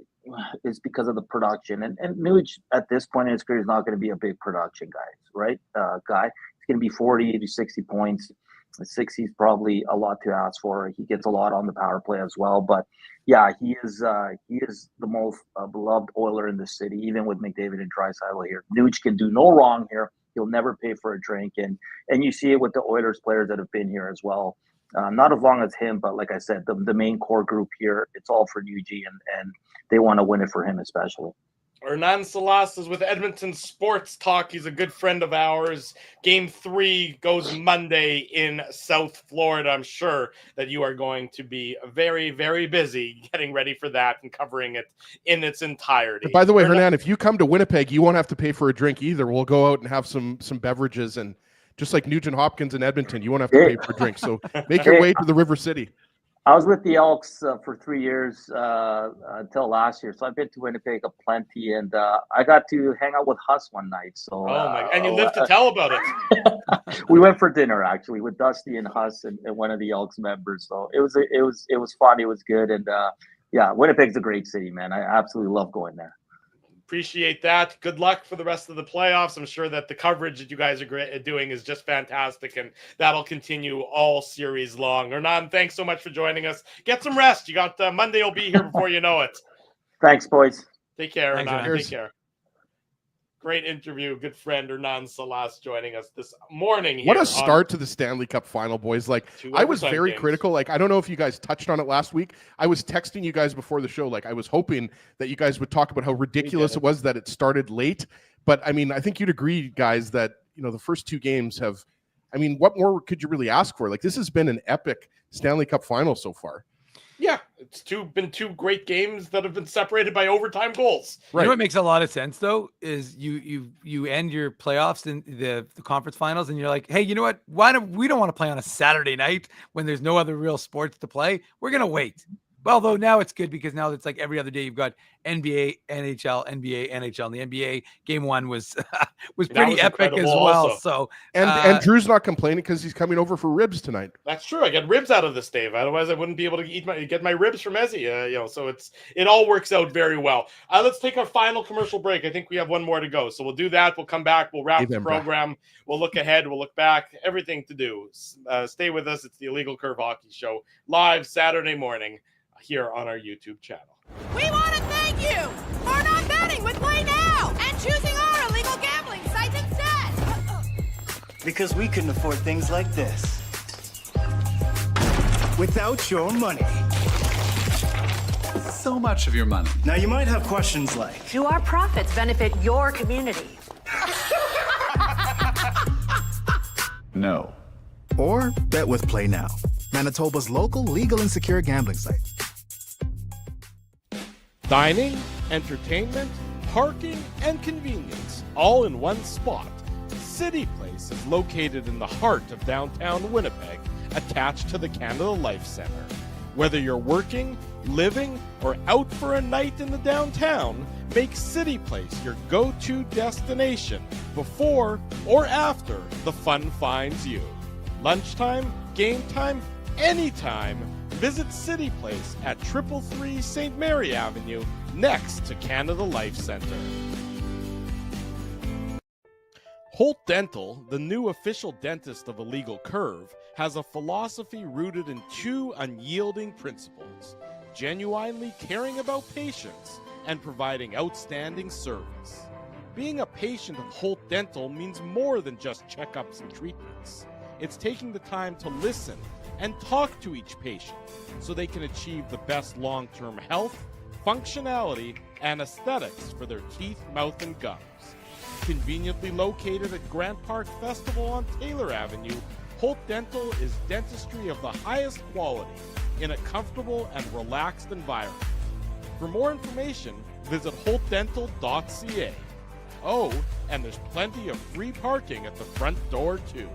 is because of the production. And Nuge at this point in his career is not going to be a big production guy, right? Guy. He's going to be 40 to 60 points. 60 is probably a lot to ask for. He gets a lot on the power play as well. But yeah, he is the most beloved Oiler in the city, even with McDavid and Draisaitl here. Nuge can do no wrong here. He'll never pay for a drink. And you see it with the Oilers players that have been here as well. Not as long as him, but like I said, the main core group here, it's all for Nuge, and they want to win it for him especially. Hernan Salas is with Edmonton Sports Talk. He's a good friend of ours. Game 3 goes Monday in South Florida. I'm sure that you are going to be very, very busy getting ready for that and covering it in its entirety. And by the way, Hernan, if you come to Winnipeg, you won't have to pay for a drink either. We'll go out and have some beverages, and just like Nugent Hopkins in Edmonton, you won't have to pay for a drink. So make your way to the River City. I was with the Elks for 3 years until last year, so I've been to Winnipeg aplenty, and I got to hang out with Huss one night. So, and you live to tell about it. We went for dinner actually with Dusty and Huss and one of the Elks members. So it was fun. It was good, and Winnipeg's a great city, man. I absolutely love going there. Appreciate that. Good luck for the rest of the playoffs. I'm sure that the coverage that you guys are doing is just fantastic, and that'll continue all series long. Hernan, thanks so much for joining us. Get some rest. You got Monday will be here before you know it. Thanks, boys. Take care, Thanks, Hernan. Take care. Great interview. Good friend Hernan Salas joining us this morning. What a start to the Stanley Cup final, boys. Like, I was very critical. Like, I don't know if you guys touched on it last week. I was texting you guys before the show. Like, I was hoping that you guys would talk about how ridiculous it was that it started late. But, I mean, I think you'd agree, guys, that, the first 2 games have, I mean, what more could you really ask for? Like, this has been an epic Stanley Cup final so far. Yeah, it's been 2 great games that have been separated by overtime goals. Right. You know what makes a lot of sense though is you end your playoffs in the conference finals, and you're like, hey, you know what? We don't want to play on a Saturday night when there's no other real sports to play. We're gonna wait. Well, though now it's good because now it's like every other day you've got NBA, NHL, NBA, NHL. And the NBA game 1 was pretty epic as well. Also. So and Drew's not complaining because he's coming over for ribs tonight. That's true. I get ribs out of this, Dave. Otherwise, I wouldn't be able to get my ribs from Ezzy. So it all works out very well. Let's take our final commercial break. I think we have one more to go, so we'll do that. We'll come back. We'll wrap the program. We'll look ahead. We'll look back. Everything to do. Stay with us. It's the Illegal Curve Hockey Show live Saturday morning here on our YouTube channel. We want to thank you for not betting with Play Now and choosing our illegal gambling site instead. Because we couldn't afford things like this without your money. So much of your money. Now you might have questions like, Do our profits benefit your community? No. Or bet with Play Now, Manitoba's local legal and secure gambling site. Dining, entertainment, parking, and convenience, all in one spot. City Place is located in the heart of downtown Winnipeg, attached to the Canada Life Center. Whether you're working, living, or out for a night in the downtown, make City Place your go-to destination before or after the fun finds you. Lunchtime, game time, anytime. Visit City Place at 333 St. Mary Avenue, next to Canada Life Center. Holt Dental, the new official dentist of Illegal Curve, has a philosophy rooted in 2 unyielding principles: genuinely caring about patients and providing outstanding service. Being a patient of Holt Dental means more than just checkups and treatments. It's taking the time to listen and talk to each patient so they can achieve the best long-term health, functionality, and aesthetics for their teeth, mouth, and gums. Conveniently located at Grant Park Festival on Taylor Avenue, Holt Dental is dentistry of the highest quality in a comfortable and relaxed environment. For more information, visit holtdental.ca. Oh, and there's plenty of free parking at the front door, too.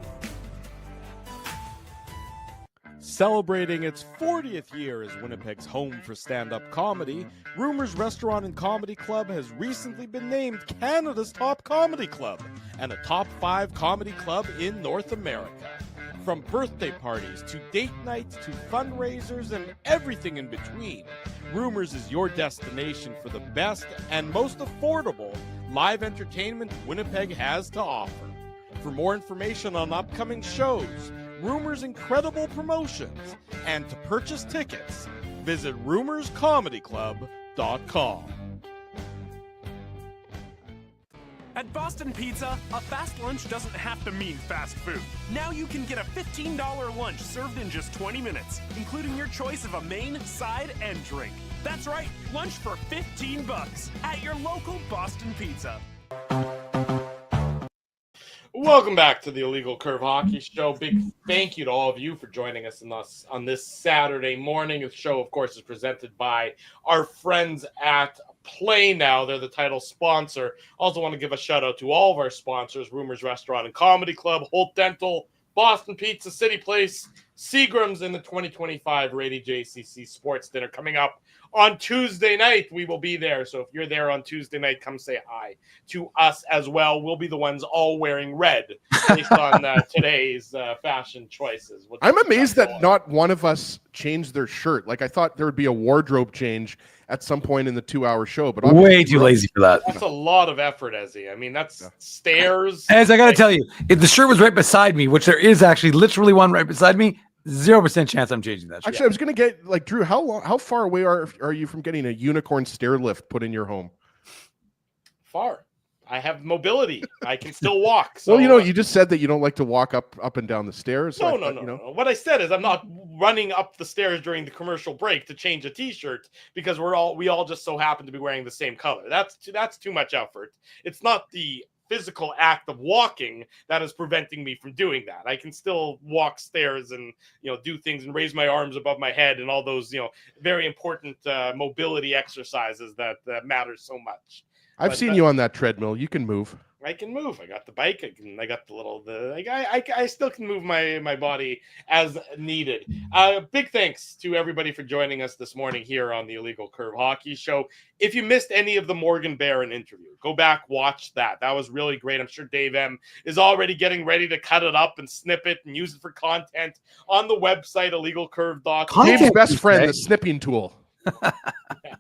Celebrating its 40th year as Winnipeg's home for stand-up comedy, Rumors Restaurant and Comedy Club has recently been named Canada's top comedy club and a top 5 comedy club in North America. From birthday parties to date nights to fundraisers and everything in between, Rumors is your destination for the best and most affordable live entertainment Winnipeg has to offer. For more information on upcoming shows, Rumors' incredible promotions, and to purchase tickets, visit rumorscomedyclub.com. At Boston Pizza, a fast lunch doesn't have to mean fast food. Now you can get a $15 lunch served in just 20 minutes, including your choice of a main, side, and drink. That's right, lunch for $15 at your local Boston Pizza. Welcome back to the Illegal Curve Hockey Show. Big thank you to all of you for joining us on this Saturday morning. The show, of course, is presented by our friends at Play Now. They're the title sponsor. Also want to give a shout out to all of our sponsors: Rumors Restaurant and Comedy Club, Holt Dental, Boston Pizza, City Place, Seagram's, and the 2025 Rady JCC Sports Dinner coming up on Tuesday night. We will be there. So if you're there on Tuesday night, come say hi to us as well. We'll be the ones all wearing red based on today's fashion choices. I'm amazed that not one of us changed their shirt. Like, I thought there would be a wardrobe change at some point in the 2-hour show, but way too lazy for that. That's a lot of effort, Ezzy. I mean, that's stairs. As I got to tell you, if the shirt was right beside me, which there is actually literally one right beside me, 0% chance I'm changing that shirt. Actually, I was going to get, like, Drew, how far away are you from getting a unicorn stair lift put in your home? Far. I have mobility. I can still walk. So, well, you just said that you don't like to walk up and down the stairs. So No. What I said is I'm not running up the stairs during the commercial break to change a T-shirt because we all just so happen to be wearing the same color. That's too much effort. It's not the physical act of walking that is preventing me from doing that. I can still walk stairs and do things and raise my arms above my head and all those very important mobility exercises that matter so much. I've seen you on that treadmill. You can move. I can move. I got the bike. I got I still can move my body as needed. Big thanks to everybody for joining us this morning here on the Illegal Curve Hockey Show. If you missed any of the Morgan Barron interview, go back, watch that. That was really great. I'm sure Dave M is already getting ready to cut it up and snip it and use it for content on the website, illegalcurve.com. Dave's best friend, the snipping tool. Yeah.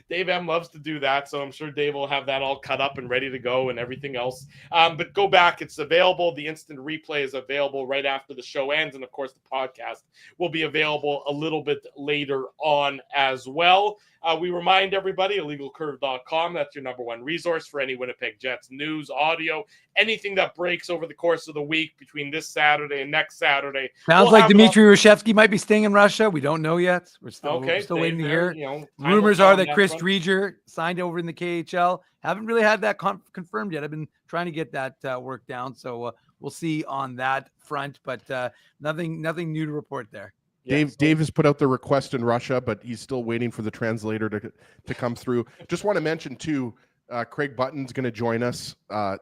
Dave M loves to do that, so I'm sure Dave will have that all cut up and ready to go and everything else. But go back, it's available. The instant replay is available right after the show ends, and of course the podcast will be available a little bit later on as well. We remind everybody, illegalcurve.com, that's your number one resource for any Winnipeg Jets news, audio, anything that breaks over the course of the week between this Saturday and next Saturday. Sounds like Dmitry Reshevsky might be staying in Russia. We don't know yet. We're still waiting to hear. Rumors are that Chris Drieger signed over in the KHL. Haven't really had that confirmed yet. I've been trying to get that worked down, so we'll see on that front, but nothing new to report there. Dave has put out the request in Russia, but he's still waiting for the translator to come through. Just want to mention, too, Craig Button's going to join us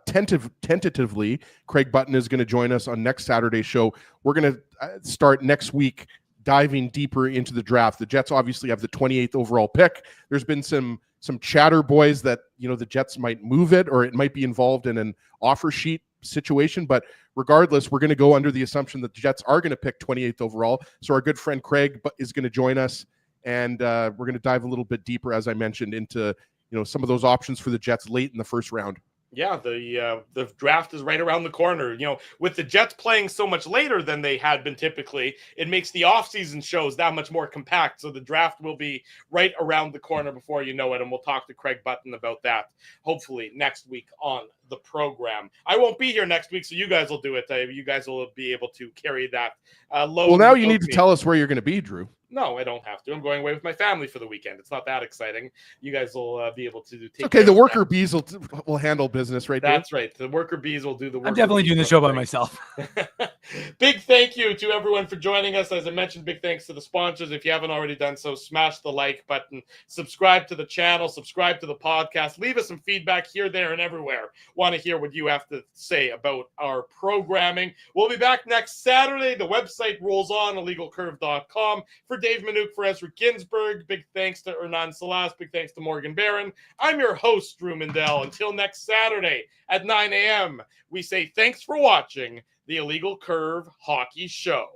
tentatively. Craig Button is going to join us on next Saturday's show. We're going to start next week diving deeper into the draft. The Jets obviously have the 28th overall pick. There's been some chatter, boys, that the Jets might move it or it might be involved in an offer sheet situation, but regardless, we're going to go under the assumption that the Jets are going to pick 28th overall. So our good friend Craig is going to join us, and we're going to dive a little bit deeper, as I mentioned, into some of those options for the Jets late in the first round. Yeah, the draft is right around the corner. You know, with the Jets playing so much later than they had been typically, it makes the offseason shows that much more compact. So the draft will be right around the corner before you know it. And we'll talk to Craig Button about that, hopefully, next week on the program. I won't be here next week, so you guys will do it. You guys will be able to carry that load. Well, now you need to tell us where you're going to be, Drew. No, I don't have to. I'm going away with my family for the weekend. It's not that exciting. You guys will be able to take okay, the worker bees will handle business right That's right. The worker bees will do the work. I'm definitely doing the show by myself. Big thank you to everyone for joining us. As I mentioned, big thanks to the sponsors. If you haven't already done so, smash the like button, subscribe to the channel, subscribe to the podcast, leave us some feedback here, there, and everywhere. Want to hear what you have to say about our programming. We'll be back next Saturday. The website rolls on, illegalcurve.com. For Dave Manouk, for Ezra Ginsburg, big thanks to Hernan Salas, big thanks to Morgan Barron. I'm your host, Drew Mandel. Until next Saturday at 9 a.m., we say thanks for watching the Illegal Curve Hockey Show.